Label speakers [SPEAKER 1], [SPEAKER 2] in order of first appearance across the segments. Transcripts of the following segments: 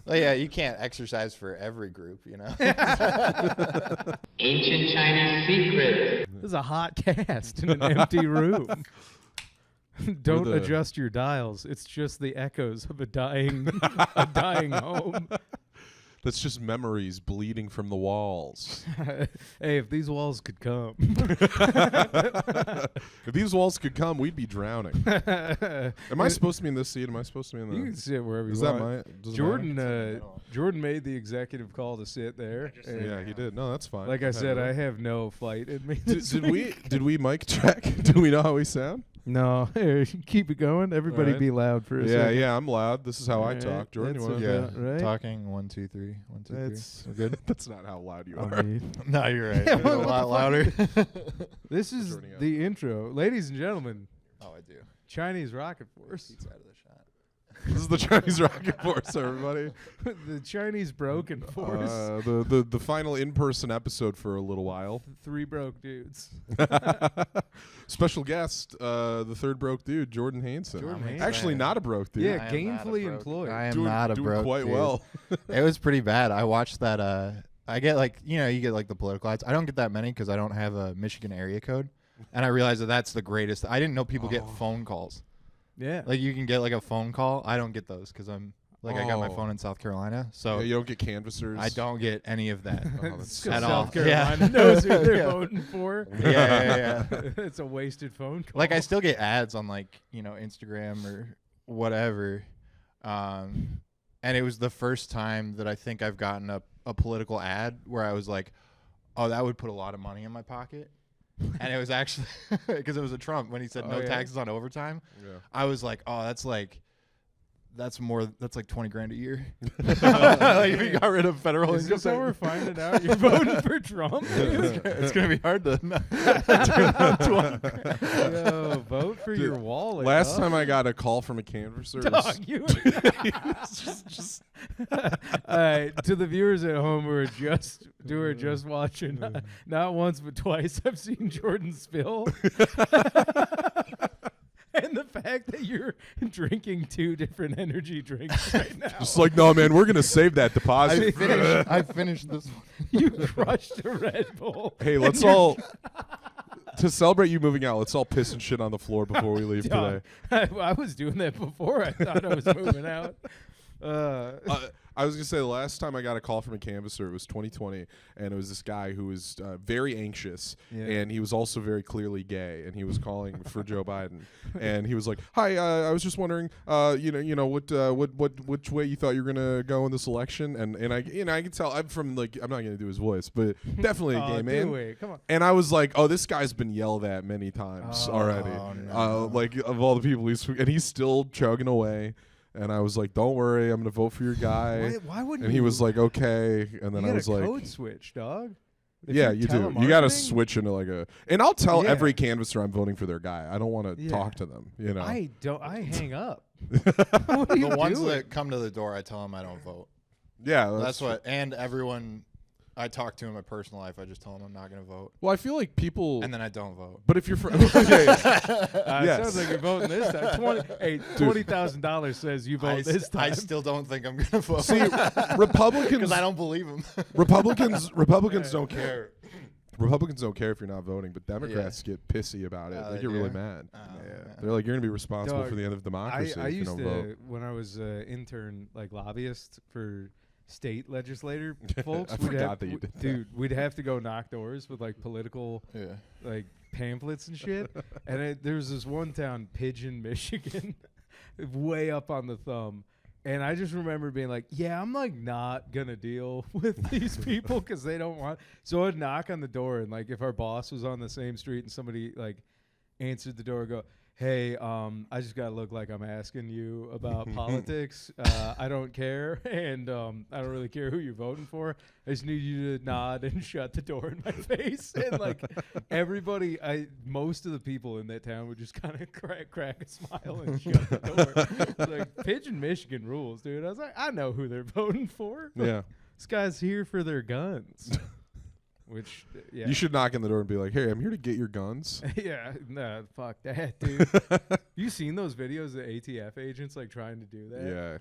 [SPEAKER 1] Well, yeah, you can't exercise for every group,
[SPEAKER 2] Ancient Chinese secret.
[SPEAKER 3] This is a hot cast in an empty room. Don't adjust your dials. It's just the echoes of a dying home.
[SPEAKER 4] That's just memories bleeding from the walls.
[SPEAKER 3] Hey, if these walls could come.
[SPEAKER 4] If these walls could come, we'd be drowning. Am I supposed to be in this seat? Am I supposed to be in the...
[SPEAKER 3] You can sit wherever
[SPEAKER 4] Is
[SPEAKER 3] you
[SPEAKER 4] that
[SPEAKER 3] want. Jordan made the executive call to sit there.
[SPEAKER 4] Yeah, he did. No, that's fine.
[SPEAKER 3] Like I said, I have no fight in me.
[SPEAKER 4] Did we mic check? Do we know how we sound?
[SPEAKER 3] No. Keep it going. Everybody
[SPEAKER 4] Right.
[SPEAKER 3] be loud for a second.
[SPEAKER 4] Yeah, I'm loud. This is how I
[SPEAKER 3] Right.
[SPEAKER 4] talk. Jordan, you
[SPEAKER 3] That's
[SPEAKER 4] want
[SPEAKER 3] okay.
[SPEAKER 4] to...
[SPEAKER 3] Right?
[SPEAKER 1] Talking 1, 2, 3, 1, 2, 3.
[SPEAKER 3] That's
[SPEAKER 1] We're good.
[SPEAKER 4] That's not how loud you
[SPEAKER 3] I
[SPEAKER 4] are.
[SPEAKER 3] mean,
[SPEAKER 1] No, you're right.
[SPEAKER 3] Yeah,
[SPEAKER 1] You're a
[SPEAKER 3] what
[SPEAKER 1] lot
[SPEAKER 3] the
[SPEAKER 1] louder.
[SPEAKER 3] this is
[SPEAKER 4] Turning up.
[SPEAKER 3] the intro. Ladies and gentlemen,
[SPEAKER 1] Oh, I do.
[SPEAKER 3] Chinese rocket force.
[SPEAKER 1] Seats out of the shot.
[SPEAKER 4] This is the Chinese rocket force, everybody.
[SPEAKER 3] The Chinese broken force.
[SPEAKER 4] The final in-person episode for a little while.
[SPEAKER 3] 3 broke dudes.
[SPEAKER 4] Special guest, the third broke dude, Jordan Hainson.
[SPEAKER 3] Jordan Hainson.
[SPEAKER 4] Actually, not a broke dude.
[SPEAKER 3] Yeah,
[SPEAKER 1] I am
[SPEAKER 3] gainfully
[SPEAKER 1] not a broke-
[SPEAKER 3] employed.
[SPEAKER 1] I am
[SPEAKER 4] doing,
[SPEAKER 1] not a
[SPEAKER 4] doing
[SPEAKER 1] broke
[SPEAKER 4] quite
[SPEAKER 1] dude.
[SPEAKER 4] well.
[SPEAKER 1] It was pretty bad. I watched that. I get you get like the political ads. I don't get that many because I don't have a Michigan area code. And I realized that that's the greatest. I didn't know people get phone calls.
[SPEAKER 3] Yeah.
[SPEAKER 1] Like you can get like a phone call. I don't get those because I'm like I got my
[SPEAKER 4] Oh.
[SPEAKER 1] phone in South Carolina, so
[SPEAKER 4] Yeah, you don't get canvassers.
[SPEAKER 1] I don't get any of that.
[SPEAKER 3] It's 'cause
[SPEAKER 1] at
[SPEAKER 3] South
[SPEAKER 1] all.
[SPEAKER 3] Carolina
[SPEAKER 1] Yeah.
[SPEAKER 3] knows who they're
[SPEAKER 1] Yeah.
[SPEAKER 3] voting for.
[SPEAKER 1] Yeah.
[SPEAKER 3] It's a wasted phone call.
[SPEAKER 1] Like I still get ads on like Instagram or whatever, and it was the first time that I think I've gotten a political ad where I was like, oh, that would put a lot of money in my pocket. And it was actually because it was a Trump when he said no taxes on overtime.
[SPEAKER 4] Yeah.
[SPEAKER 1] I was like, oh, that's like 20 grand a year. Like if you got rid of federal
[SPEAKER 3] Is
[SPEAKER 1] income
[SPEAKER 3] this how
[SPEAKER 1] tax.
[SPEAKER 3] we're finding out you're voting for Trump?
[SPEAKER 1] It's gonna be hard to
[SPEAKER 3] Yo, vote for your wallet.
[SPEAKER 4] Last
[SPEAKER 3] dog.
[SPEAKER 4] time I got a call from a canvasser.
[SPEAKER 3] Dog, you. All right, to the viewers at home who are just watching, not once but twice, I've seen Jordan spill. And the fact that you're drinking 2 different energy drinks right now.
[SPEAKER 4] Just like, no, man, we're going to save that deposit.
[SPEAKER 1] I finished this one.
[SPEAKER 3] You crushed a Red Bull.
[SPEAKER 4] Hey, let's all, to celebrate you moving out, let's all piss and shit on the floor before we leave today.
[SPEAKER 3] Dog, I was doing that before I thought I was moving out.
[SPEAKER 4] I was going to say, the last time I got a call from a canvasser, it was 2020, and it was this guy who was very anxious, and he was also very clearly gay, and he was calling for Joe Biden. And he was like, hi, I was just wondering, which way you thought you were going to go in this election? And I can tell, I'm not going to do his voice, but definitely a gay man.
[SPEAKER 3] Wait, come on.
[SPEAKER 4] And I was like, oh, this guy's been yelled at many times already.
[SPEAKER 1] No.
[SPEAKER 4] Like, of all the people, and he's still chugging away. And I was like, don't worry, I'm going to vote for your guy.
[SPEAKER 3] Why wouldn't
[SPEAKER 4] And he was like, okay. And then
[SPEAKER 3] you
[SPEAKER 4] I was like,
[SPEAKER 3] code switch, dog. If
[SPEAKER 4] yeah,
[SPEAKER 3] you're
[SPEAKER 4] you do. You got to
[SPEAKER 3] telemarketing-
[SPEAKER 4] switch into like a, and I'll tell
[SPEAKER 3] Yeah.
[SPEAKER 4] every canvasser I'm voting for their guy. I don't want to
[SPEAKER 3] Yeah.
[SPEAKER 4] talk to them, you know.
[SPEAKER 3] I hang up. What are you
[SPEAKER 1] The ones
[SPEAKER 3] doing?
[SPEAKER 1] that come to the door, I tell them I don't vote.
[SPEAKER 4] Yeah.
[SPEAKER 1] That's what. And everyone I talk to in my personal life, I just tell them I'm not going to vote.
[SPEAKER 4] Well, I feel like people,
[SPEAKER 1] And then I don't vote.
[SPEAKER 4] but if you're from, Yes.
[SPEAKER 3] Sounds like you're voting this time. $20,000 says you vote this time.
[SPEAKER 1] I still don't think I'm going to vote.
[SPEAKER 4] See, Republicans,
[SPEAKER 1] Because I don't believe them.
[SPEAKER 4] Republicans don't care. Republicans don't care if you're not voting, but Democrats get pissy about it. They
[SPEAKER 1] they
[SPEAKER 4] get really
[SPEAKER 1] do?
[SPEAKER 4] mad.
[SPEAKER 1] Yeah.
[SPEAKER 4] They're like, you're going to be responsible
[SPEAKER 3] Dog,
[SPEAKER 4] for the end of democracy
[SPEAKER 3] I
[SPEAKER 4] if you
[SPEAKER 3] used
[SPEAKER 4] don't
[SPEAKER 3] to,
[SPEAKER 4] vote.
[SPEAKER 3] when I was intern, like lobbyist for state legislator folks.
[SPEAKER 4] I forgot that you did that.
[SPEAKER 3] Dude, we'd have to go knock doors with like political
[SPEAKER 1] Yeah.
[SPEAKER 3] like pamphlets and shit. And there was this one town, Pigeon, Michigan, way up on the thumb. And I just remember being like, yeah, I'm like not going to deal with these people because they don't want. So I'd knock on the door, and like if our boss was on the same street and somebody like answered the door and go, hey, I just got to look like I'm asking you about politics. I don't care. And I don't really care who you're voting for. I just need you to nod and shut the door in my face. And like everybody, most of the people in that town would just kind of crack a smile and shut the door. Like Pigeon, Michigan rules, dude. I was like, I know who they're voting for. Like,
[SPEAKER 4] Yeah.
[SPEAKER 3] this guy's here for their guns. Which yeah,
[SPEAKER 4] You should knock on the door and be like, "Hey, I'm here to get your guns."
[SPEAKER 3] yeah, nah, fuck that, dude. You seen those videos of ATF agents like trying to do that?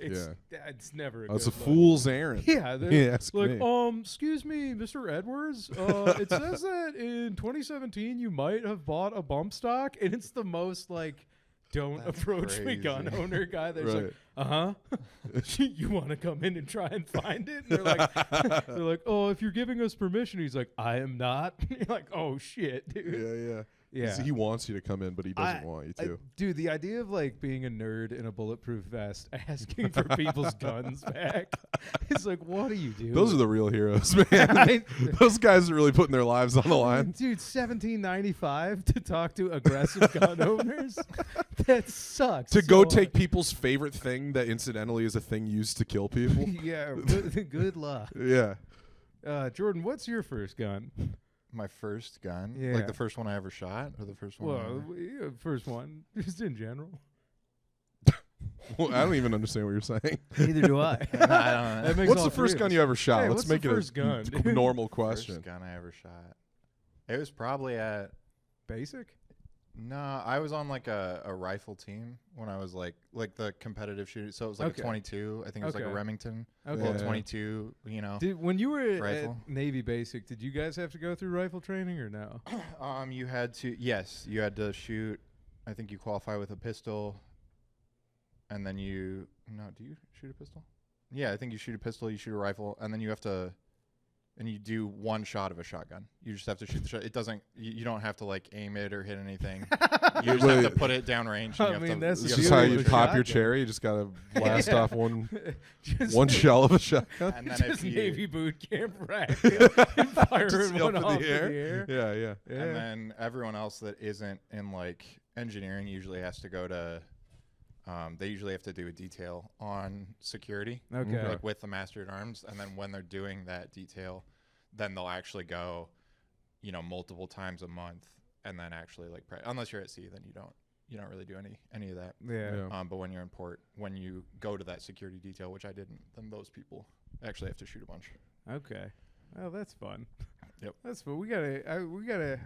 [SPEAKER 3] It's never.
[SPEAKER 4] It's a
[SPEAKER 3] good look.
[SPEAKER 4] fool's errand.
[SPEAKER 3] Yeah, they're
[SPEAKER 4] Yeah, ask
[SPEAKER 3] like,
[SPEAKER 4] me.
[SPEAKER 3] excuse me, Mr. Edwards. It says that in 2017 you might have bought a bump stock, and it's the most like, don't
[SPEAKER 1] That's
[SPEAKER 3] approach me, gun
[SPEAKER 1] crazy.
[SPEAKER 3] owner guy. That's
[SPEAKER 4] Right.
[SPEAKER 3] like, you want to come in and try and find it? And they're like, oh, if you're giving us permission, he's like, I am not. You're like, oh shit, dude.
[SPEAKER 4] Yeah.
[SPEAKER 3] Yeah.
[SPEAKER 4] He wants you to come in, but he doesn't want you to.
[SPEAKER 3] Dude, the idea of like being a nerd in a bulletproof vest asking for people's guns back, it's like, what do you do?
[SPEAKER 4] Those are the real heroes, man. Those guys are really putting their lives on the line.
[SPEAKER 3] Dude, $17.95 to talk to aggressive gun owners? That sucks.
[SPEAKER 4] To go
[SPEAKER 3] so
[SPEAKER 4] take people's favorite thing that incidentally is a thing used to kill people.
[SPEAKER 3] Yeah, good luck.
[SPEAKER 4] Yeah.
[SPEAKER 3] Jordan, what's your first gun?
[SPEAKER 1] My first gun,
[SPEAKER 3] Yeah.
[SPEAKER 1] like the first one I ever shot, or the first one.
[SPEAKER 3] Well, yeah, first one, just in general.
[SPEAKER 4] Well, I don't even understand what you're saying.
[SPEAKER 3] Neither do I.
[SPEAKER 1] I don't know.
[SPEAKER 3] That makes
[SPEAKER 4] What's
[SPEAKER 3] all
[SPEAKER 4] the first
[SPEAKER 3] three
[SPEAKER 4] gun
[SPEAKER 3] of
[SPEAKER 4] you
[SPEAKER 3] us.
[SPEAKER 4] ever shot?
[SPEAKER 3] Hey,
[SPEAKER 4] Let's
[SPEAKER 3] what's the
[SPEAKER 4] make it
[SPEAKER 3] first
[SPEAKER 4] a
[SPEAKER 3] gun?
[SPEAKER 4] normal question.
[SPEAKER 1] First gun I ever shot. It was probably at
[SPEAKER 3] Basic?
[SPEAKER 1] no. I was on like a rifle team when I was like the competitive shooting. So it was like
[SPEAKER 3] Okay.
[SPEAKER 1] a 22. I think it was like a
[SPEAKER 3] Okay.
[SPEAKER 1] Remington.
[SPEAKER 3] Okay.
[SPEAKER 1] Little
[SPEAKER 4] Yeah.
[SPEAKER 1] 22. You know.
[SPEAKER 3] Did when you were
[SPEAKER 1] Rifle.
[SPEAKER 3] at Navy Basic, did you guys have to go through rifle training or no?
[SPEAKER 1] You had to. Yes, you had to shoot. I think you qualify with a pistol, and then you. No, do you shoot a pistol? Yeah, I think you shoot a pistol. You shoot a rifle, and then you have to. And you do one shot of a shotgun. You just have to shoot the shot. It doesn't. You don't have to like aim it or hit anything. You just have to put it down range. And
[SPEAKER 3] I
[SPEAKER 1] you have
[SPEAKER 3] mean,
[SPEAKER 1] to,
[SPEAKER 3] that's
[SPEAKER 1] you
[SPEAKER 4] It's
[SPEAKER 1] have
[SPEAKER 4] just
[SPEAKER 1] to
[SPEAKER 4] how
[SPEAKER 3] beauty
[SPEAKER 4] you
[SPEAKER 3] of a
[SPEAKER 4] pop your
[SPEAKER 3] shotgun.
[SPEAKER 4] cherry. You just gotta blast
[SPEAKER 3] Yeah.
[SPEAKER 4] off one
[SPEAKER 3] Just
[SPEAKER 4] shell of a shotgun.
[SPEAKER 1] And then
[SPEAKER 3] just
[SPEAKER 1] if you,
[SPEAKER 3] Navy boot camp rack. And firing
[SPEAKER 4] Just
[SPEAKER 3] one
[SPEAKER 4] up in
[SPEAKER 3] off
[SPEAKER 4] the air. Yeah.
[SPEAKER 3] Yeah.
[SPEAKER 1] and then everyone else that isn't in like engineering usually has to go to. They usually have to do a detail on security,
[SPEAKER 3] Okay.
[SPEAKER 1] like with the master at arms, and then when they're doing that detail, then they'll actually go, multiple times a month, and then actually like unless you're at sea, then you don't really do any of that.
[SPEAKER 3] Yeah.
[SPEAKER 1] But when you're in port, when you go to that security detail, which I didn't, then those people actually have to shoot a bunch.
[SPEAKER 3] Okay. Well, that's fun.
[SPEAKER 1] Yep.
[SPEAKER 3] That's fun. We gotta.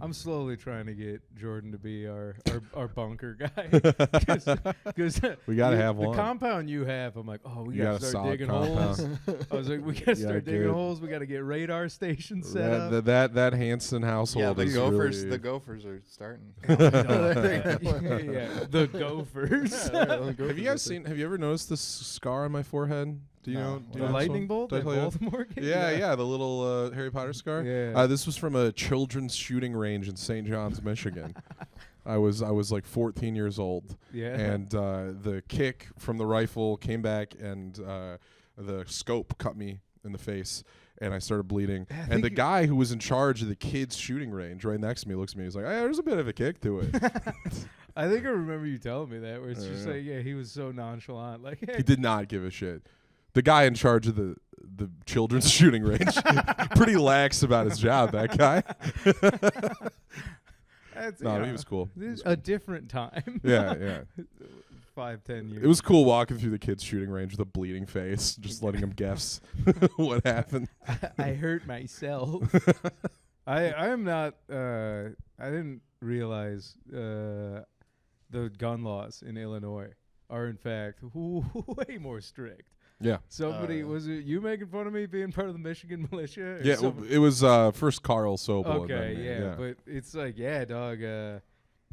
[SPEAKER 3] I'm slowly trying to get Jordan to be our bunker guy. Because
[SPEAKER 4] We gotta have
[SPEAKER 3] the
[SPEAKER 4] one.
[SPEAKER 3] compound you have, I'm like, oh, we
[SPEAKER 4] You
[SPEAKER 3] gotta
[SPEAKER 4] got a
[SPEAKER 3] start
[SPEAKER 4] solid
[SPEAKER 3] digging
[SPEAKER 4] compound.
[SPEAKER 3] holes. I was like, we gotta start digging
[SPEAKER 4] good.
[SPEAKER 3] holes. We gotta get radar stations set up.
[SPEAKER 4] That Hanson household
[SPEAKER 1] Yeah, the
[SPEAKER 4] is
[SPEAKER 1] gophers.
[SPEAKER 4] really.
[SPEAKER 1] The gophers are starting.
[SPEAKER 3] Yeah, the gophers.
[SPEAKER 4] Have you ever noticed this scar on my forehead? Do you
[SPEAKER 1] No.
[SPEAKER 4] know? Do
[SPEAKER 3] The
[SPEAKER 4] you know this
[SPEAKER 3] lightning
[SPEAKER 4] one?
[SPEAKER 3] bolt
[SPEAKER 4] Did I
[SPEAKER 3] at
[SPEAKER 4] tell you?
[SPEAKER 3] Baltimore?
[SPEAKER 4] Yeah, the little Harry Potter scar.
[SPEAKER 3] Yeah.
[SPEAKER 4] This was from a children's shooting range in St. John's, Michigan. I was like 14 years old,
[SPEAKER 3] Yeah.
[SPEAKER 4] and the kick from the rifle came back, and the scope cut me in the face, and I started bleeding.
[SPEAKER 3] I
[SPEAKER 4] And
[SPEAKER 3] think
[SPEAKER 4] the
[SPEAKER 3] you-
[SPEAKER 4] guy who was in charge of the kids' shooting range right next to me looks at me. He's like, "Hey, there's a bit of a kick to it."
[SPEAKER 3] I think I remember you telling me that, where it's just
[SPEAKER 4] Yeah.
[SPEAKER 3] like, yeah, he was so nonchalant. Like, hey,
[SPEAKER 4] He did not give a shit. The guy in charge of the children's shooting range, pretty lax about his job. That guy.
[SPEAKER 3] that's,
[SPEAKER 4] No,
[SPEAKER 3] you
[SPEAKER 4] he
[SPEAKER 3] know,
[SPEAKER 4] was cool.
[SPEAKER 3] this
[SPEAKER 4] He
[SPEAKER 3] is
[SPEAKER 4] was
[SPEAKER 3] a different time.
[SPEAKER 4] Yeah.
[SPEAKER 3] 5-10 years.
[SPEAKER 4] It was cool walking through the kids' shooting range with a bleeding face, just letting them guess what happened.
[SPEAKER 3] I hurt myself. I am not. I didn't realize the gun laws in Illinois are in fact way more strict.
[SPEAKER 4] Yeah.
[SPEAKER 3] Somebody was it you making fun of me being part of the Michigan militia? Or
[SPEAKER 4] Yeah, well,
[SPEAKER 3] some-
[SPEAKER 4] it was first Carl Sobel. and
[SPEAKER 3] Okay,
[SPEAKER 4] then me,
[SPEAKER 3] yeah, but it's like, yeah, dog.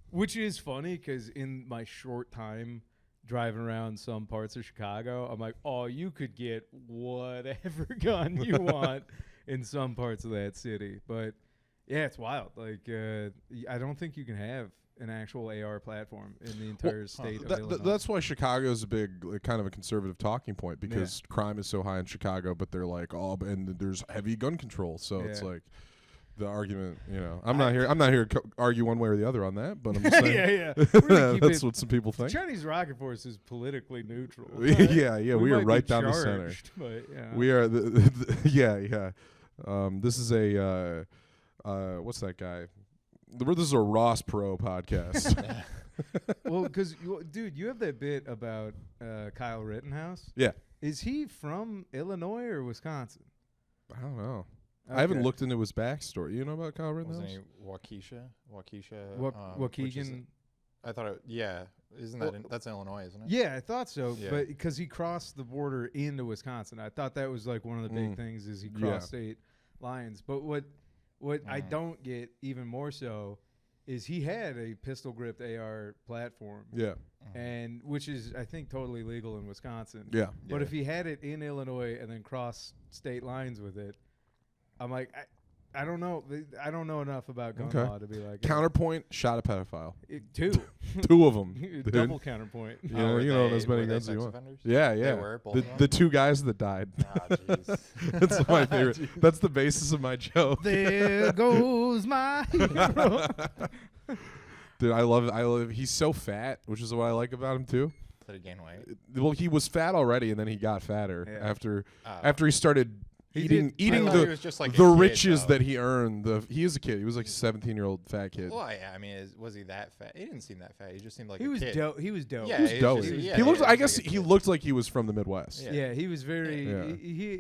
[SPEAKER 3] Which is funny because in my short time driving around some parts of Chicago, I'm like, oh, you could get whatever gun you want in some parts of that city. But yeah, it's wild. Like, I don't think you can have an actual AR platform in the entire state of Illinois.
[SPEAKER 4] that's why Chicago is a big, kind of a conservative talking point because crime is so high in Chicago, but they're like, oh, and there's heavy gun control, so it's
[SPEAKER 3] Yeah.
[SPEAKER 4] like the argument. I'm not here to argue one way or the other on that, but I'm just saying.
[SPEAKER 3] yeah. We're gonna keep
[SPEAKER 4] That's
[SPEAKER 3] it-
[SPEAKER 4] what some people
[SPEAKER 3] The
[SPEAKER 4] think.
[SPEAKER 3] Chinese rocket force is politically neutral.
[SPEAKER 4] Yeah, we are
[SPEAKER 3] might be
[SPEAKER 4] right down the center.
[SPEAKER 3] charged, But, yeah.
[SPEAKER 4] We are yeah. This is a what's that guy? This is a Ross Perot podcast.
[SPEAKER 3] Well, because dude, you have that bit about Kyle Rittenhouse.
[SPEAKER 4] Yeah.
[SPEAKER 3] Is he from Illinois or Wisconsin?
[SPEAKER 4] I don't know. I haven't
[SPEAKER 3] Okay.
[SPEAKER 4] looked into his backstory. You know about Kyle
[SPEAKER 1] Wasn't
[SPEAKER 4] Rittenhouse?
[SPEAKER 1] he Waukesha? Which is-
[SPEAKER 3] Waukegan.
[SPEAKER 1] I thought isn't that that's Illinois, isn't it?
[SPEAKER 3] Yeah, I thought so,
[SPEAKER 1] Yeah.
[SPEAKER 3] but because he crossed the border into Wisconsin, I thought that was like one of the big things is he crossed state lines. But what I don't get even more so is he had a pistol gripped AR platform,
[SPEAKER 4] Yeah.
[SPEAKER 3] and which is I think totally legal in Wisconsin.
[SPEAKER 4] Yeah.
[SPEAKER 3] But
[SPEAKER 1] Yeah.
[SPEAKER 3] if he had it in Illinois and then crossed state lines with it, I'm like I don't know. I don't know enough about gun
[SPEAKER 4] Okay.
[SPEAKER 3] law to be like
[SPEAKER 4] Counterpoint, shot a pedophile.
[SPEAKER 3] two.
[SPEAKER 4] Two of them. dude.
[SPEAKER 3] Double counterpoint.
[SPEAKER 4] You know, you know as many
[SPEAKER 1] were they
[SPEAKER 4] guns as you
[SPEAKER 1] sex
[SPEAKER 4] want.
[SPEAKER 1] offenders?
[SPEAKER 4] Yeah,
[SPEAKER 1] They
[SPEAKER 4] yeah.
[SPEAKER 1] were, both
[SPEAKER 4] The
[SPEAKER 1] of them?
[SPEAKER 4] the two guys that died.
[SPEAKER 1] Ah, jeez.
[SPEAKER 4] That's my favorite. That's the basis of my joke.
[SPEAKER 3] There goes my hero.
[SPEAKER 4] Dude, I love it. I love. He's so fat, which is what I like about him too.
[SPEAKER 1] Did he gain weight?
[SPEAKER 4] Well, he was fat already, and then he got fatter
[SPEAKER 3] Yeah.
[SPEAKER 4] after
[SPEAKER 1] Oh.
[SPEAKER 4] he started eating
[SPEAKER 1] I thought he was just like a
[SPEAKER 4] the
[SPEAKER 1] kid,
[SPEAKER 4] riches
[SPEAKER 1] though.
[SPEAKER 4] that he earned. He is a kid. He was like a 17-year-old fat kid.
[SPEAKER 1] Well, yeah, I mean, was he that fat? He didn't seem that fat. He just seemed like
[SPEAKER 3] He
[SPEAKER 1] a
[SPEAKER 3] was
[SPEAKER 1] kid.
[SPEAKER 3] dope. He was dope.
[SPEAKER 1] Yeah,
[SPEAKER 4] He was
[SPEAKER 1] he
[SPEAKER 4] doughy.
[SPEAKER 1] was just- yeah,
[SPEAKER 4] he looked.
[SPEAKER 1] yeah,
[SPEAKER 4] I
[SPEAKER 1] he was
[SPEAKER 4] guess
[SPEAKER 1] like a
[SPEAKER 4] he
[SPEAKER 1] kid.
[SPEAKER 4] looked like he was from the Midwest.
[SPEAKER 1] Yeah.
[SPEAKER 3] Yeah, he was very.
[SPEAKER 4] Yeah.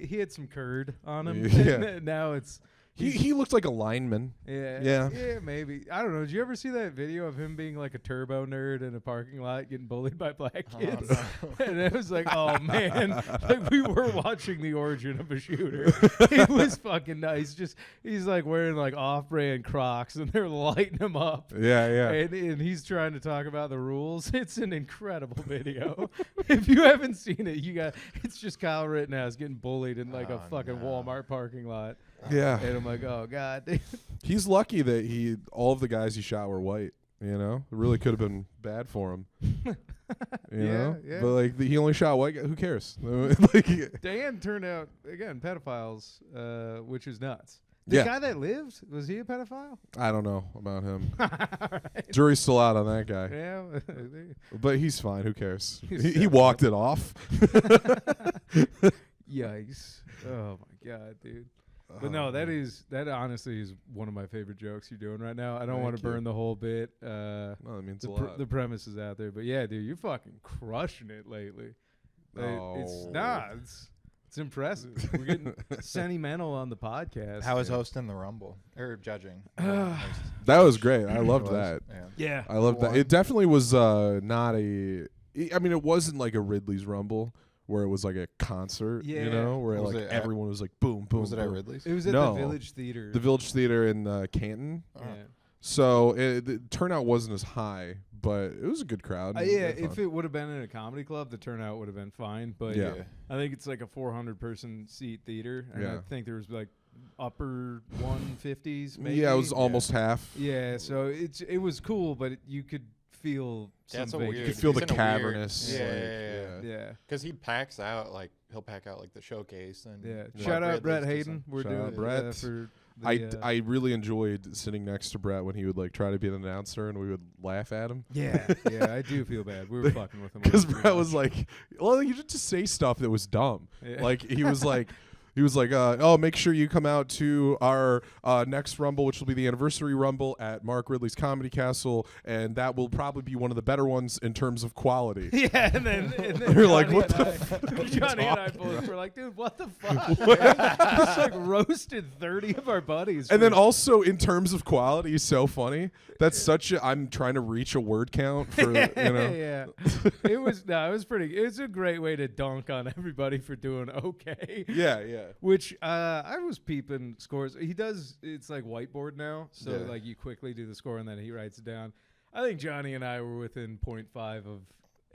[SPEAKER 3] He had some curd on him.
[SPEAKER 4] Yeah.
[SPEAKER 3] And now it's.
[SPEAKER 4] He looked like a lineman.
[SPEAKER 3] Yeah.
[SPEAKER 4] Yeah.
[SPEAKER 3] Yeah, maybe. I don't know. Did you ever see that video of him being like a turbo nerd in a parking lot getting bullied by black
[SPEAKER 1] Oh,
[SPEAKER 3] kids?
[SPEAKER 1] no.
[SPEAKER 3] And it was like, oh man, like we were watching the origin of a shooter. It was fucking nice. Just he's like wearing like off-brand Crocs, and they're lighting him up.
[SPEAKER 4] Yeah, yeah.
[SPEAKER 3] And he's trying to talk about the rules. It's an incredible video. If you haven't seen it, it's just Kyle Rittenhouse getting bullied in like a
[SPEAKER 1] Oh,
[SPEAKER 3] fucking
[SPEAKER 1] no.
[SPEAKER 3] Walmart parking lot.
[SPEAKER 4] Yeah.
[SPEAKER 3] And I'm like, oh god. Dude.
[SPEAKER 4] He's lucky that all of the guys he shot were white. You know, it really could have been bad for him. You know,
[SPEAKER 3] yeah.
[SPEAKER 4] but like he only shot white. Who cares? Like,
[SPEAKER 3] Dan turned out again pedophiles, which is nuts. The
[SPEAKER 4] Yeah.
[SPEAKER 3] guy that lived, was he a pedophile?
[SPEAKER 4] I don't know about him.
[SPEAKER 3] Alright.
[SPEAKER 4] Jury's still out on that guy,
[SPEAKER 3] Yeah.
[SPEAKER 4] but he's fine. Who cares?
[SPEAKER 3] He's
[SPEAKER 4] He
[SPEAKER 3] definitely
[SPEAKER 4] walked it off.
[SPEAKER 3] Yikes. Oh my god, dude. But no, that honestly is one of my favorite jokes you're doing right now. I don't want to
[SPEAKER 4] Thank you.
[SPEAKER 3] burn the whole bit.
[SPEAKER 4] No, that means a lot.
[SPEAKER 3] The premise is out there, but yeah, dude, you're fucking crushing it lately. It's impressive. We're getting sentimental on the podcast.
[SPEAKER 1] How was
[SPEAKER 3] dude.
[SPEAKER 1] hosting the Rumble or judging?
[SPEAKER 4] That was great. I loved
[SPEAKER 1] It was,
[SPEAKER 4] that.
[SPEAKER 1] Yeah.
[SPEAKER 3] Yeah.
[SPEAKER 4] I loved that.
[SPEAKER 1] One.
[SPEAKER 4] It definitely was not a. I mean, it wasn't like a Ridley's Rumble where it was like a concert.
[SPEAKER 3] Yeah.
[SPEAKER 4] You know, where
[SPEAKER 1] Was
[SPEAKER 4] like
[SPEAKER 1] it at-
[SPEAKER 4] everyone was like boom, boom.
[SPEAKER 1] Was it at
[SPEAKER 4] boom.
[SPEAKER 1] Ridley's?
[SPEAKER 3] It was at
[SPEAKER 4] No.
[SPEAKER 3] the Village Theater.
[SPEAKER 4] The Village Theater in Canton.
[SPEAKER 3] Yeah.
[SPEAKER 4] So the turnout wasn't as high, but it was a good crowd.
[SPEAKER 3] Yeah,
[SPEAKER 4] We had
[SPEAKER 3] if
[SPEAKER 4] fun.
[SPEAKER 3] it would have been in a comedy club, the turnout would have been fine. But
[SPEAKER 4] Yeah.
[SPEAKER 3] I think it's like a 400-person seat theater, and I
[SPEAKER 4] Yeah.
[SPEAKER 3] think there was like upper 150s. Maybe.
[SPEAKER 4] Yeah, it was almost half.
[SPEAKER 3] Yeah, so it was cool, but you could feel
[SPEAKER 1] That's a
[SPEAKER 3] something.
[SPEAKER 1] weird.
[SPEAKER 4] You could feel
[SPEAKER 1] he's
[SPEAKER 4] the
[SPEAKER 1] in a weird-
[SPEAKER 4] cavernous.
[SPEAKER 1] Yeah,
[SPEAKER 4] like,
[SPEAKER 1] yeah, yeah.
[SPEAKER 3] Yeah,
[SPEAKER 1] Because he'll pack out like the showcase and
[SPEAKER 3] yeah.
[SPEAKER 4] Yeah.
[SPEAKER 3] Shout out
[SPEAKER 1] Ridley's
[SPEAKER 3] Brett
[SPEAKER 1] just
[SPEAKER 3] Hayden. We're
[SPEAKER 4] Shout
[SPEAKER 3] doing
[SPEAKER 4] out
[SPEAKER 3] it,
[SPEAKER 4] Brett.
[SPEAKER 3] for the,
[SPEAKER 4] I really enjoyed sitting next to Brett when he would like try to be an announcer and we would laugh at him.
[SPEAKER 3] yeah, I do feel bad. We were fucking with him
[SPEAKER 4] Because
[SPEAKER 3] a little too
[SPEAKER 4] Brett was
[SPEAKER 3] much.
[SPEAKER 4] like, well, you should just say stuff that was dumb.
[SPEAKER 3] Yeah.
[SPEAKER 4] Like he was like, oh, make sure you come out to our next Rumble, which will be the anniversary Rumble at Mark Ridley's Comedy Castle, and that will probably be one of the better ones in terms of quality.
[SPEAKER 3] Yeah, and then
[SPEAKER 4] You're like,
[SPEAKER 3] Johnny
[SPEAKER 4] what
[SPEAKER 3] and
[SPEAKER 4] the
[SPEAKER 3] I-
[SPEAKER 4] fuck are you
[SPEAKER 3] Johnny and I
[SPEAKER 4] talking
[SPEAKER 3] both were like, dude, what the fuck? man? Just like roasted 30 of our buddies.
[SPEAKER 4] And
[SPEAKER 3] for-
[SPEAKER 4] then also in terms of quality, he's so funny. That's such a. I'm trying to reach a word count for you know.
[SPEAKER 3] yeah, it was pretty. It was a great way to dunk on everybody for doing okay.
[SPEAKER 4] Yeah, yeah.
[SPEAKER 3] Which I was peeping scores. He does. It's like whiteboard now, so
[SPEAKER 4] Yeah.
[SPEAKER 3] like you quickly do the score and then he writes it down. I think Johnny and I were within 0.5 of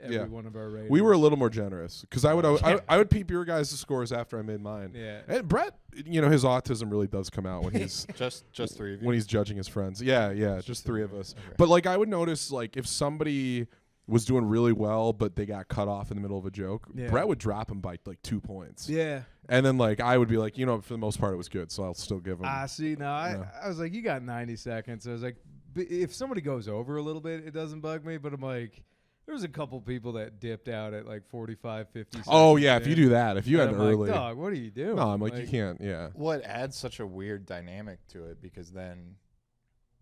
[SPEAKER 3] every
[SPEAKER 4] Yeah.
[SPEAKER 3] one of our ratings.
[SPEAKER 4] We were a little more generous because I would peep your guys' scores after I made mine.
[SPEAKER 3] Yeah.
[SPEAKER 4] And Brett, his autism really does come out when he's
[SPEAKER 1] just three of you.
[SPEAKER 4] when he's judging his friends. Yeah, just three of us.
[SPEAKER 1] Okay.
[SPEAKER 4] But like I would notice like if somebody was doing really well but they got cut off in the middle of a joke,
[SPEAKER 3] Yeah.
[SPEAKER 4] Brett would drop him by like 2 points.
[SPEAKER 3] Yeah.
[SPEAKER 4] And then like I would be like, for the most part it was good, so I'll still give him.
[SPEAKER 3] See, no,
[SPEAKER 4] Yeah.
[SPEAKER 3] I was like, you got 90 seconds. I was like, if somebody goes over a little bit, it doesn't bug me. But I'm like, there was a couple people that dipped out at like 45, 50 seconds.
[SPEAKER 4] Oh yeah, if you
[SPEAKER 3] in.
[SPEAKER 4] do that, if you
[SPEAKER 3] And
[SPEAKER 4] had
[SPEAKER 3] I'm
[SPEAKER 4] early.
[SPEAKER 3] like, dog, what are you doing?
[SPEAKER 4] No, I'm like you can't. Yeah.
[SPEAKER 1] What adds such a weird dynamic to it because then,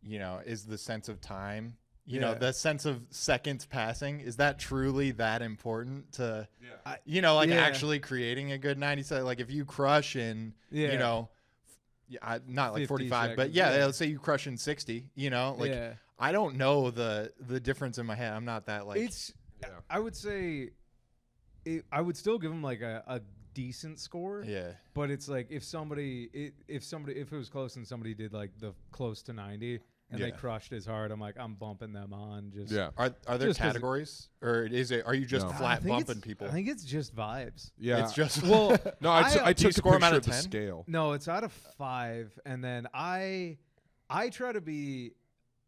[SPEAKER 1] is the sense of time.
[SPEAKER 3] Yeah.
[SPEAKER 1] The sense of seconds passing, is that truly that important to,
[SPEAKER 3] Yeah.
[SPEAKER 1] actually creating a good 90 second? Like if you crush in,
[SPEAKER 3] Yeah.
[SPEAKER 1] Yeah, not like
[SPEAKER 3] 50
[SPEAKER 1] 45, but
[SPEAKER 3] seconds,
[SPEAKER 1] yeah,
[SPEAKER 3] yeah.
[SPEAKER 1] let's say you crush in 60. You know, like
[SPEAKER 3] Yeah.
[SPEAKER 1] I don't know the difference in my head. I'm not that like.
[SPEAKER 3] It's. I would say, I would still give him like a decent score.
[SPEAKER 1] Yeah.
[SPEAKER 3] But it's like if it was close and somebody did like the close to 90 and they
[SPEAKER 1] Yeah.
[SPEAKER 3] crushed as hard, I'm like, I'm bumping them on. Just
[SPEAKER 4] Yeah.
[SPEAKER 1] Are there
[SPEAKER 3] Just 'cause
[SPEAKER 1] categories, or are you just
[SPEAKER 4] No.
[SPEAKER 1] flat
[SPEAKER 3] I think
[SPEAKER 1] bumping
[SPEAKER 3] it's-
[SPEAKER 1] people?
[SPEAKER 3] I think it's just vibes.
[SPEAKER 4] Yeah.
[SPEAKER 1] It's just
[SPEAKER 3] Well,
[SPEAKER 4] no, I
[SPEAKER 3] I-
[SPEAKER 1] do you
[SPEAKER 4] took a
[SPEAKER 1] score 'em
[SPEAKER 4] picture
[SPEAKER 1] out
[SPEAKER 4] of
[SPEAKER 1] of
[SPEAKER 4] the
[SPEAKER 1] 10?
[SPEAKER 4] scale.
[SPEAKER 3] No, it's out of 5, and then I try to be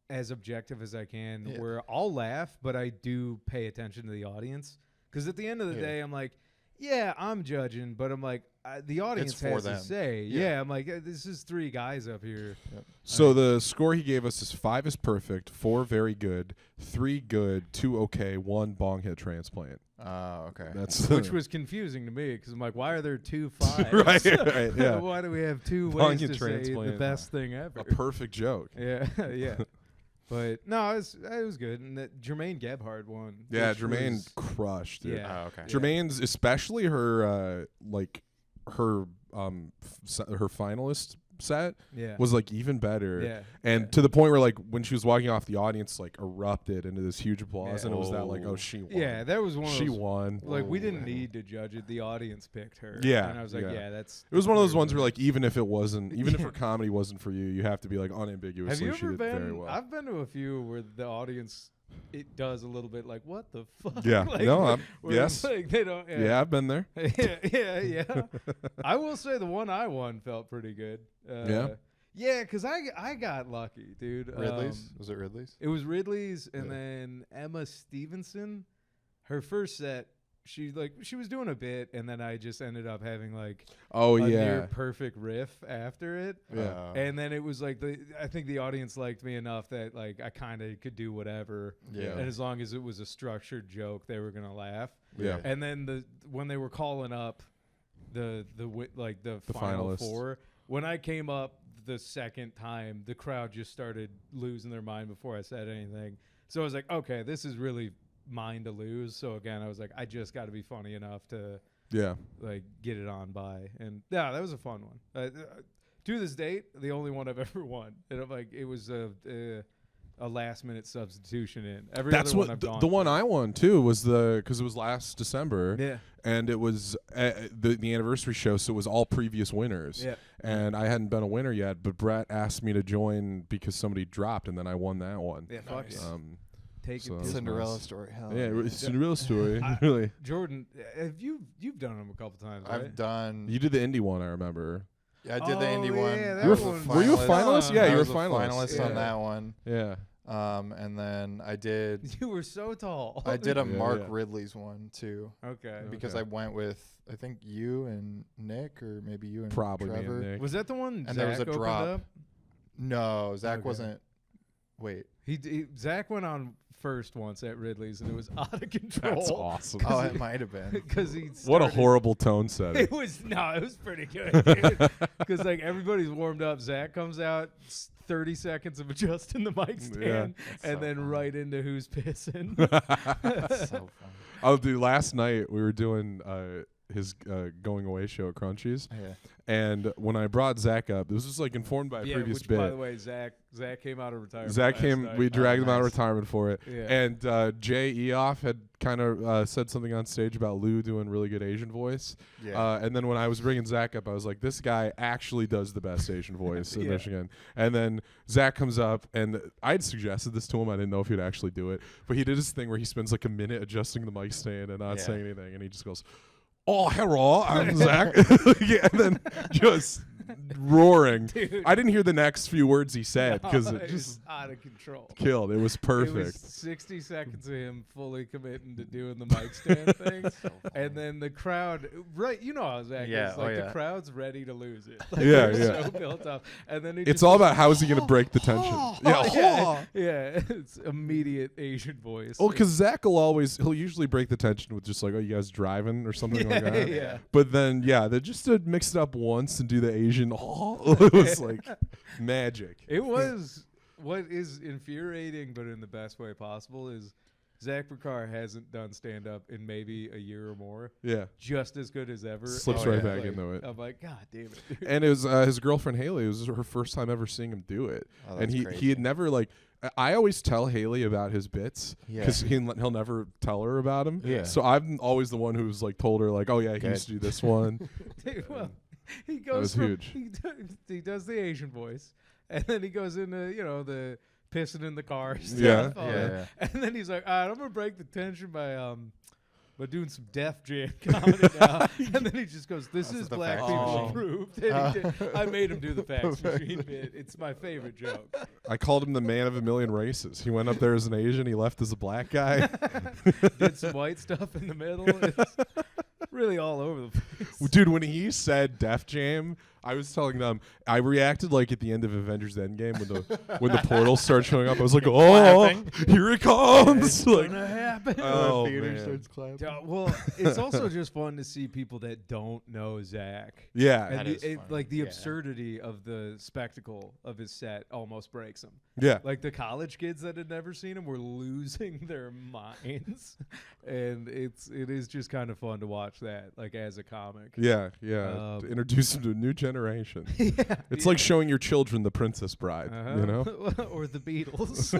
[SPEAKER 3] as objective as I can,
[SPEAKER 1] Yeah.
[SPEAKER 3] where I'll laugh, but I do pay attention to the audience, because at the end of the
[SPEAKER 1] Yeah.
[SPEAKER 3] day, I'm like, yeah, I'm judging, but I'm like, the audience
[SPEAKER 1] for
[SPEAKER 3] has
[SPEAKER 1] them.
[SPEAKER 3] to say.
[SPEAKER 1] Yeah.
[SPEAKER 3] Yeah, I'm like, this is 3 guys up here.
[SPEAKER 4] So the score he gave us is 5 is perfect, 4 very good, 3 good, 2 okay, 1 bong hit transplant.
[SPEAKER 1] Oh, okay.
[SPEAKER 4] That's
[SPEAKER 3] Which was confusing to me, because I'm like, why are there 2 5s?
[SPEAKER 4] right, yeah.
[SPEAKER 3] Why do we have 2
[SPEAKER 4] Bong
[SPEAKER 3] ways
[SPEAKER 4] hit
[SPEAKER 3] to say the
[SPEAKER 4] transplant.
[SPEAKER 3] best thing ever?
[SPEAKER 4] a perfect joke.
[SPEAKER 3] Yeah, yeah. But no, it was good. And that Jermaine Gebhard won.
[SPEAKER 4] Yeah,
[SPEAKER 3] which
[SPEAKER 4] Jermaine
[SPEAKER 3] was-
[SPEAKER 4] crushed. Dude.
[SPEAKER 3] Yeah.
[SPEAKER 1] Oh, okay.
[SPEAKER 4] Jermaine's, especially her her her finalist set
[SPEAKER 3] Yeah.
[SPEAKER 4] was like even better.
[SPEAKER 3] Yeah.
[SPEAKER 4] And
[SPEAKER 3] yeah.
[SPEAKER 4] to the point where like when she was walking off, the audience like erupted into this huge applause,
[SPEAKER 3] Yeah.
[SPEAKER 4] and it was that like,
[SPEAKER 1] Oh.
[SPEAKER 4] oh, she won.
[SPEAKER 3] Yeah, that was one of
[SPEAKER 4] she
[SPEAKER 3] those.
[SPEAKER 4] won.
[SPEAKER 3] Like, we didn't
[SPEAKER 1] Whoa.
[SPEAKER 3] need to judge it. The audience picked her.
[SPEAKER 4] Yeah,
[SPEAKER 3] And I was like,
[SPEAKER 4] yeah.
[SPEAKER 3] yeah, that's.
[SPEAKER 4] It was one of those
[SPEAKER 3] clear
[SPEAKER 4] ones where
[SPEAKER 3] winner.
[SPEAKER 4] like even if
[SPEAKER 3] Yeah.
[SPEAKER 4] her comedy wasn't for you, you have to be like unambiguously
[SPEAKER 3] Have you
[SPEAKER 4] she
[SPEAKER 3] ever
[SPEAKER 4] did very
[SPEAKER 3] been?
[SPEAKER 4] well.
[SPEAKER 3] I've been to a few where the audience, it does a little bit like, what the fuck?
[SPEAKER 4] Yeah.
[SPEAKER 3] Like,
[SPEAKER 4] No, I'm-
[SPEAKER 3] where
[SPEAKER 4] yes.
[SPEAKER 3] Like, they don't.
[SPEAKER 4] yeah, I've been there.
[SPEAKER 3] yeah. I will say the one I won felt pretty good.
[SPEAKER 4] Yeah?
[SPEAKER 3] Yeah, because I got lucky, dude.
[SPEAKER 1] Ridley's? Was it Ridley's?
[SPEAKER 3] It was Ridley's, and
[SPEAKER 1] Yeah.
[SPEAKER 3] then Emma Stevenson. Her first set, she was doing a bit, and then I just ended up having like
[SPEAKER 4] Oh
[SPEAKER 3] a
[SPEAKER 4] yeah.
[SPEAKER 3] near perfect riff after it.
[SPEAKER 4] Yeah.
[SPEAKER 3] And then it was like I think the audience liked me enough that like I kind of could do whatever.
[SPEAKER 1] Yeah.
[SPEAKER 3] And as long as it was a structured joke, they were gonna laugh.
[SPEAKER 4] Yeah.
[SPEAKER 3] And then when they were calling up the final
[SPEAKER 4] finalists.
[SPEAKER 3] 4, when I came up the second time, the crowd just started losing their mind before I said anything. So I was like, okay, this is really mine to lose. So again, I was like, I just got to be funny enough to
[SPEAKER 4] Yeah.
[SPEAKER 3] like get it on by. And yeah, that was a fun one. To this date, the only one I've ever won. And I'm like, it was a last minute substitution in. Every
[SPEAKER 4] That's
[SPEAKER 3] other one
[SPEAKER 4] what
[SPEAKER 3] I've
[SPEAKER 4] the
[SPEAKER 3] gone
[SPEAKER 4] one
[SPEAKER 3] for.
[SPEAKER 4] I won too was because it was last December.
[SPEAKER 3] Yeah.
[SPEAKER 4] And it was the anniversary show, so it was all previous winners.
[SPEAKER 3] Yeah.
[SPEAKER 4] And I hadn't been a winner yet, but Brett asked me to join because somebody dropped, and then I won that one.
[SPEAKER 3] Yeah, fuck
[SPEAKER 1] Nice.
[SPEAKER 3] yeah. Take
[SPEAKER 4] so
[SPEAKER 3] it.
[SPEAKER 4] it was
[SPEAKER 1] Cinderella
[SPEAKER 4] nice.
[SPEAKER 1] story. Hell
[SPEAKER 4] Yeah,
[SPEAKER 1] yeah.
[SPEAKER 4] Cinderella story.
[SPEAKER 3] I-
[SPEAKER 4] really.
[SPEAKER 3] Jordan, have you've done them a couple times, right?
[SPEAKER 1] I've done.
[SPEAKER 4] You did the indie one, I remember.
[SPEAKER 1] I did the
[SPEAKER 3] Oh,
[SPEAKER 1] indie
[SPEAKER 3] yeah,
[SPEAKER 1] one.
[SPEAKER 3] that
[SPEAKER 1] I was
[SPEAKER 3] one.
[SPEAKER 1] a
[SPEAKER 4] Were you a finalist? Yeah,
[SPEAKER 1] I
[SPEAKER 4] you were
[SPEAKER 1] was
[SPEAKER 4] a finalist.
[SPEAKER 1] finalist on
[SPEAKER 3] Yeah.
[SPEAKER 1] that one.
[SPEAKER 4] Yeah.
[SPEAKER 1] And then I did.
[SPEAKER 3] You were so tall.
[SPEAKER 1] I did a
[SPEAKER 4] Yeah,
[SPEAKER 1] Mark
[SPEAKER 4] yeah.
[SPEAKER 1] Ridley's one too,
[SPEAKER 3] Okay.
[SPEAKER 1] because
[SPEAKER 4] Okay.
[SPEAKER 1] I went with I think you and Nick, or maybe you and
[SPEAKER 4] Probably me
[SPEAKER 1] Trevor.
[SPEAKER 4] and Nick.
[SPEAKER 3] Was that the one?
[SPEAKER 1] And there was
[SPEAKER 3] Zach
[SPEAKER 1] a
[SPEAKER 3] opened
[SPEAKER 1] drop.
[SPEAKER 3] Up?
[SPEAKER 1] No, Zach
[SPEAKER 3] Okay.
[SPEAKER 1] wasn't. Wait.
[SPEAKER 3] Zach went on first once at Ridley's, and it was out of control.
[SPEAKER 4] That's awesome.
[SPEAKER 1] Oh, it might have been.
[SPEAKER 3] Because he
[SPEAKER 4] What a
[SPEAKER 3] started-
[SPEAKER 4] horrible tone setting.
[SPEAKER 3] It was pretty good, because like everybody's warmed up. Zach comes out, 30 seconds of adjusting the mic stand, and
[SPEAKER 1] so
[SPEAKER 3] then
[SPEAKER 1] funny.
[SPEAKER 3] right into who's pissing.
[SPEAKER 1] That's so funny.
[SPEAKER 4] Oh, dude, last night we were doing his going away show at Crunchies,
[SPEAKER 1] Yeah.
[SPEAKER 4] and when I brought Zach up, this was like informed by a
[SPEAKER 3] Yeah,
[SPEAKER 4] previous
[SPEAKER 3] which
[SPEAKER 4] bit.
[SPEAKER 3] by the way, Zach came out of retirement.
[SPEAKER 4] Zach
[SPEAKER 3] last
[SPEAKER 4] came.
[SPEAKER 3] night.
[SPEAKER 4] We dragged him out of
[SPEAKER 1] nice.
[SPEAKER 4] retirement for it.
[SPEAKER 3] Yeah.
[SPEAKER 4] And Jay Eoff had kind of said something on stage about Lou doing really good Asian voice.
[SPEAKER 1] Yeah.
[SPEAKER 4] And then when I was bringing Zach up, I was like, this guy actually does the best Asian voice in
[SPEAKER 3] Yeah.
[SPEAKER 4] Michigan. And then Zach comes up, and I'd suggested this to him. I didn't know if he'd actually do it. But he did his thing where he spends like a minute adjusting the mic stand and not
[SPEAKER 1] Yeah.
[SPEAKER 4] saying anything. And he just goes, oh, hello, I'm Zach. Yeah, and then just roaring.
[SPEAKER 3] Dude.
[SPEAKER 4] I didn't hear the next few words he said because it
[SPEAKER 3] was
[SPEAKER 4] just
[SPEAKER 3] out of control.
[SPEAKER 4] killed. It was
[SPEAKER 3] It was
[SPEAKER 4] perfect.
[SPEAKER 3] 60 seconds of him fully committing to doing the mic stand thing. And then the crowd, right? You know how Zach
[SPEAKER 1] Yeah,
[SPEAKER 3] is. Like,
[SPEAKER 1] oh,
[SPEAKER 3] the
[SPEAKER 1] yeah.
[SPEAKER 3] crowd's ready to lose it. Like,
[SPEAKER 4] Yeah,
[SPEAKER 3] they're
[SPEAKER 4] yeah.
[SPEAKER 3] so built up. And then he
[SPEAKER 4] It's
[SPEAKER 3] just
[SPEAKER 4] all
[SPEAKER 3] goes,
[SPEAKER 4] about how is he going to break the tension.
[SPEAKER 3] yeah, yeah, it's immediate Asian voice.
[SPEAKER 4] Well, because Zach he'll usually break the tension with just like, oh, you guys driving or something like that.
[SPEAKER 3] yeah.
[SPEAKER 4] But then, yeah, they just to mix it up once and do the Asian, it was like magic.
[SPEAKER 3] It was what is infuriating, but in the best way possible, is Zach Baccar hasn't done stand up in maybe a year or more.
[SPEAKER 4] Yeah.
[SPEAKER 3] Just as good as ever.
[SPEAKER 4] Slips right back into it.
[SPEAKER 3] I'm like, God damn it, dude.
[SPEAKER 4] And it was his girlfriend Haley. It was her first time ever seeing him do it,
[SPEAKER 1] Oh,
[SPEAKER 4] and
[SPEAKER 1] that's
[SPEAKER 4] he had never like. I always tell Haley about his bits
[SPEAKER 1] Yeah.
[SPEAKER 4] because he'll never tell her about them.
[SPEAKER 1] Yeah.
[SPEAKER 4] So I'm always the one who's like told her like, oh yeah, he used to do this one.
[SPEAKER 3] Dude, well, he
[SPEAKER 4] was
[SPEAKER 3] goes from,
[SPEAKER 4] huge.
[SPEAKER 3] He does the Asian voice, and then he goes into the pissing in the car stuff.
[SPEAKER 4] Yeah.
[SPEAKER 3] all
[SPEAKER 1] Yeah.
[SPEAKER 3] that. And then he's like, all right, I'm gonna break the tension by doing some Def Jam comedy now. And then he just goes, this
[SPEAKER 1] That's
[SPEAKER 3] is
[SPEAKER 1] the
[SPEAKER 3] black
[SPEAKER 1] fax
[SPEAKER 3] people
[SPEAKER 1] machine.
[SPEAKER 3] approved. And he did. I made him do the fax machine bit. It's my favorite joke.
[SPEAKER 4] I called him the man of a million races. He went up there as an Asian. He left as a black guy.
[SPEAKER 3] Did some white stuff in the middle. It's really all over the place.
[SPEAKER 4] Dude, when he said Def Jam, I was telling them I reacted like at the end of Avengers Endgame when the portals start showing up. I was like, "Oh,
[SPEAKER 1] Clapping.
[SPEAKER 4] here it comes!"
[SPEAKER 3] It's
[SPEAKER 4] Like,
[SPEAKER 3] gonna happen.
[SPEAKER 4] oh
[SPEAKER 1] theater
[SPEAKER 4] man.
[SPEAKER 1] starts clapping.
[SPEAKER 3] Yeah, well, it's also just fun to see people that don't know Zach.
[SPEAKER 4] Yeah,
[SPEAKER 3] And
[SPEAKER 1] That is funny.
[SPEAKER 3] like the
[SPEAKER 1] Yeah.
[SPEAKER 3] absurdity of the spectacle of his set almost breaks him.
[SPEAKER 4] yeah.
[SPEAKER 3] Like the college kids that had never seen him were losing their minds, and it is just kind of fun to watch that, like as a comic.
[SPEAKER 4] Yeah, yeah. To introduce them to a new generation.
[SPEAKER 3] Yeah,
[SPEAKER 4] It's like showing your children The Princess Bride, you know?
[SPEAKER 3] or the Beatles,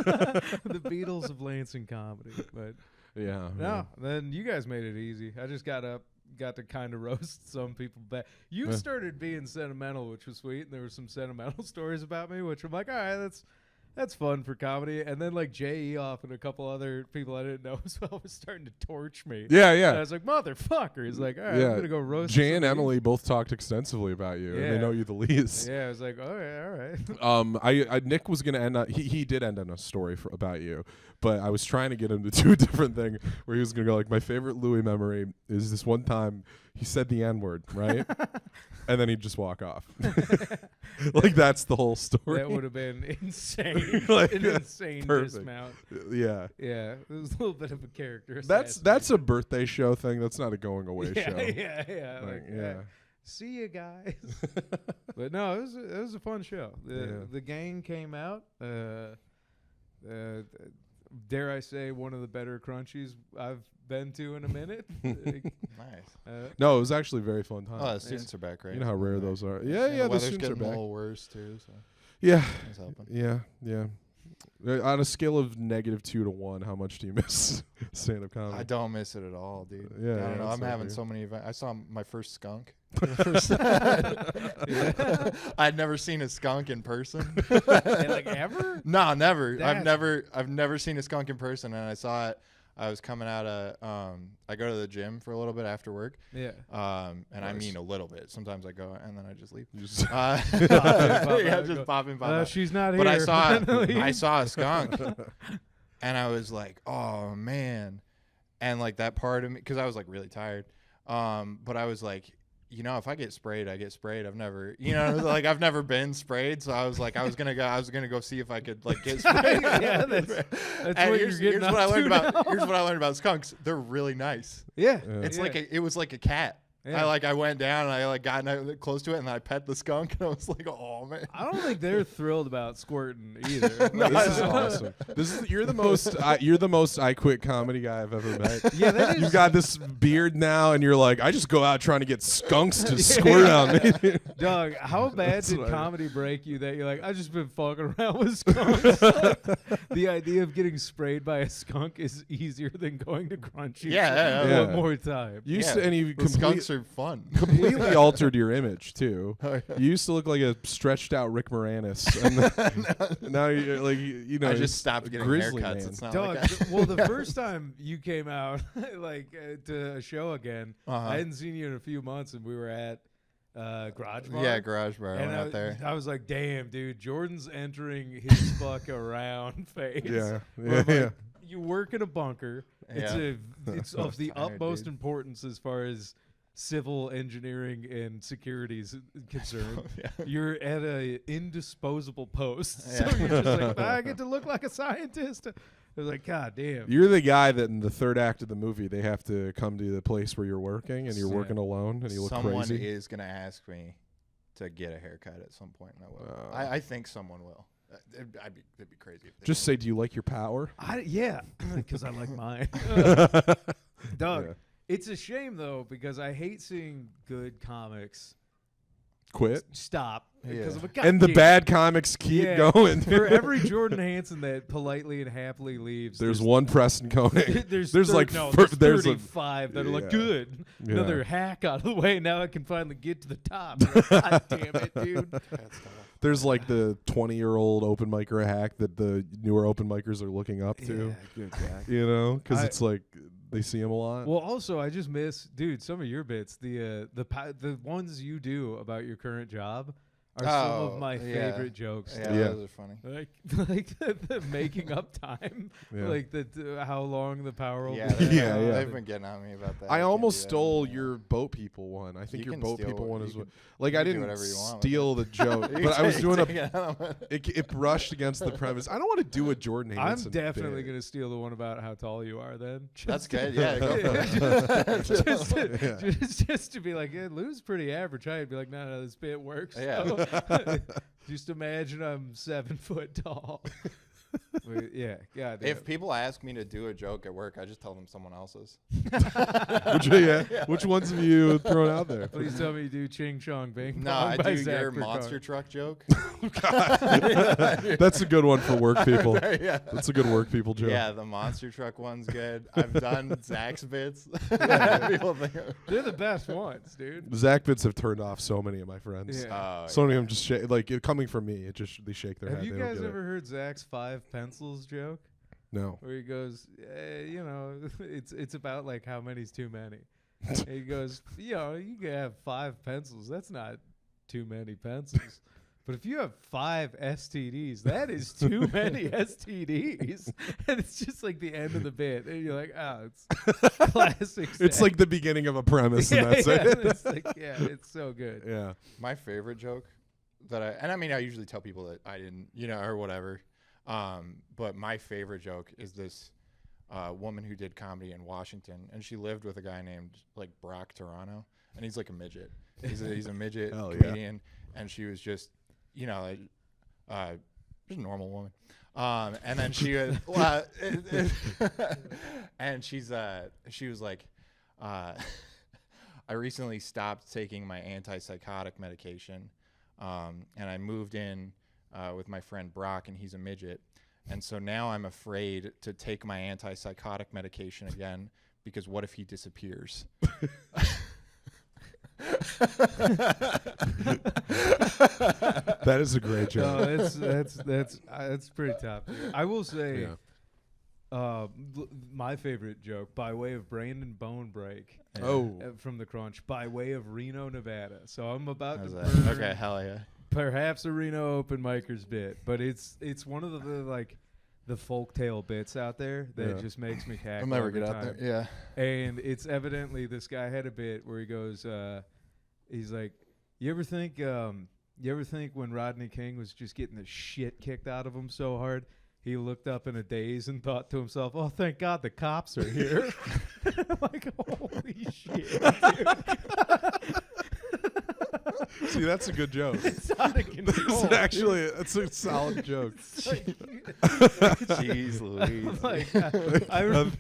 [SPEAKER 3] the Beatles of Lansing comedy. But
[SPEAKER 4] Yeah.
[SPEAKER 3] no, then you guys made it easy. I just got to kind of roast some people back. You
[SPEAKER 4] Yeah.
[SPEAKER 3] started being sentimental, which was sweet, and there were some sentimental stories about me, which I'm like, all right, that's fun for comedy. And then like Jay Eoff and a couple other people I didn't know as well was starting to torch me.
[SPEAKER 4] Yeah,
[SPEAKER 3] And I
[SPEAKER 4] yeah.
[SPEAKER 3] was like, motherfucker. He's like, all right,
[SPEAKER 4] Yeah.
[SPEAKER 3] I'm gonna go roast.
[SPEAKER 4] Jay and
[SPEAKER 3] some of
[SPEAKER 4] Emily both talked extensively about you, and
[SPEAKER 3] Yeah.
[SPEAKER 4] they know you the least.
[SPEAKER 3] these." Yeah, I was like, all right.
[SPEAKER 4] I Nick was gonna end on he did end on a story about you, but I was trying to get him to do a different thing where he was gonna go like, my favorite Louis memory is this one time he said the N-word, right? And then he'd just walk off. Like that's the whole story.
[SPEAKER 3] That would have been insane.
[SPEAKER 4] Like,
[SPEAKER 3] An insane
[SPEAKER 4] perfect.
[SPEAKER 3] dismount.
[SPEAKER 4] Yeah.
[SPEAKER 3] Yeah, it was a little bit of a character.
[SPEAKER 4] That's a birthday show thing. That's not a going away
[SPEAKER 3] yeah,
[SPEAKER 4] show.
[SPEAKER 3] yeah.
[SPEAKER 4] Like,
[SPEAKER 3] Like,
[SPEAKER 4] yeah.
[SPEAKER 3] see you guys. But no, it was a fun show.
[SPEAKER 4] Yeah.
[SPEAKER 3] The gang came out. Dare I say, one of the better crunchies I've been to in a minute.
[SPEAKER 1] Nice.
[SPEAKER 4] No, it was actually a very fun time.
[SPEAKER 1] Oh, the students are back, right?
[SPEAKER 4] You know how rare those are. Yeah,
[SPEAKER 1] And
[SPEAKER 4] yeah,
[SPEAKER 1] the
[SPEAKER 4] the
[SPEAKER 1] weather's
[SPEAKER 4] students are
[SPEAKER 1] getting a
[SPEAKER 4] back.
[SPEAKER 1] little worse too. So
[SPEAKER 4] Yeah,
[SPEAKER 1] that's helping.
[SPEAKER 4] yeah. On a scale of -2 to 1, how much do you miss stand-up comedy?
[SPEAKER 1] I don't miss it at all, dude.
[SPEAKER 4] Yeah,
[SPEAKER 1] I don't know.
[SPEAKER 4] that's
[SPEAKER 1] I'm
[SPEAKER 4] not
[SPEAKER 1] having
[SPEAKER 4] weird.
[SPEAKER 1] so many events. I saw my first skunk. I'd never seen a skunk in person.
[SPEAKER 3] Like ever?
[SPEAKER 1] No, never.
[SPEAKER 3] That's-
[SPEAKER 1] I've never seen a skunk in person, and I saw it. I was coming out of I go to the gym for a little bit after work.
[SPEAKER 3] Yeah.
[SPEAKER 1] And I
[SPEAKER 4] Nice.
[SPEAKER 1] mean a little bit. Sometimes I go and then I just leave.
[SPEAKER 4] You just-
[SPEAKER 1] Yeah, just popping.
[SPEAKER 3] She's not
[SPEAKER 1] But
[SPEAKER 3] here.
[SPEAKER 1] I saw a skunk, and I was like, oh man, and like that part of me, because I was like really tired. But I was like, you know, if I get sprayed, I get sprayed. I've never, you know, like I've never been sprayed, so I was like, I was gonna go see if I could like get sprayed.
[SPEAKER 3] Yeah, that's
[SPEAKER 1] And
[SPEAKER 3] what you're
[SPEAKER 1] here's
[SPEAKER 3] getting
[SPEAKER 1] what I
[SPEAKER 3] up
[SPEAKER 1] learned
[SPEAKER 3] to
[SPEAKER 1] about.
[SPEAKER 3] now.
[SPEAKER 1] Here's what I learned about skunks. They're really nice.
[SPEAKER 3] Yeah.
[SPEAKER 4] Yeah.
[SPEAKER 1] It's
[SPEAKER 3] Yeah.
[SPEAKER 1] like it was like a cat.
[SPEAKER 3] Yeah.
[SPEAKER 1] I went down and I like got close to it and I pet the skunk and I was like, oh man.
[SPEAKER 3] I don't think they're thrilled about squirting either.
[SPEAKER 1] No,
[SPEAKER 4] This is awesome. You're the most I quit comedy guy I've ever met.
[SPEAKER 3] Yeah, that is.
[SPEAKER 4] You've got this beard now, and you're like, I just go out trying to get skunks to squirt on me.
[SPEAKER 3] Doug, how bad
[SPEAKER 4] That's
[SPEAKER 3] did
[SPEAKER 4] what I-
[SPEAKER 3] comedy break you that you're like, I've just been fucking around with skunks? The idea of getting sprayed by a skunk is easier than going to Crunchy
[SPEAKER 1] Yeah.
[SPEAKER 3] one more time.
[SPEAKER 4] You used to, and you
[SPEAKER 1] The skunks
[SPEAKER 4] complete,
[SPEAKER 1] are fun.
[SPEAKER 4] completely altered your image too.
[SPEAKER 1] Oh, yeah.
[SPEAKER 4] You used to look like a stretched out Rick Moranis, and now you're like, you know,
[SPEAKER 1] I just stopped getting
[SPEAKER 4] grizzly
[SPEAKER 1] haircuts.
[SPEAKER 4] man.
[SPEAKER 1] It's not
[SPEAKER 3] Doug,
[SPEAKER 1] like
[SPEAKER 3] well, the first time you came out to a show again,
[SPEAKER 1] Uh-huh.
[SPEAKER 3] I hadn't seen you in a few months, and we were at Garage Bar.
[SPEAKER 1] yeah, garage bar. I
[SPEAKER 3] And
[SPEAKER 1] went out there.
[SPEAKER 3] I was like, damn, dude, Jordan's entering his fuck around phase.
[SPEAKER 4] Yeah,
[SPEAKER 3] Where
[SPEAKER 4] yeah,
[SPEAKER 3] I'm
[SPEAKER 4] yeah.
[SPEAKER 3] like, you work in a bunker.
[SPEAKER 1] Yeah.
[SPEAKER 3] It's of the
[SPEAKER 1] Tired,
[SPEAKER 3] utmost
[SPEAKER 1] dude.
[SPEAKER 3] importance as far as civil engineering and security is concerned.
[SPEAKER 1] Yeah.
[SPEAKER 3] You're at a indisposable post,
[SPEAKER 1] Yeah.
[SPEAKER 3] so you're just like, I get to look like a scientist. I was like, God damn.
[SPEAKER 4] You're the guy that in the third act of the movie they have to come to the place where you're working, and you're
[SPEAKER 3] Yeah.
[SPEAKER 4] working alone, and you look
[SPEAKER 1] Someone
[SPEAKER 4] crazy.
[SPEAKER 1] is gonna ask me to get a haircut at some point, and I will.
[SPEAKER 4] Oh.
[SPEAKER 1] I think someone will. It'd be crazy. If they
[SPEAKER 4] Just say, do you like your power?
[SPEAKER 3] Yeah, because I like mine. Doug,
[SPEAKER 4] Yeah.
[SPEAKER 3] it's a shame though because I hate seeing good comics
[SPEAKER 4] Quit.
[SPEAKER 3] stop because
[SPEAKER 1] Yeah.
[SPEAKER 3] of a
[SPEAKER 4] And the
[SPEAKER 3] goddamn-
[SPEAKER 4] bad comics keep
[SPEAKER 3] Yeah.
[SPEAKER 4] going.
[SPEAKER 3] For every Jordan Hansen that politely and happily leaves,
[SPEAKER 4] There's one Preston Koenig.
[SPEAKER 3] There's
[SPEAKER 4] like
[SPEAKER 3] there's
[SPEAKER 4] there's a
[SPEAKER 3] 35 that are like
[SPEAKER 4] Yeah.
[SPEAKER 3] good.
[SPEAKER 4] Yeah.
[SPEAKER 3] Another hack out of the way. Now I can finally get to the top. God damn it, dude.
[SPEAKER 4] there's like the 20-year-old open micer hack that the newer open micers are looking up to.
[SPEAKER 3] good guy.
[SPEAKER 4] You know, because
[SPEAKER 3] I-
[SPEAKER 4] it's like they see him a lot.
[SPEAKER 3] Well, also I just miss, dude, some of your bits. The ones you do about your current job are some of my
[SPEAKER 1] yeah.
[SPEAKER 3] favorite jokes.
[SPEAKER 1] Yeah,
[SPEAKER 4] Yeah.
[SPEAKER 1] those are funny.
[SPEAKER 3] Like the making up time,
[SPEAKER 4] Yeah.
[SPEAKER 3] like how long the power will
[SPEAKER 1] Yeah,
[SPEAKER 3] be.
[SPEAKER 4] Yeah, yeah.
[SPEAKER 1] They've been getting on me about that.
[SPEAKER 4] I
[SPEAKER 1] can't
[SPEAKER 4] almost
[SPEAKER 1] do that
[SPEAKER 4] stole
[SPEAKER 1] anymore.
[SPEAKER 4] your boat people one. I think
[SPEAKER 1] You
[SPEAKER 4] your
[SPEAKER 1] can
[SPEAKER 4] boat
[SPEAKER 1] steal
[SPEAKER 4] people
[SPEAKER 1] what-
[SPEAKER 4] one
[SPEAKER 1] you
[SPEAKER 4] is
[SPEAKER 1] can-
[SPEAKER 4] like
[SPEAKER 1] you
[SPEAKER 4] I
[SPEAKER 1] can do
[SPEAKER 4] didn't
[SPEAKER 1] whatever you want with
[SPEAKER 4] steal the joke,
[SPEAKER 1] You
[SPEAKER 4] but I was
[SPEAKER 1] can
[SPEAKER 4] doing
[SPEAKER 1] take
[SPEAKER 4] a.
[SPEAKER 1] it out.
[SPEAKER 4] It brushed against the premise. I don't want to do a Jordan
[SPEAKER 3] I'm
[SPEAKER 4] Hansen.
[SPEAKER 3] definitely
[SPEAKER 4] bit.
[SPEAKER 3] gonna steal the one about how tall you are. Then
[SPEAKER 1] That's good. Yeah, go for it.
[SPEAKER 3] just to be like, yeah, Lou's pretty average height. Be like, no, this bit works.
[SPEAKER 1] Yeah.
[SPEAKER 3] So, just imagine I'm 7 foot tall. But yeah, God.
[SPEAKER 1] If people ask me to do a joke at work, I just tell them someone else's.
[SPEAKER 4] Which ones have you thrown out there?
[SPEAKER 3] Please tell me you do Ching Chong Bing
[SPEAKER 1] No,
[SPEAKER 3] Bong
[SPEAKER 1] I
[SPEAKER 3] by
[SPEAKER 1] do
[SPEAKER 3] Zach
[SPEAKER 1] your
[SPEAKER 3] Burkhardt.
[SPEAKER 1] monster truck joke.
[SPEAKER 4] That's a good one for work people.
[SPEAKER 1] Yeah.
[SPEAKER 4] That's a good work people joke.
[SPEAKER 1] Yeah, the monster truck one's good. I've done Zach's bits. People think,
[SPEAKER 3] They're the best ones, dude.
[SPEAKER 4] Zach bits have turned off so many of my friends.
[SPEAKER 3] Yeah.
[SPEAKER 1] oh,
[SPEAKER 4] So many of them just coming from me. It just they shake their
[SPEAKER 3] Have
[SPEAKER 4] head.
[SPEAKER 3] you
[SPEAKER 4] They don't
[SPEAKER 3] guys
[SPEAKER 4] get it.
[SPEAKER 3] ever heard Zach's 5 pencils joke?
[SPEAKER 4] No.
[SPEAKER 3] Where he goes, it's about like how many's too many. And he goes, you can have 5 pencils. That's not too many pencils. But if you have 5 STDs, that is too many STDs. And it's just like the end of the bit. And you're like, oh, it's classic.
[SPEAKER 4] It's
[SPEAKER 3] Zach.
[SPEAKER 4] like the beginning of a premise, and that's
[SPEAKER 3] yeah,
[SPEAKER 4] it.
[SPEAKER 3] It's like, yeah, it's so good.
[SPEAKER 4] Yeah.
[SPEAKER 1] my favorite joke that I usually tell people that I didn't, or whatever. But my favorite joke is this woman who did comedy in Washington, and she lived with a guy named like Brock Toronto, and he's like a midget. He's a midget
[SPEAKER 4] Hell yeah.
[SPEAKER 1] comedian, and she was just, just a normal woman. And then she was, and she was like, I recently stopped taking my antipsychotic medication, and I moved in with my friend Brock, and he's a midget. And so now I'm afraid to take my antipsychotic medication again because what if he disappears?
[SPEAKER 4] That is a great joke.
[SPEAKER 3] No, that's pretty tough. I will say,
[SPEAKER 4] Yeah.
[SPEAKER 3] my favorite joke by way of Brandon Bonebreak.
[SPEAKER 4] Oh.
[SPEAKER 3] From the Crunch, by way of Reno, Nevada. So I'm about
[SPEAKER 1] How's
[SPEAKER 3] to
[SPEAKER 1] that?
[SPEAKER 3] burn
[SPEAKER 1] Okay, hell yeah.
[SPEAKER 3] perhaps a Reno open micers bit, but it's one of the folktale bits out there that
[SPEAKER 4] Yeah.
[SPEAKER 3] just makes me cackle.
[SPEAKER 1] I'll never
[SPEAKER 3] every
[SPEAKER 1] get out
[SPEAKER 3] time.
[SPEAKER 1] there. Yeah.
[SPEAKER 3] And it's evidently this guy had a bit where he goes, he's like, you ever think when Rodney King was just getting the shit kicked out of him so hard, he looked up in a daze and thought to himself, "Oh, thank God the cops are here." I'm like, holy shit, dude.
[SPEAKER 4] See, that's a good joke.
[SPEAKER 3] It's out of control.
[SPEAKER 4] That's a solid joke.
[SPEAKER 3] It's like-
[SPEAKER 1] Jeez Louise.
[SPEAKER 3] like, I remember,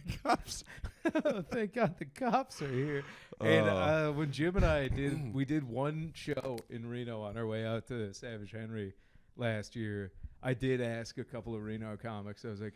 [SPEAKER 3] thank God the cops are here. And when Jim and I did one show in Reno on our way out to Savage Henry last year, I did ask a couple of Reno comics. I was like,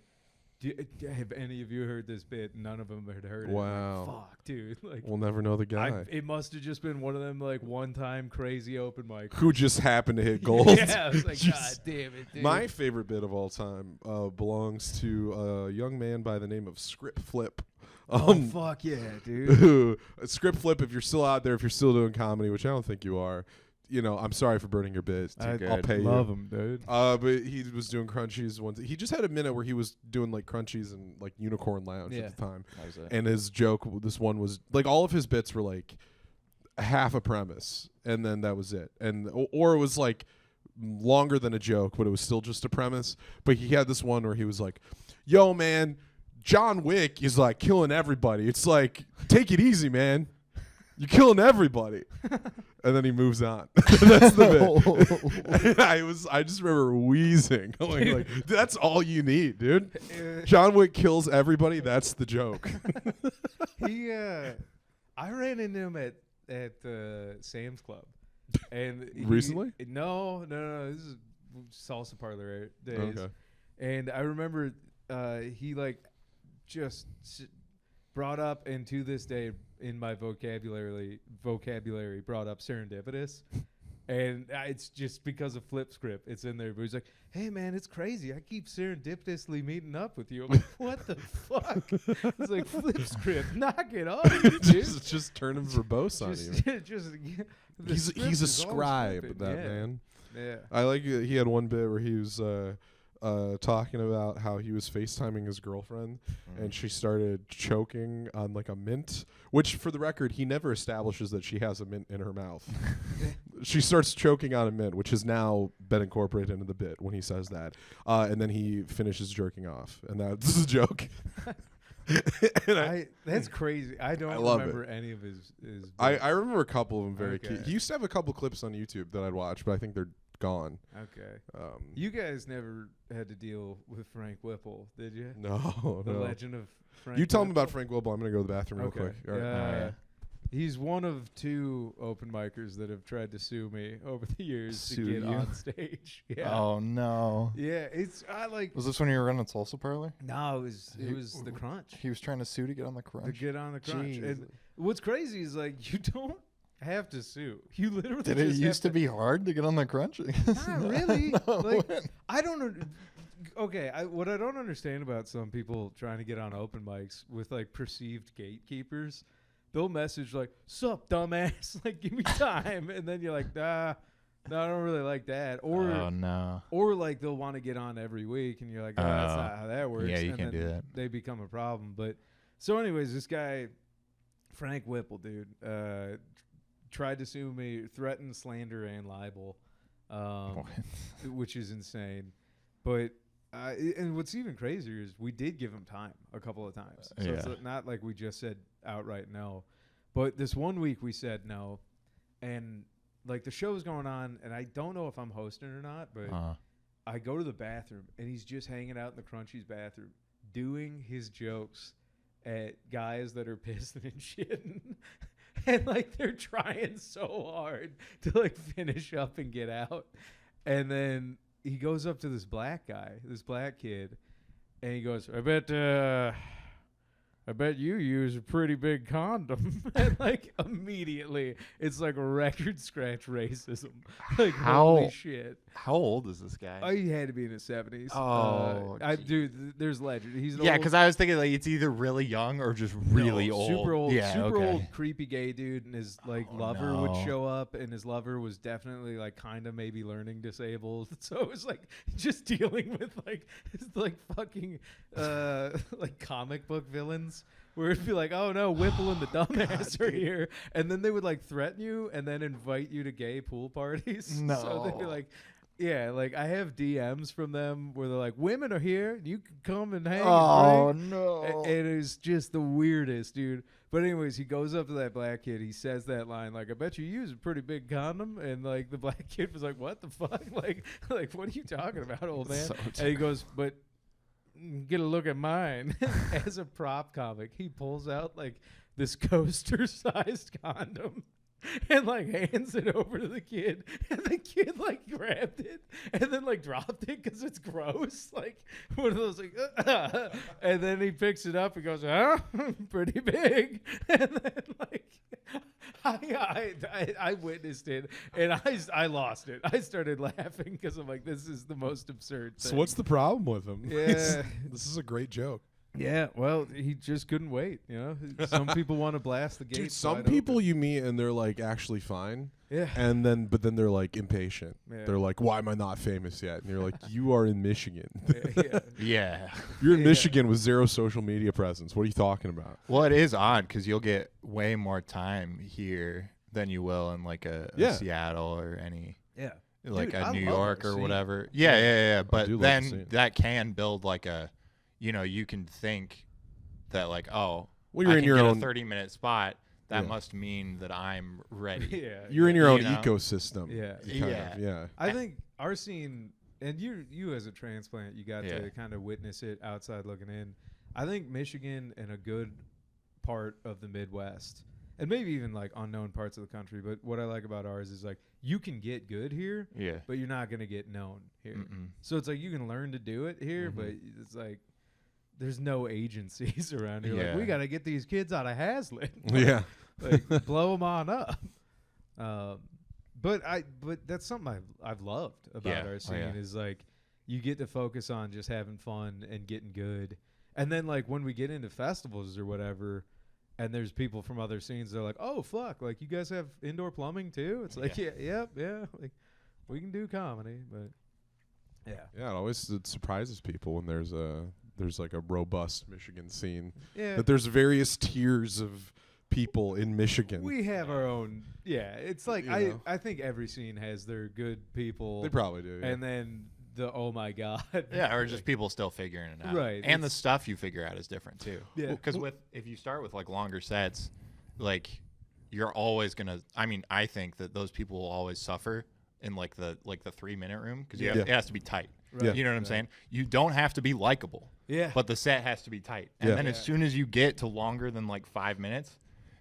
[SPEAKER 3] have any of you heard this bit? None of them had heard it. I'm
[SPEAKER 4] Wow.
[SPEAKER 3] like, fuck, dude. Like,
[SPEAKER 4] We'll never know the guy.
[SPEAKER 3] it must have just been one of them like one-time crazy open mic.
[SPEAKER 4] Who just happened to hit gold.
[SPEAKER 3] Yeah, I was like, God damn it, dude.
[SPEAKER 4] My favorite bit of all time belongs to a young man by the name of Script Flip.
[SPEAKER 3] Fuck yeah, dude.
[SPEAKER 4] Script Flip, if you're still out there, if you're still doing comedy, which I don't think you are, I'm sorry for burning your bit. I'll pay you.
[SPEAKER 3] Love him, dude.
[SPEAKER 4] But he was doing crunchies once. He just had a minute where he was doing like crunchies and like Unicorn Lounge at the time.
[SPEAKER 1] That was it.
[SPEAKER 4] And his joke, this one was like all of his bits were like half a premise, and then that was it. And or it was like longer than a joke, but it was still just a premise. But he had this one where he was like, "Yo, man, John Wick is like killing everybody. It's like, take it easy, man." You're killing everybody. And then he moves on. That's the bit. I just remember wheezing. Going like, that's all you need, dude. John Wick kills everybody. That's the joke.
[SPEAKER 3] I ran into him at Sam's Club. And
[SPEAKER 4] Recently?
[SPEAKER 3] No. This is salsa parlor days.
[SPEAKER 4] Okay.
[SPEAKER 3] And I remember he like just brought up, and to this day in my vocabulary brought up serendipitous. And it's just because of Flip Script. It's in there. But he's like, hey, man, it's crazy. I keep serendipitously meeting up with you. I'm like, what the fuck? It's like, Flip Script, knock it off, dude.
[SPEAKER 4] just turn him verbose on you. He's a scribe, that man.
[SPEAKER 3] Yeah.
[SPEAKER 4] I like he had one bit where he was talking about how he was FaceTiming his girlfriend and she started choking on like a mint, which for the record, he never establishes that she has a mint in her mouth. She starts choking on a mint, which has now been incorporated into the bit when he says that. And then he finishes jerking off. And that's a joke.
[SPEAKER 3] That's crazy. I don't remember any of his
[SPEAKER 4] I remember a couple of them very
[SPEAKER 3] Okay.
[SPEAKER 4] cute. He used to have a couple clips on YouTube that I'd watch, but I think they're gone.
[SPEAKER 3] Okay. You guys never had to deal with Frank Whipple, did you?
[SPEAKER 4] No,
[SPEAKER 3] The
[SPEAKER 4] no.
[SPEAKER 3] legend of Frank
[SPEAKER 4] You tell him
[SPEAKER 3] Whipple?
[SPEAKER 4] about Frank Whipple. I'm going to go to the bathroom real quick. All right.
[SPEAKER 3] He's one of 2 open micers that have tried to sue me over the years
[SPEAKER 1] Sue
[SPEAKER 3] to get
[SPEAKER 1] you?
[SPEAKER 3] on stage. Yeah.
[SPEAKER 1] Oh no.
[SPEAKER 3] Yeah, I like.
[SPEAKER 1] Was this when you were running Salsa Parlor?
[SPEAKER 3] No, it was the crunch.
[SPEAKER 1] He was trying to sue to get on the
[SPEAKER 3] To
[SPEAKER 1] crunch.
[SPEAKER 3] get on the crunch.
[SPEAKER 1] Jeez.
[SPEAKER 3] And what's crazy is like you don't have to sue. You literally
[SPEAKER 1] Did it
[SPEAKER 3] just
[SPEAKER 1] used to
[SPEAKER 3] have
[SPEAKER 1] be hard to get on the crunch?
[SPEAKER 3] Not really.
[SPEAKER 1] No,
[SPEAKER 3] Like,
[SPEAKER 1] when?
[SPEAKER 3] I don't. Okay, what I don't understand about some people trying to get on open mics with like perceived gatekeepers, they'll message like, "Sup, dumbass? Like, give me time," and then you're like, "Nah, no, I don't really like that." Or,
[SPEAKER 1] Oh no.
[SPEAKER 3] or like they'll want to get on every week, and you're like, "Oh, that's not how that works."
[SPEAKER 1] Yeah, you
[SPEAKER 3] and
[SPEAKER 1] can't
[SPEAKER 3] then
[SPEAKER 1] do that.
[SPEAKER 3] They become a problem. But so, anyways, this guy, Frank Whipple, dude, tried to sue me, threatened slander and libel, which is insane. But and what's even crazier is we did give him time a couple of times. So it's not like we just said outright no. But this one week we said no, and like the show's going on, and I don't know if I'm hosting or not, but I go to the bathroom, and he's just hanging out in the Crunchies bathroom doing his jokes at guys that are pissing and shitting. And like they're trying so hard to like finish up and get out. And then he goes up to this black guy, this black kid, and he goes, I bet you use a pretty big condom. And like immediately it's like record scratch racism. Like holy shit.
[SPEAKER 1] How old is this guy?
[SPEAKER 3] Oh, he had to be in his 70s.
[SPEAKER 1] Oh,
[SPEAKER 3] dude, there's legend. He's an
[SPEAKER 1] yeah,
[SPEAKER 3] old-
[SPEAKER 1] because I was thinking like it's either really young or just really
[SPEAKER 3] No,
[SPEAKER 1] old.
[SPEAKER 3] super old,
[SPEAKER 1] Yeah,
[SPEAKER 3] super
[SPEAKER 1] okay.
[SPEAKER 3] old, creepy gay dude, and his like lover would show up, and his lover was definitely like kind of maybe learning disabled. So it was like just dealing with like fucking like comic book villains. Where it'd be like, oh no, Whipple and the dumbass are here, and then they would like threaten you and then invite you to gay pool parties.
[SPEAKER 1] No.
[SPEAKER 3] So they'd be like, yeah, like I have DMs from them where they're like, women are here, you can come and hang.
[SPEAKER 1] Oh
[SPEAKER 3] and drink.
[SPEAKER 1] no.
[SPEAKER 3] It is just the weirdest, dude. But anyways, he goes up to that black kid. He says that line, like, I bet you use a pretty big condom. And like the black kid was like, what the fuck? like what are you talking about, old man?
[SPEAKER 1] So
[SPEAKER 3] And he goes, but get a look at mine. As a prop comic, he pulls out like this coaster-sized condom and like hands it over to the kid, and the kid like grabbed it and then like dropped it because it's gross, like one of those like and then he picks it up and goes, huh, pretty big. And then like I witnessed it, and I lost it. I started laughing because I'm like, this is the most absurd thing.
[SPEAKER 4] So what's the problem with him?
[SPEAKER 3] Yeah.
[SPEAKER 4] This is a great joke.
[SPEAKER 3] Yeah, well, he just couldn't wait. You know, some people want to blast the gate.
[SPEAKER 4] Dude, some people you meet and they're like actually fine.
[SPEAKER 3] Yeah.
[SPEAKER 4] But then they're like impatient.
[SPEAKER 3] Yeah.
[SPEAKER 4] They're like, why am I not famous yet? And you're like, you are in Michigan.
[SPEAKER 3] Yeah.
[SPEAKER 1] Yeah.
[SPEAKER 4] You're in
[SPEAKER 3] Yeah.
[SPEAKER 4] Michigan with zero social media presence. What are you talking about?
[SPEAKER 1] Well, it is odd because you'll get way more time here than you will in like a Seattle or any
[SPEAKER 3] Yeah.
[SPEAKER 1] like
[SPEAKER 3] Dude,
[SPEAKER 1] a
[SPEAKER 3] I
[SPEAKER 1] New
[SPEAKER 3] love
[SPEAKER 1] York
[SPEAKER 3] the
[SPEAKER 1] or
[SPEAKER 3] scene.
[SPEAKER 1] whatever. Yeah. But
[SPEAKER 4] do love the scene.
[SPEAKER 1] then that can build like a, you know, you can think that like, oh,
[SPEAKER 4] Well, you're
[SPEAKER 1] I
[SPEAKER 4] in
[SPEAKER 1] can
[SPEAKER 4] your
[SPEAKER 1] get
[SPEAKER 4] own.
[SPEAKER 1] a 30-minute spot. that
[SPEAKER 4] Yeah.
[SPEAKER 1] must mean that I'm ready.
[SPEAKER 3] Yeah.
[SPEAKER 4] You're in your own
[SPEAKER 1] You know?
[SPEAKER 4] ecosystem.
[SPEAKER 3] Yeah.
[SPEAKER 4] kind of, yeah.
[SPEAKER 3] I think our scene, and you as a transplant, you got
[SPEAKER 1] Yeah.
[SPEAKER 3] to kind of witness it outside looking in. I think Michigan and a good part of the Midwest, and maybe even like unknown parts of the country, but what I like about ours is like you can get good here,
[SPEAKER 1] Yeah.
[SPEAKER 3] but you're not going to get known here.
[SPEAKER 1] Mm-mm.
[SPEAKER 3] So it's like you can learn to do it here,
[SPEAKER 4] Mhm.
[SPEAKER 3] but it's like there's no agencies around here. Like,
[SPEAKER 1] Yeah.
[SPEAKER 3] we got to get these kids out of Hazlitt.
[SPEAKER 4] Yeah.
[SPEAKER 3] Like blow them on up. But that's something I've loved about
[SPEAKER 1] Yeah.
[SPEAKER 3] our
[SPEAKER 1] Oh,
[SPEAKER 3] scene
[SPEAKER 1] yeah.
[SPEAKER 3] is like you get to focus on just having fun and getting good, and then like when we get into festivals or whatever, and there's people from other scenes, they're like, oh fuck, like you guys have indoor plumbing too. It's like yeah, like we can do comedy, but
[SPEAKER 4] Yeah, it surprises people when there's like a robust Michigan scene.
[SPEAKER 3] yeah.
[SPEAKER 4] That there's various tiers of people in Michigan.
[SPEAKER 3] We have our own. Yeah, it's like
[SPEAKER 4] You know.
[SPEAKER 3] I think every scene has their good people.
[SPEAKER 4] They probably do. Yeah.
[SPEAKER 3] And then the oh my god.
[SPEAKER 1] Yeah, or just people still figuring it out.
[SPEAKER 3] Right,
[SPEAKER 1] And the
[SPEAKER 3] it's-
[SPEAKER 1] stuff you figure out is different too.
[SPEAKER 3] Yeah.
[SPEAKER 1] Because if you start with like longer sets, like you're always gonna. I mean, I think that those people will always suffer in like the 3-minute room because
[SPEAKER 4] Yeah.
[SPEAKER 1] it has to be tight.
[SPEAKER 3] Right.
[SPEAKER 1] You know what I'm
[SPEAKER 3] Right.
[SPEAKER 1] saying? You don't have to be likable.
[SPEAKER 3] Yeah.
[SPEAKER 1] But the set has to be tight. And
[SPEAKER 4] Yeah.
[SPEAKER 1] then as soon as you get to longer than like 5 minutes,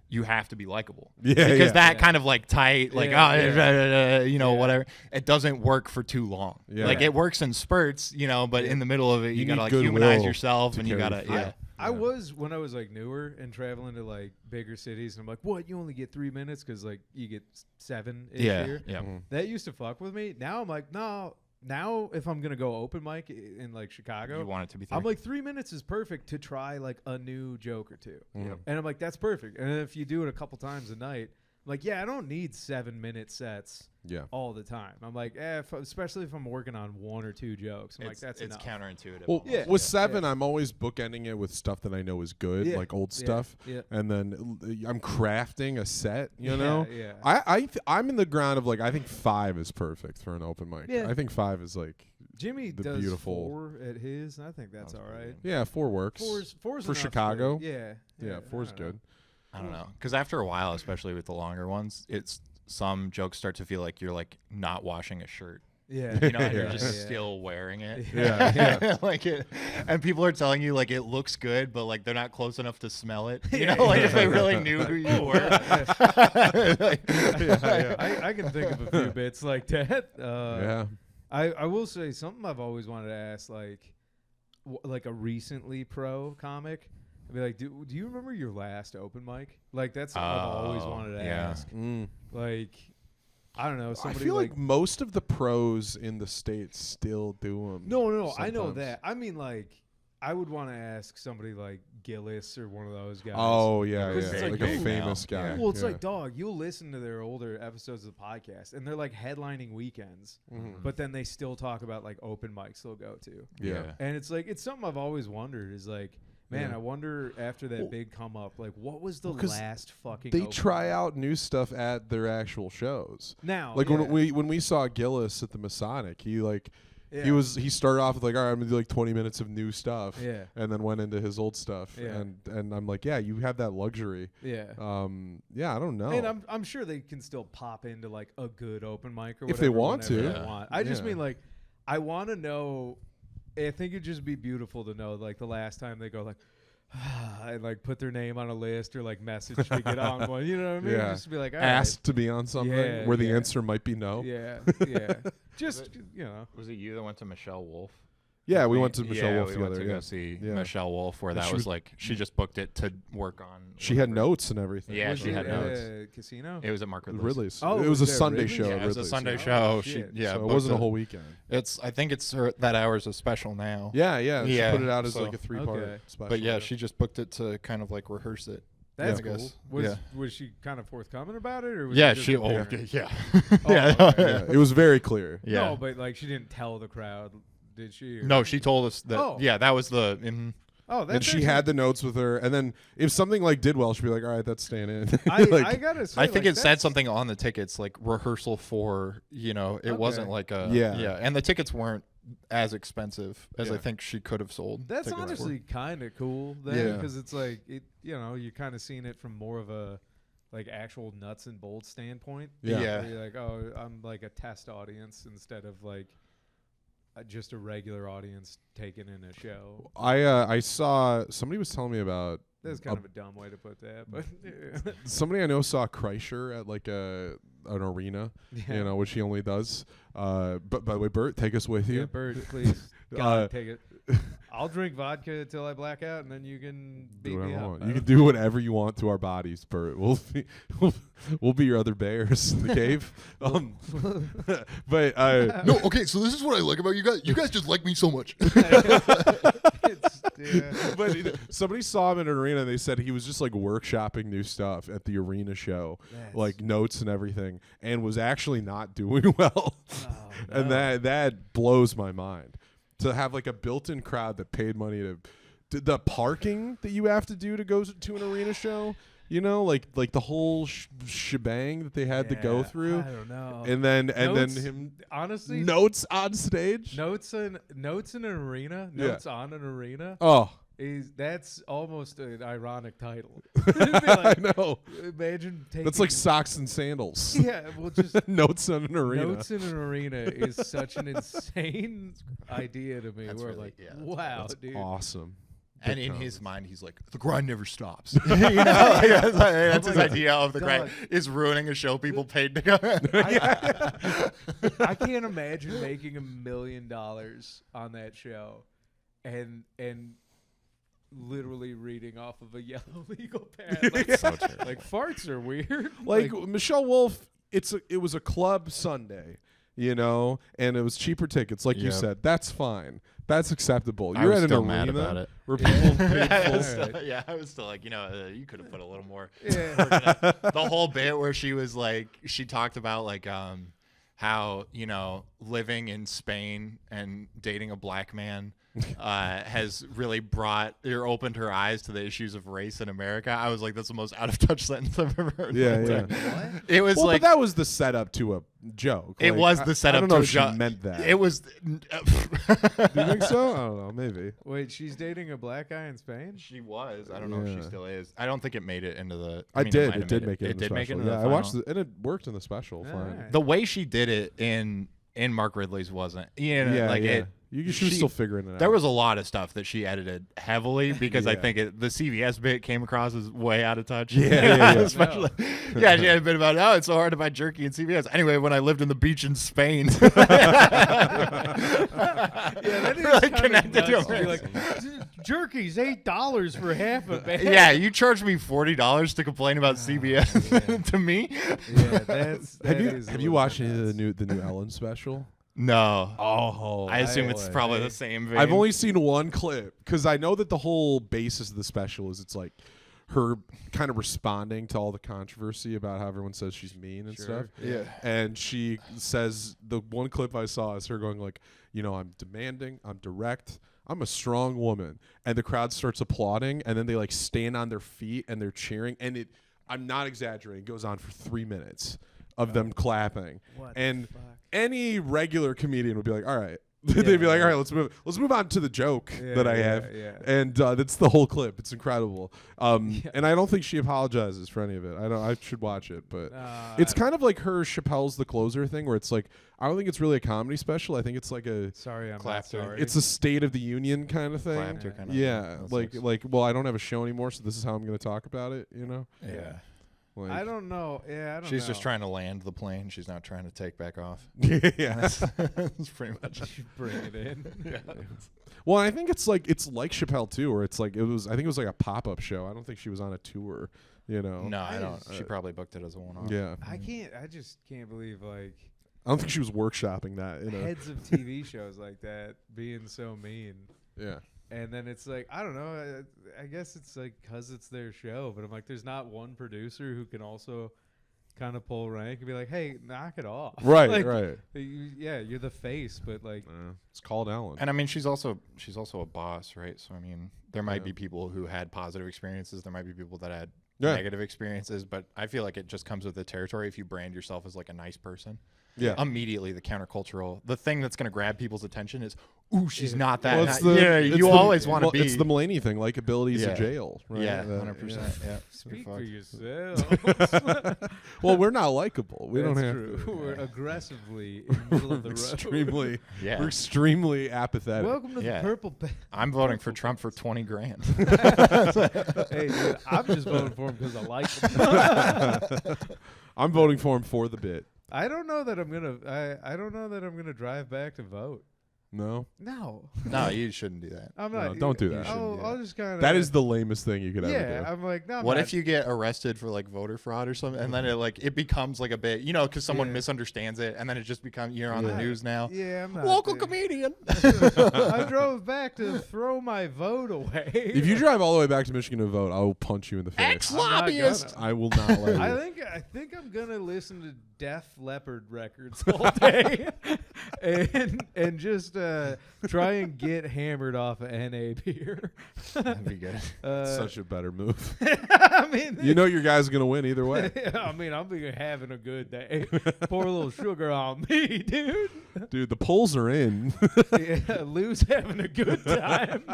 [SPEAKER 1] you have to be likable.
[SPEAKER 4] Yeah,
[SPEAKER 1] Because
[SPEAKER 4] yeah.
[SPEAKER 1] that
[SPEAKER 3] Yeah.
[SPEAKER 1] kind of like tight, like,
[SPEAKER 3] Yeah,
[SPEAKER 1] you know,
[SPEAKER 3] Yeah.
[SPEAKER 1] whatever, it doesn't work for too long.
[SPEAKER 4] Yeah.
[SPEAKER 1] Like it works in spurts, you know, but in the middle of it, you,
[SPEAKER 4] You
[SPEAKER 1] gotta
[SPEAKER 4] need
[SPEAKER 1] like
[SPEAKER 4] goodwill
[SPEAKER 1] humanize yourself
[SPEAKER 4] to
[SPEAKER 1] and you
[SPEAKER 4] carry
[SPEAKER 1] gotta,
[SPEAKER 4] through.
[SPEAKER 1] yeah.
[SPEAKER 3] I was when I was like newer and traveling to like bigger cities, and I'm like, what? You only get 3 minutes because like you get 7
[SPEAKER 1] Yeah.
[SPEAKER 3] here.
[SPEAKER 1] Yeah.
[SPEAKER 4] Mhm.
[SPEAKER 3] That used to fuck with me. Now I'm like, no. Now if I'm gonna go open mic in like Chicago,
[SPEAKER 1] You want it to be 3.
[SPEAKER 3] I'm like 3 minutes is perfect to try like a new joke or two.
[SPEAKER 4] Mhm.
[SPEAKER 3] And I'm like, that's perfect. And if you do it a couple times a night, I'm like, yeah, I don't need 7-minute sets
[SPEAKER 4] Yeah.
[SPEAKER 3] all the time. I'm like, especially if I'm working on 1 or 2 jokes. I'm like, that's
[SPEAKER 1] it's
[SPEAKER 3] enough.
[SPEAKER 1] counterintuitive.
[SPEAKER 4] Well,
[SPEAKER 1] almost.
[SPEAKER 3] Yeah.
[SPEAKER 4] with 7, I'm always bookending it with stuff that I know is good,
[SPEAKER 3] Yeah.
[SPEAKER 4] like old
[SPEAKER 3] Yeah.
[SPEAKER 4] stuff,
[SPEAKER 3] Yeah.
[SPEAKER 4] and then I'm crafting a set. You know,
[SPEAKER 3] Yeah.
[SPEAKER 4] I'm in the ground of like I think 5 is perfect for an open mic.
[SPEAKER 3] Yeah.
[SPEAKER 4] I think 5 is like
[SPEAKER 3] Jimmy
[SPEAKER 4] the
[SPEAKER 3] does
[SPEAKER 4] beautiful-
[SPEAKER 3] 4 at his, and I think that's all right.
[SPEAKER 4] yeah, 4 works.
[SPEAKER 3] Four's
[SPEAKER 4] For
[SPEAKER 3] enough
[SPEAKER 4] Chicago?
[SPEAKER 3] Yeah.
[SPEAKER 4] Yeah, 4's
[SPEAKER 3] I don't know.
[SPEAKER 4] good.
[SPEAKER 1] I don't know. Because after a while, especially with the longer ones, it's some jokes start to feel like you're like not washing a shirt.
[SPEAKER 3] Yeah.
[SPEAKER 1] You know, and you're
[SPEAKER 4] Yeah.
[SPEAKER 1] just still wearing it.
[SPEAKER 4] Yeah, yeah.
[SPEAKER 1] Like it, and people are telling you like it looks good, but like they're not close enough to smell it. You know, like if they really knew who you were.
[SPEAKER 3] I can think of a few bits like that.
[SPEAKER 4] Yeah.
[SPEAKER 3] I will say something I've always wanted to ask, like like a recently pro comic. I'd be like, do you remember your last open mic? Like that's something I've always
[SPEAKER 1] Oh,
[SPEAKER 3] wanted to
[SPEAKER 1] yeah.
[SPEAKER 3] ask.
[SPEAKER 4] Mm.
[SPEAKER 3] Like, I don't know.
[SPEAKER 4] I
[SPEAKER 3] Somebody
[SPEAKER 4] feel like most of the pros in the States still do them.
[SPEAKER 3] no, I know
[SPEAKER 4] sometimes.
[SPEAKER 3] that. I mean, like, I would want to ask somebody like Gillis or one of those guys.
[SPEAKER 4] Oh yeah,
[SPEAKER 3] Because
[SPEAKER 4] yeah,
[SPEAKER 3] it's
[SPEAKER 4] like,
[SPEAKER 3] like,
[SPEAKER 4] a
[SPEAKER 3] yo,
[SPEAKER 4] famous
[SPEAKER 1] now.
[SPEAKER 4] guy.
[SPEAKER 1] Yeah.
[SPEAKER 3] Well, it's
[SPEAKER 4] yeah.
[SPEAKER 3] like, dog, you'll listen to their older episodes of the podcast, and they're like headlining weekends,
[SPEAKER 4] Mhm.
[SPEAKER 3] but then they still talk about like open mics they'll go to.
[SPEAKER 4] yeah.
[SPEAKER 3] And it's like, it's something I've always wondered is like, man,
[SPEAKER 4] Yeah.
[SPEAKER 3] I wonder after that
[SPEAKER 4] Well,
[SPEAKER 3] big come up, like, what was the
[SPEAKER 4] 'cause
[SPEAKER 3] last fucking
[SPEAKER 4] They
[SPEAKER 3] open
[SPEAKER 4] try
[SPEAKER 3] mic?
[SPEAKER 4] out new stuff at their actual shows.
[SPEAKER 3] Now.
[SPEAKER 4] Like
[SPEAKER 3] yeah.
[SPEAKER 4] when we saw Gillis at the Masonic, he
[SPEAKER 3] Yeah.
[SPEAKER 4] he started off with like, all right, I'm gonna do like 20 minutes of new stuff,
[SPEAKER 3] Yeah.
[SPEAKER 4] and then went into his old stuff,
[SPEAKER 3] Yeah.
[SPEAKER 4] and I'm like, yeah, you have that luxury.
[SPEAKER 3] Yeah.
[SPEAKER 4] Yeah, I don't know.
[SPEAKER 3] And I'm sure they can still pop into like a good open mic or
[SPEAKER 4] If they
[SPEAKER 3] whatever
[SPEAKER 4] want
[SPEAKER 3] whenever
[SPEAKER 4] to.
[SPEAKER 3] they want. I just
[SPEAKER 4] Yeah.
[SPEAKER 3] mean like, I want to know. I think it'd just be beautiful to know like the last time they go like, and like put their name on a list or like message to get on one. You know what I mean?
[SPEAKER 4] Yeah.
[SPEAKER 3] Just to be like, all right.
[SPEAKER 4] Asked to be on something
[SPEAKER 3] Yeah,
[SPEAKER 4] where the
[SPEAKER 3] yeah.
[SPEAKER 4] answer might be no.
[SPEAKER 3] Yeah. Yeah. Just you know.
[SPEAKER 1] Was it you that went to Michelle Wolf?
[SPEAKER 4] Yeah, we went to Michelle
[SPEAKER 1] yeah,
[SPEAKER 4] Wolf
[SPEAKER 1] we
[SPEAKER 4] together.
[SPEAKER 1] went to
[SPEAKER 4] yeah.
[SPEAKER 1] go see
[SPEAKER 4] Yeah.
[SPEAKER 1] Michelle Wolf, where
[SPEAKER 4] And
[SPEAKER 1] that
[SPEAKER 4] she
[SPEAKER 1] was
[SPEAKER 4] was-
[SPEAKER 1] like she just booked it to work on.
[SPEAKER 4] She had
[SPEAKER 1] whatever.
[SPEAKER 4] notes and everything.
[SPEAKER 1] Yeah,
[SPEAKER 3] Was
[SPEAKER 1] she
[SPEAKER 3] it
[SPEAKER 1] had
[SPEAKER 3] at
[SPEAKER 1] notes.
[SPEAKER 3] a casino?
[SPEAKER 1] It was at Mark Ridley's.
[SPEAKER 4] Ridley's.
[SPEAKER 3] Oh,
[SPEAKER 4] it was a
[SPEAKER 3] was it at
[SPEAKER 4] Sunday
[SPEAKER 3] Ridley's?
[SPEAKER 4] show.
[SPEAKER 1] Yeah,
[SPEAKER 4] at
[SPEAKER 1] it was a
[SPEAKER 4] Ridley's,
[SPEAKER 1] Sunday
[SPEAKER 4] yeah.
[SPEAKER 1] show.
[SPEAKER 3] shit.
[SPEAKER 1] Yeah,
[SPEAKER 4] so it
[SPEAKER 1] booked
[SPEAKER 4] wasn't a whole weekend.
[SPEAKER 1] It's I think it's that hour's a special now.
[SPEAKER 4] Yeah, yeah.
[SPEAKER 1] Yeah,
[SPEAKER 4] She put it out as
[SPEAKER 1] so-
[SPEAKER 4] like a 3-part
[SPEAKER 3] Okay.
[SPEAKER 4] special.
[SPEAKER 1] But yeah, she just booked it to kind of like rehearse it.
[SPEAKER 3] That's
[SPEAKER 1] I
[SPEAKER 3] cool.
[SPEAKER 1] guess.
[SPEAKER 3] Was she kind of forthcoming about it, or was
[SPEAKER 1] Yeah,
[SPEAKER 3] it just
[SPEAKER 1] she.
[SPEAKER 3] a
[SPEAKER 1] Oh,
[SPEAKER 3] parent?
[SPEAKER 1] yeah.
[SPEAKER 3] Oh,
[SPEAKER 1] yeah.
[SPEAKER 3] okay.
[SPEAKER 4] yeah, it was very clear.
[SPEAKER 1] Yeah.
[SPEAKER 3] No, but like she didn't tell the crowd, did she? Or-
[SPEAKER 1] No, she told us that.
[SPEAKER 3] Oh.
[SPEAKER 1] Yeah, that was the.
[SPEAKER 3] Oh, that's
[SPEAKER 4] And she
[SPEAKER 3] actually-
[SPEAKER 4] had the notes with her, and then if something like did well, she'd be like, "All right, that's staying in."
[SPEAKER 3] I
[SPEAKER 4] Like,
[SPEAKER 3] gotta say,
[SPEAKER 1] I think
[SPEAKER 3] like,
[SPEAKER 1] it said
[SPEAKER 3] that's-
[SPEAKER 1] something on the tickets like rehearsal for. It wasn't
[SPEAKER 3] Okay.
[SPEAKER 1] like a.
[SPEAKER 4] Yeah.
[SPEAKER 1] and the tickets weren't as expensive as I
[SPEAKER 4] Yeah.
[SPEAKER 1] think she could have sold.
[SPEAKER 3] That's
[SPEAKER 1] tickets for.
[SPEAKER 3] honestly kind of cool,
[SPEAKER 4] Yeah.
[SPEAKER 3] then, because it's like it. You know, you kind of seen it from more of a like actual nuts and bolts standpoint.
[SPEAKER 4] Yeah.
[SPEAKER 3] Where you're like, oh, I'm like a test audience instead of like just a regular audience taking in a show.
[SPEAKER 4] I saw somebody was telling me about
[SPEAKER 3] That's kind of a dumb way to put that, but
[SPEAKER 4] somebody I know saw Kreischer at like an arena, you know, which he only does. But by the way, Bert, take us with you.
[SPEAKER 3] Yeah, Bert, please. God, take it. I'll drink vodka until I black out, and then you can beat me up.
[SPEAKER 4] You can do whatever you want to our bodies, Bert. We'll be your other bears in the cave. But
[SPEAKER 1] No, okay, so this is what I like about you guys. You guys just like me so much.
[SPEAKER 4] But somebody saw him in an arena and they said he was just like workshopping new stuff at the arena show, like notes and everything, and was actually not doing well. And that blows my mind. To have like a built-in crowd that paid money to the parking that you have to do to go to an arena show, you know, like the whole shebang that they had to go through.
[SPEAKER 3] I don't know.
[SPEAKER 4] And then him
[SPEAKER 3] honestly
[SPEAKER 4] notes on stage.
[SPEAKER 3] Notes in an arena. Notes on an arena.
[SPEAKER 4] Oh.
[SPEAKER 3] That's almost an ironic title.
[SPEAKER 4] I know.
[SPEAKER 3] Imagine taking
[SPEAKER 4] That's like socks and sandals.
[SPEAKER 3] Yeah, well, just
[SPEAKER 4] notes in an arena.
[SPEAKER 3] Notes in an arena is such an insane idea to me. We're like, wow,
[SPEAKER 4] that's
[SPEAKER 3] dude,
[SPEAKER 4] awesome.
[SPEAKER 1] And in his mind, he's like, the grind never stops. You know, that's his idea of the grind is ruining a show people paid to go.
[SPEAKER 3] I can't imagine making $1 million on that show, and literally reading off of a yellow legal pad. Like, like farts are weird.
[SPEAKER 4] Like Michelle Wolf, it was a club Sunday, you know, and it was cheaper tickets, like you said. That's fine. That's acceptable. You're at an arena
[SPEAKER 1] mad about it.
[SPEAKER 4] where people paid
[SPEAKER 1] I was still like, you know, you could have put a little more.
[SPEAKER 3] Yeah.
[SPEAKER 1] The whole bit where she was like, she talked about like how, you know, living in Spain and dating a black man has really brought or opened her eyes to the issues of race in America. I was like, that's the most out of touch sentence I've ever heard.
[SPEAKER 4] Yeah.
[SPEAKER 3] What?
[SPEAKER 1] It was
[SPEAKER 4] well,
[SPEAKER 1] like
[SPEAKER 4] but that was the setup to a joke.
[SPEAKER 1] It
[SPEAKER 4] like,
[SPEAKER 1] was the setup.
[SPEAKER 4] I don't know
[SPEAKER 1] to
[SPEAKER 4] if she meant that.
[SPEAKER 1] It was.
[SPEAKER 4] Do you think so? I don't know. Maybe.
[SPEAKER 3] Wait, she's dating a black guy in Spain?
[SPEAKER 1] She was. I don't know if she still is. I don't think it made it into the.
[SPEAKER 4] It did.
[SPEAKER 1] It
[SPEAKER 4] did make it.
[SPEAKER 1] It did make it.
[SPEAKER 4] Yeah, I watched it, and it worked in the special. Fine.
[SPEAKER 3] Right.
[SPEAKER 1] The way she did it in Mark Ridley's wasn't. You know, like it.
[SPEAKER 4] She was still figuring it out.
[SPEAKER 1] There was a lot of stuff that she edited heavily because I think the CVS bit came across as way out of touch.
[SPEAKER 4] Yeah.
[SPEAKER 1] Especially, she had a bit about, oh, it's so hard to buy jerky in CVS. Anyway, when I lived in the beach in Spain,
[SPEAKER 3] that is
[SPEAKER 1] really
[SPEAKER 3] connected
[SPEAKER 1] to
[SPEAKER 3] to like, jerky's $8 for half a bag.
[SPEAKER 1] yeah, you charged me $40 to complain about CVS to me.
[SPEAKER 3] Yeah, that's.
[SPEAKER 4] Have you watched any of the new Ellen special?
[SPEAKER 1] No.
[SPEAKER 4] Oh,
[SPEAKER 1] I assume it's probably the same vein.
[SPEAKER 4] I've only seen one clip because I know that the whole basis of the special is it's like her kind of responding to all the controversy about how everyone says she's mean and stuff.
[SPEAKER 1] Yeah.
[SPEAKER 4] And she says, the one clip I saw is her going like, you know, I'm demanding, I'm direct, I'm a strong woman. And the crowd starts applauding, and then they like stand on their feet and they're cheering. And I'm not exaggerating, it goes on for 3 minutes of them clapping. And any regular comedian would be like, all right. They'd be like, all right, let's move on to the joke that I have. And that's the whole clip. It's incredible. And I don't think she apologizes for any of it. I should watch it, but it's kind of like her Chappelle's The Closer thing, where it's like, I don't think it's really a comedy special. I think it's like a
[SPEAKER 3] sorry, I'm
[SPEAKER 1] Clap
[SPEAKER 3] not sorry.
[SPEAKER 4] it's a State of the Union kind of thing.
[SPEAKER 1] Kind of
[SPEAKER 4] Yeah, well, I don't have a show anymore, so this is how I'm going to talk about it. You know?
[SPEAKER 1] Yeah.
[SPEAKER 4] Like,
[SPEAKER 3] I don't know. Yeah, I don't know.
[SPEAKER 1] She's just trying to land the plane. She's not trying to take back off.
[SPEAKER 4] yeah.
[SPEAKER 1] That's pretty much it.
[SPEAKER 3] bring it in.
[SPEAKER 4] Well, I think it's like Chappelle too, where it's like I think it was like a pop-up show. I don't think she was on a tour. You know?
[SPEAKER 1] No, I don't. She probably booked it as a one-off.
[SPEAKER 4] Yeah.
[SPEAKER 3] I just can't believe like
[SPEAKER 4] I don't think she was workshopping that. You know?
[SPEAKER 3] heads of TV shows like that being so mean.
[SPEAKER 4] Yeah.
[SPEAKER 3] And then it's like, I don't know. I guess it's like because it's their show. But I'm like, there's not one producer who can also kind of pull rank and be like, hey, knock it off.
[SPEAKER 4] Right,
[SPEAKER 3] like,
[SPEAKER 4] right.
[SPEAKER 3] You're the face, but like.
[SPEAKER 4] It's called Ellen.
[SPEAKER 1] And I mean, she's also a boss, right? So I mean, there might be people who had positive experiences. There might be people that had negative experiences, but I feel like it just comes with the territory. If you brand yourself as like a nice person, immediately the countercultural, the thing that's going to grab people's attention is, ooh, she's not that.
[SPEAKER 4] Well,
[SPEAKER 1] you always want to be.
[SPEAKER 4] It's the Mulaney thing. Likability is a jail, right?
[SPEAKER 1] Yeah, 100%. Yeah.
[SPEAKER 3] Speak for yourself.
[SPEAKER 4] Well, we're not likable. We don't
[SPEAKER 3] That's
[SPEAKER 4] have
[SPEAKER 3] true.
[SPEAKER 4] to.
[SPEAKER 3] We're aggressively in the middle of the road.
[SPEAKER 4] Extremely,
[SPEAKER 1] Yeah.
[SPEAKER 4] we're extremely apathetic.
[SPEAKER 3] Welcome to the purple.
[SPEAKER 1] I'm voting for Trump for 20 grand.
[SPEAKER 3] Hey, dude, I'm just voting for him because I like him.
[SPEAKER 4] I'm voting for him for the bit.
[SPEAKER 3] I don't know that I'm gonna. I don't know that I'm gonna drive back to vote.
[SPEAKER 4] No,
[SPEAKER 3] No,
[SPEAKER 1] No, you shouldn't do that.
[SPEAKER 3] I'm
[SPEAKER 4] No,
[SPEAKER 3] not.
[SPEAKER 4] don't do that.
[SPEAKER 3] I'll just kind of.
[SPEAKER 4] that is the lamest thing you could ever do.
[SPEAKER 3] I'm like, no. I'm
[SPEAKER 1] What
[SPEAKER 3] not-
[SPEAKER 1] if you get arrested for like voter fraud or something, and then it becomes like a bit, because someone misunderstands it, and then it just becomes you're on the news now.
[SPEAKER 3] Yeah, I'm not.
[SPEAKER 1] Local
[SPEAKER 3] dude.
[SPEAKER 1] comedian.
[SPEAKER 3] I drove back to throw my vote away.
[SPEAKER 4] If you drive all the way back to Michigan to vote, I will punch you in the face.
[SPEAKER 1] Ex-lobbyist.
[SPEAKER 4] I will not let you.
[SPEAKER 3] I think I'm gonna listen to Def Leppard records all day, and just try and get hammered off of NA beer.
[SPEAKER 1] That'd be good.
[SPEAKER 4] Such a better move.
[SPEAKER 3] I mean,
[SPEAKER 4] You know your guy's gonna win either way.
[SPEAKER 3] I mean, I'm having a good day. Pour a little sugar on me, dude.
[SPEAKER 4] Dude, the polls are in.
[SPEAKER 3] Yeah, Lou's having a good time.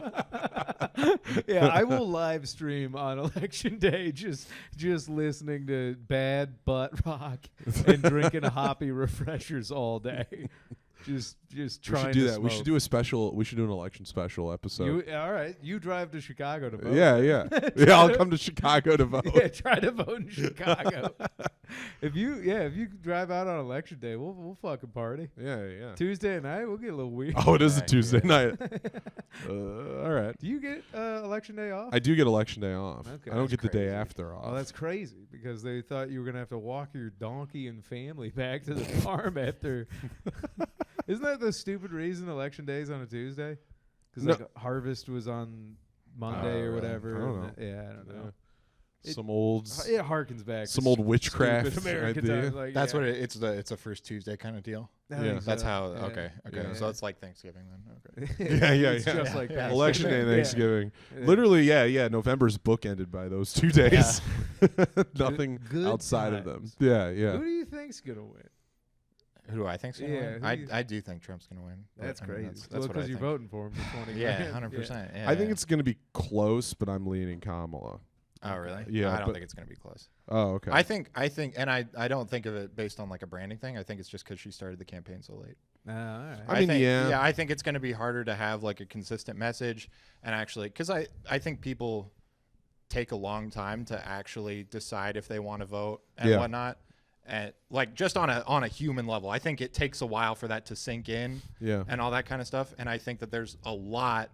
[SPEAKER 3] Yeah, I will live stream on election day, just listening to bad butt rock and drinking hoppy refreshers all day. Just
[SPEAKER 4] We
[SPEAKER 3] trying
[SPEAKER 4] should do
[SPEAKER 3] to
[SPEAKER 4] that.
[SPEAKER 3] smoke.
[SPEAKER 4] We should do a special. We should do an election special episode.
[SPEAKER 3] All right, you drive to Chicago to vote.
[SPEAKER 4] Yeah. I'll come to Chicago to vote.
[SPEAKER 3] Yeah, try to vote in Chicago. If you drive out on election day, we'll fucking party.
[SPEAKER 4] Yeah.
[SPEAKER 3] Tuesday night, we'll get a little weird.
[SPEAKER 4] Oh, it is a
[SPEAKER 1] Right,
[SPEAKER 4] Tuesday
[SPEAKER 1] yeah.
[SPEAKER 4] night. All right.
[SPEAKER 3] Do you get election day off?
[SPEAKER 4] I do get election day off.
[SPEAKER 3] Okay.
[SPEAKER 4] I don't
[SPEAKER 1] That's
[SPEAKER 4] get the day
[SPEAKER 1] crazy.
[SPEAKER 4] after off.
[SPEAKER 3] Oh, that's crazy because they thought you were gonna have to walk your donkey and family back to the farm after. Isn't that the stupid reason election day is on a Tuesday? Because
[SPEAKER 4] No.
[SPEAKER 3] like harvest was on Monday or
[SPEAKER 4] really?
[SPEAKER 3] whatever.
[SPEAKER 4] I don't
[SPEAKER 3] and
[SPEAKER 4] know.
[SPEAKER 3] I don't know.
[SPEAKER 4] Some old
[SPEAKER 3] It harkens back.
[SPEAKER 4] some
[SPEAKER 3] to
[SPEAKER 4] old witchcraft
[SPEAKER 3] stupid American
[SPEAKER 4] idea.
[SPEAKER 3] times, like,
[SPEAKER 1] That's
[SPEAKER 3] yeah.
[SPEAKER 1] what it's a first Tuesday kind of deal.
[SPEAKER 3] I
[SPEAKER 4] Yeah.
[SPEAKER 3] think
[SPEAKER 1] That's
[SPEAKER 3] so.
[SPEAKER 1] how.
[SPEAKER 3] Yeah.
[SPEAKER 1] Okay.
[SPEAKER 4] Yeah.
[SPEAKER 1] So it's like Thanksgiving then. Okay.
[SPEAKER 3] It's
[SPEAKER 4] yeah.
[SPEAKER 3] just like
[SPEAKER 1] Yeah.
[SPEAKER 3] that.
[SPEAKER 4] Election day,
[SPEAKER 3] Yeah.
[SPEAKER 4] and Thanksgiving.
[SPEAKER 3] Yeah.
[SPEAKER 4] Literally, yeah. November's bookended by those 2 days. Nothing
[SPEAKER 3] Good
[SPEAKER 4] outside of them.
[SPEAKER 3] times.
[SPEAKER 4] Yeah.
[SPEAKER 3] Who do you think's gonna win?
[SPEAKER 1] Who do I think's gonna
[SPEAKER 3] Yeah,
[SPEAKER 1] win?
[SPEAKER 3] who do you-
[SPEAKER 1] I do think Trump's gonna win. but,
[SPEAKER 3] That's
[SPEAKER 1] I mean,
[SPEAKER 3] crazy.
[SPEAKER 1] That's
[SPEAKER 3] Well,
[SPEAKER 1] what I
[SPEAKER 3] because you're
[SPEAKER 1] think.
[SPEAKER 3] voting for him for 20
[SPEAKER 1] Yeah,
[SPEAKER 3] grand.
[SPEAKER 1] 100%. Yeah.
[SPEAKER 4] I think it's going to be close, but I'm leaning Kamala.
[SPEAKER 1] Oh really?
[SPEAKER 4] Yeah,
[SPEAKER 1] I don't
[SPEAKER 4] but-
[SPEAKER 1] think it's gonna be close.
[SPEAKER 4] Oh, okay.
[SPEAKER 1] I think, and I don't think of it based on like a branding thing. I think it's just because she started the campaign so late.
[SPEAKER 3] All right.
[SPEAKER 4] I mean,
[SPEAKER 1] think,
[SPEAKER 4] yeah.
[SPEAKER 1] I think it's going to be harder to have like a consistent message and actually, because I think people take a long time to actually decide if they want to vote and
[SPEAKER 4] Yeah.
[SPEAKER 1] whatnot. And like just on a human level, I think it takes a while for that to sink in
[SPEAKER 4] Yeah.
[SPEAKER 1] and all that kind of stuff. And I think that there's a lot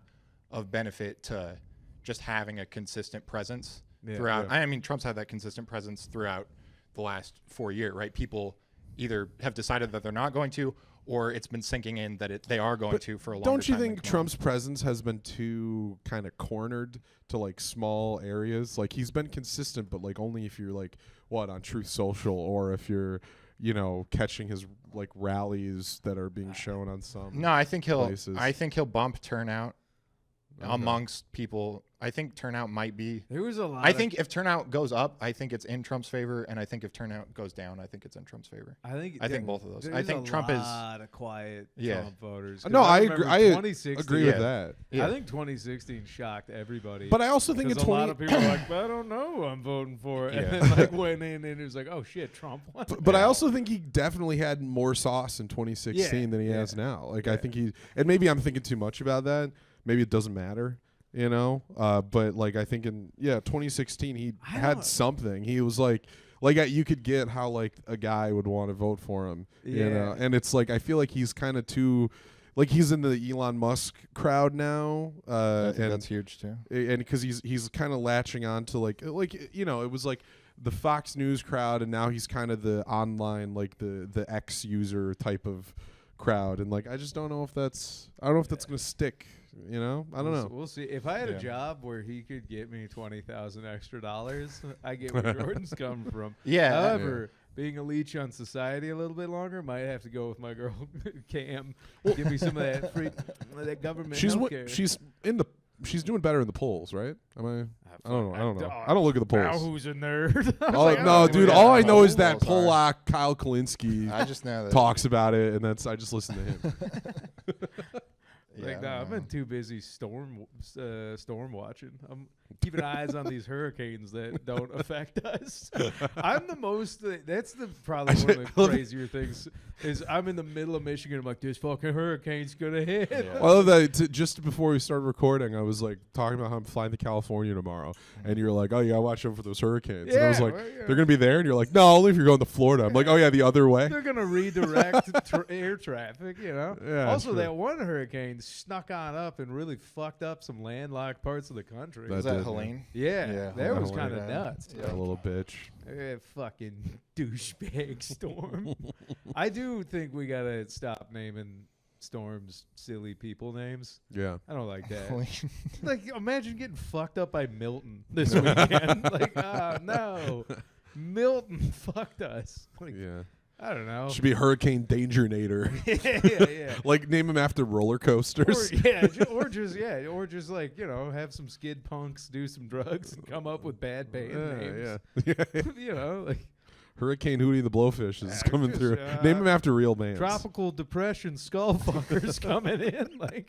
[SPEAKER 1] of benefit to just having a consistent presence throughout.
[SPEAKER 4] Yeah.
[SPEAKER 1] I mean, Trump's had that consistent presence throughout the last 4 years, right? People either have decided that they're not going to, or it's been sinking in that they are going to for a long time.
[SPEAKER 4] Don't you think
[SPEAKER 1] than come
[SPEAKER 4] Trump's presence has been too kind of cornered to like small areas? Like he's been consistent, but like only if you're like on Truth Social or if you're catching his like rallies that are being shown on some.
[SPEAKER 1] on. No, I think
[SPEAKER 4] places.
[SPEAKER 1] he'll bump turnout
[SPEAKER 4] Okay.
[SPEAKER 1] amongst people. I think turnout might be.
[SPEAKER 3] There was a lot.
[SPEAKER 1] I think if turnout goes up, I think it's in Trump's favor, and I think if turnout goes down, I think it's in Trump's favor.
[SPEAKER 3] I think
[SPEAKER 1] both of those. I
[SPEAKER 3] there's
[SPEAKER 1] think
[SPEAKER 3] a
[SPEAKER 1] Trump is.
[SPEAKER 3] lot of quiet
[SPEAKER 1] Yeah.
[SPEAKER 3] Trump voters. 'Cause
[SPEAKER 4] No, I agree.
[SPEAKER 3] remember
[SPEAKER 4] I
[SPEAKER 3] 2016
[SPEAKER 4] agree with that.
[SPEAKER 1] Yeah.
[SPEAKER 3] I think 2016 shocked everybody.
[SPEAKER 4] But I also think in
[SPEAKER 3] Because a lot
[SPEAKER 4] 20.
[SPEAKER 3] of people are like, I don't know who I'm voting for. And
[SPEAKER 1] Yeah.
[SPEAKER 3] then like went in and it was like, oh shit, Trump won.
[SPEAKER 4] But I also think he definitely had more sauce in 2016
[SPEAKER 3] Yeah,
[SPEAKER 4] than he
[SPEAKER 3] yeah.
[SPEAKER 4] has now. Like I
[SPEAKER 3] Yeah.
[SPEAKER 4] think and maybe I'm thinking too much about that. Maybe it doesn't matter, But like I think in 2016 he
[SPEAKER 3] I
[SPEAKER 4] had
[SPEAKER 3] don't-
[SPEAKER 4] something. He was like you could get how like a guy would want to vote for him,
[SPEAKER 3] Yeah.
[SPEAKER 4] And it's like I feel like he's kind of too. Like he's in the Elon Musk crowd now,
[SPEAKER 1] I think
[SPEAKER 4] and
[SPEAKER 1] that's huge too.
[SPEAKER 4] and because he's kind of latching on to like it was like the Fox News crowd, and now he's kind of the online like the X user type of crowd, and like I just don't know if that's gonna stick. I don't know.
[SPEAKER 3] We'll see. If I had a
[SPEAKER 1] Yeah.
[SPEAKER 3] job where he could get me $20,000 extra, I get where Jordan's coming from.
[SPEAKER 1] Yeah.
[SPEAKER 3] However, being a leech on society a little bit longer, might have to go with my girl Cam. Give me some of that free, that government
[SPEAKER 4] She's
[SPEAKER 3] healthcare.
[SPEAKER 4] she's in the she's doing better in the polls, right? Am I? I don't know.
[SPEAKER 3] I
[SPEAKER 4] I don't look at the
[SPEAKER 3] Now
[SPEAKER 4] polls.
[SPEAKER 3] who's a nerd?
[SPEAKER 4] Oh
[SPEAKER 3] Like,
[SPEAKER 4] no,
[SPEAKER 3] oh,
[SPEAKER 4] dude!
[SPEAKER 1] yeah,
[SPEAKER 4] All I
[SPEAKER 1] no,
[SPEAKER 4] know is
[SPEAKER 1] who
[SPEAKER 4] that
[SPEAKER 1] else are?
[SPEAKER 4] Polak Kyle Kalinske
[SPEAKER 1] I just know that
[SPEAKER 4] talks about it, and I just listen to him.
[SPEAKER 1] Yeah,
[SPEAKER 3] like,
[SPEAKER 1] I
[SPEAKER 3] nah,
[SPEAKER 1] don't
[SPEAKER 3] I've
[SPEAKER 1] know.
[SPEAKER 3] been too busy storm watching. I'm keeping eyes on these hurricanes that don't affect us. I'm the most. That's the probably one of the crazier things. Is I'm in the middle of Michigan. I'm like, this fucking hurricane's gonna hit.
[SPEAKER 1] Yeah.
[SPEAKER 4] I love that. Just before we started recording, I was like talking about how I'm flying to California tomorrow, and you're like, "Oh yeah, watch out for those hurricanes." And I was
[SPEAKER 3] Yeah,
[SPEAKER 4] like,
[SPEAKER 3] well, yeah.
[SPEAKER 4] "They're gonna be there," and you're like, "No, only if you're going to Florida." I'm like, "Oh yeah, the other way."
[SPEAKER 3] They're gonna redirect air traffic, you know.
[SPEAKER 4] Yeah,
[SPEAKER 3] also,
[SPEAKER 4] sure.
[SPEAKER 3] that one hurricane snuck on up and really fucked up some landlocked parts of the country.
[SPEAKER 4] That
[SPEAKER 1] Was that
[SPEAKER 4] did,
[SPEAKER 1] Helene?
[SPEAKER 3] Yeah,
[SPEAKER 1] Yeah,
[SPEAKER 3] that was
[SPEAKER 1] Helene,
[SPEAKER 3] kind of
[SPEAKER 1] yeah.
[SPEAKER 3] nuts.
[SPEAKER 4] That little bitch.
[SPEAKER 3] Fucking douchebag storm. I do think we gotta stop naming storms silly people names.
[SPEAKER 4] Yeah.
[SPEAKER 3] I don't like that.
[SPEAKER 1] Helene.
[SPEAKER 3] Like, imagine getting fucked up by Milton this weekend. Like, oh no, Milton fucked us. Like,
[SPEAKER 4] Yeah.
[SPEAKER 3] I don't know.
[SPEAKER 4] Should be Hurricane Dangernator.
[SPEAKER 3] yeah.
[SPEAKER 4] Like name him after roller coasters.
[SPEAKER 3] Or just like, you know, have some skid punks do some drugs and come up with bad band names.
[SPEAKER 4] Yeah.
[SPEAKER 3] You know, like
[SPEAKER 4] Hurricane Hootie the Blowfish is coming
[SPEAKER 3] just,
[SPEAKER 4] through. Name him after real names.
[SPEAKER 3] tropical depression skullfuckers coming in. Like,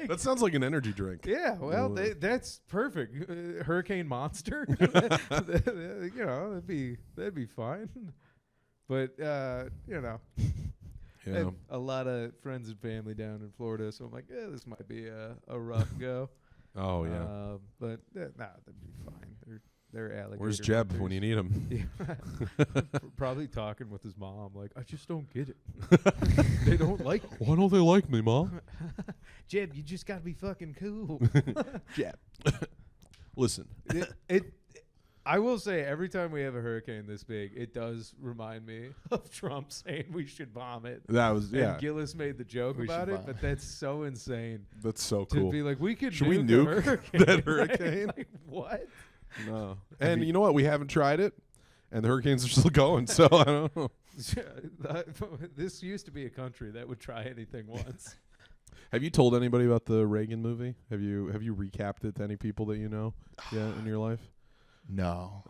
[SPEAKER 4] That sounds like an energy drink.
[SPEAKER 3] yeah, well, that's perfect. Hurricane Monster. You know, that'd be fine. But you know, I
[SPEAKER 4] Yeah.
[SPEAKER 3] have a lot of friends and family down in Florida, so I'm like, yeah, this might be a rough go.
[SPEAKER 4] Oh yeah.
[SPEAKER 3] But nah, that'd be fine. They're alligator.
[SPEAKER 4] Where's Jeb when you need him?
[SPEAKER 3] Yeah. Probably talking with his mom, like, I just don't get it. They don't like me.
[SPEAKER 4] Why don't they like me, Mom?
[SPEAKER 3] Jeb, you just gotta be fucking cool.
[SPEAKER 4] Jeb. Listen.
[SPEAKER 3] I will say, every time we have a hurricane this big, it does remind me of Trump saying we should bomb it.
[SPEAKER 4] That was
[SPEAKER 3] And Gillis made the joke
[SPEAKER 1] We
[SPEAKER 3] about
[SPEAKER 1] should
[SPEAKER 3] it,
[SPEAKER 1] bomb
[SPEAKER 3] but that's so insane
[SPEAKER 4] That's so
[SPEAKER 3] to
[SPEAKER 4] cool.
[SPEAKER 3] be like, we could
[SPEAKER 4] Should we
[SPEAKER 3] nuke
[SPEAKER 4] nuke
[SPEAKER 3] a hurricane,
[SPEAKER 4] that
[SPEAKER 3] right?
[SPEAKER 4] hurricane?
[SPEAKER 3] Like, what?
[SPEAKER 4] No. And you know what? We haven't tried it, and the hurricanes are still going. So I don't know.
[SPEAKER 3] This used to be a country that would try anything once.
[SPEAKER 4] Have you told anybody about the Reagan movie? Have you recapped it to any people that you know? Yeah, in your life.
[SPEAKER 1] No.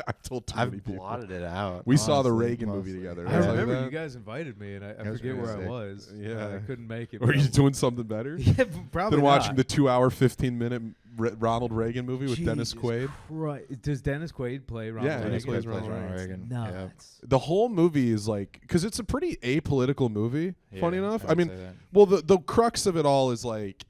[SPEAKER 4] I've told too
[SPEAKER 1] I've
[SPEAKER 4] many people.
[SPEAKER 1] blotted it out.
[SPEAKER 4] We saw the
[SPEAKER 1] honestly,
[SPEAKER 4] Reagan movie
[SPEAKER 1] mostly.
[SPEAKER 4] together.
[SPEAKER 3] I
[SPEAKER 4] Right?
[SPEAKER 3] remember
[SPEAKER 4] Like
[SPEAKER 3] you
[SPEAKER 4] that?
[SPEAKER 3] guys invited me, and I
[SPEAKER 1] That was
[SPEAKER 3] forget where
[SPEAKER 1] really
[SPEAKER 3] I
[SPEAKER 1] sick.
[SPEAKER 3] was.
[SPEAKER 4] Yeah.
[SPEAKER 3] I couldn't make it.
[SPEAKER 4] Were
[SPEAKER 3] but
[SPEAKER 4] you
[SPEAKER 3] I-
[SPEAKER 4] doing something better
[SPEAKER 3] Yeah, probably
[SPEAKER 4] than watching
[SPEAKER 3] not.
[SPEAKER 4] the 2-hour, 15-minute Ronald Reagan movie with Dennis
[SPEAKER 3] Jesus
[SPEAKER 4] Quaid?
[SPEAKER 3] Christ. Does Dennis Quaid play Ronald
[SPEAKER 4] Yeah,
[SPEAKER 3] Reagan?
[SPEAKER 4] Dennis Quaid plays
[SPEAKER 1] Ronald
[SPEAKER 3] That's
[SPEAKER 1] Reagan.
[SPEAKER 3] Nuts.
[SPEAKER 4] The whole movie is like, because it's a pretty apolitical movie. Funny
[SPEAKER 1] Yeah,
[SPEAKER 4] enough,
[SPEAKER 1] I
[SPEAKER 4] I
[SPEAKER 1] would
[SPEAKER 4] mean,
[SPEAKER 1] say that.
[SPEAKER 4] well, the crux of it all is like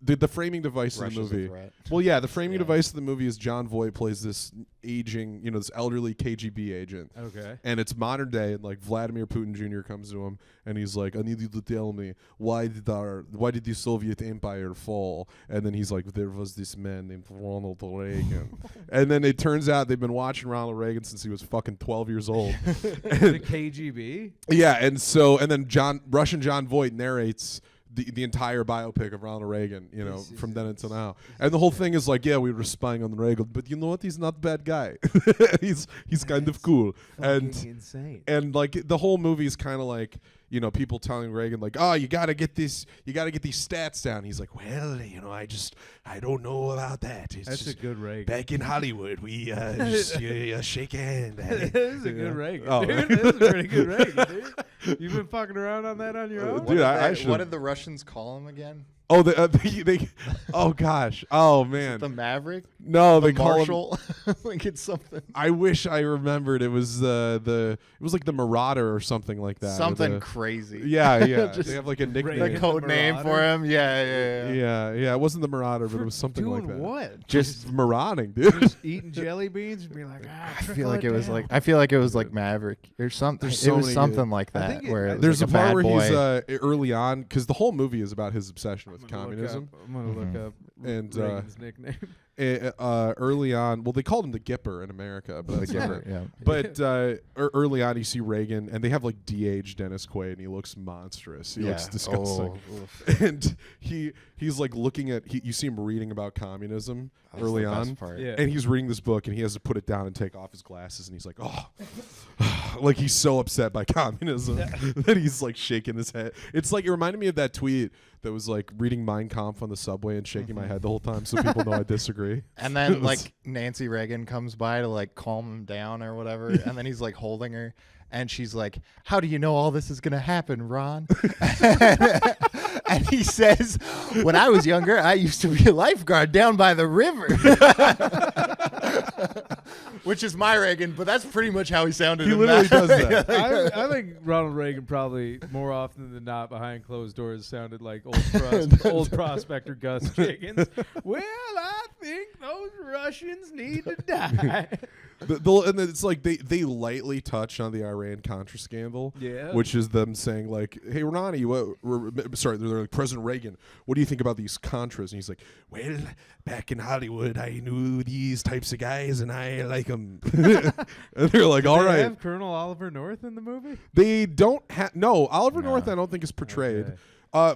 [SPEAKER 4] the framing device
[SPEAKER 1] Russia's
[SPEAKER 4] of the
[SPEAKER 1] a
[SPEAKER 4] movie.
[SPEAKER 1] threat.
[SPEAKER 4] Well, yeah, the framing
[SPEAKER 1] Yeah.
[SPEAKER 4] device of the movie is John Voight plays this aging, this elderly KGB agent.
[SPEAKER 3] Okay.
[SPEAKER 4] And it's modern day, and like Vladimir Putin Jr. comes to him, and he's like, "I need you to tell me why did the Soviet Empire fall?" And then he's like, "There was this man named Ronald Reagan." And then it turns out they've been watching Ronald Reagan since he was fucking 12 years old.
[SPEAKER 3] The KGB?
[SPEAKER 4] Yeah, and then Russian John Voight narrates the entire biopic of Ronald Reagan, from then until now. And the whole thing is like, yeah, we were spying on Reagan, but you know what? He's not a bad guy. he's kind of cool.
[SPEAKER 3] Fucking
[SPEAKER 4] And
[SPEAKER 3] insane.
[SPEAKER 4] and like the whole movie is kind of like, people telling Reagan like, "Oh, you got to get these stats down." He's like, "Well, I don't know about that. It's
[SPEAKER 3] That's a
[SPEAKER 4] just
[SPEAKER 3] good Reagan.
[SPEAKER 4] back in Hollywood, we just shake a hand."
[SPEAKER 3] That is a good Reagan.
[SPEAKER 4] Oh.
[SPEAKER 3] Dude, that is a pretty good Reagan, dude. You've been fucking around on that on your own?
[SPEAKER 4] Dude, I
[SPEAKER 1] What
[SPEAKER 4] should've-
[SPEAKER 1] did the Russians call him again?
[SPEAKER 4] Oh, they oh gosh, oh man,
[SPEAKER 1] The Maverick?
[SPEAKER 4] no,
[SPEAKER 1] The
[SPEAKER 4] they call him.
[SPEAKER 1] Marshal? Like it's something.
[SPEAKER 4] I wish I remembered. It was it was like the Marauder or something like that. or
[SPEAKER 1] Something crazy.
[SPEAKER 4] Yeah.
[SPEAKER 1] Just
[SPEAKER 4] They have like a nickname.
[SPEAKER 3] Reagan
[SPEAKER 1] The code
[SPEAKER 3] the
[SPEAKER 1] name for
[SPEAKER 3] Marauder?
[SPEAKER 1] him? Yeah.
[SPEAKER 4] Yeah. It wasn't the Marauder, but
[SPEAKER 3] For
[SPEAKER 4] it was something
[SPEAKER 3] doing
[SPEAKER 4] like that.
[SPEAKER 3] what?
[SPEAKER 4] Just marauding, dude.
[SPEAKER 3] Just eating jelly beans and being like,
[SPEAKER 1] I feel like it was like Maverick or something.
[SPEAKER 4] There's
[SPEAKER 1] It
[SPEAKER 4] so
[SPEAKER 1] was
[SPEAKER 4] many
[SPEAKER 1] something
[SPEAKER 4] good-
[SPEAKER 1] like
[SPEAKER 3] I
[SPEAKER 1] that.
[SPEAKER 3] think
[SPEAKER 1] Where it was
[SPEAKER 4] There's
[SPEAKER 1] like
[SPEAKER 4] a part
[SPEAKER 1] bad
[SPEAKER 4] where
[SPEAKER 1] boy.
[SPEAKER 4] he's early on, because the whole movie is about his obsession with communism.
[SPEAKER 3] I'm gonna look up
[SPEAKER 4] And,
[SPEAKER 3] Reagan's nickname.
[SPEAKER 4] Early on, well, they called him the Gipper in America, but that's different.
[SPEAKER 1] Yeah.
[SPEAKER 4] But early on, you see Reagan, and they have like de-aged Dennis Quaid, and he looks monstrous. He looks disgusting.
[SPEAKER 1] Oh, oof.
[SPEAKER 4] And he's like looking at you see him reading about communism
[SPEAKER 1] That's
[SPEAKER 4] early
[SPEAKER 1] the best
[SPEAKER 4] on,
[SPEAKER 1] part.
[SPEAKER 3] Yeah.
[SPEAKER 4] and he's reading this book, and he has to put it down and take off his glasses, and he's like, "Oh, like he's so upset by communism that he's like shaking his head. It's like it reminded me of that tweet that was like reading Mein Kampf on the subway and shaking my head the whole time so people know I disagree.
[SPEAKER 1] And then like Nancy Reagan comes by to like calm him down or whatever, and then he's like holding her, and she's like, "How do you know all this is gonna happen, Ron?" And he says, "When I was younger, I used to be a lifeguard down by the river." Which is my Reagan, but that's pretty much how he sounded.
[SPEAKER 4] He
[SPEAKER 1] in
[SPEAKER 4] literally
[SPEAKER 1] that.
[SPEAKER 4] does that.
[SPEAKER 3] I think Ronald Reagan probably more often than not behind closed doors sounded like old prospector Gus Chiggins. Well, I think those Russians need to die.
[SPEAKER 4] And it's like they lightly touch on the Iran-Contra scandal, which is them saying like, "Hey, Ronnie, they're like, President Reagan, what do you think about these Contras?" And he's like, "Well, back in Hollywood, I knew these types of guys, and I like them." And they're like, "All right."
[SPEAKER 3] Have Colonel Oliver North in the movie?
[SPEAKER 4] They don't have Oliver North. I don't think is portrayed.
[SPEAKER 3] Okay.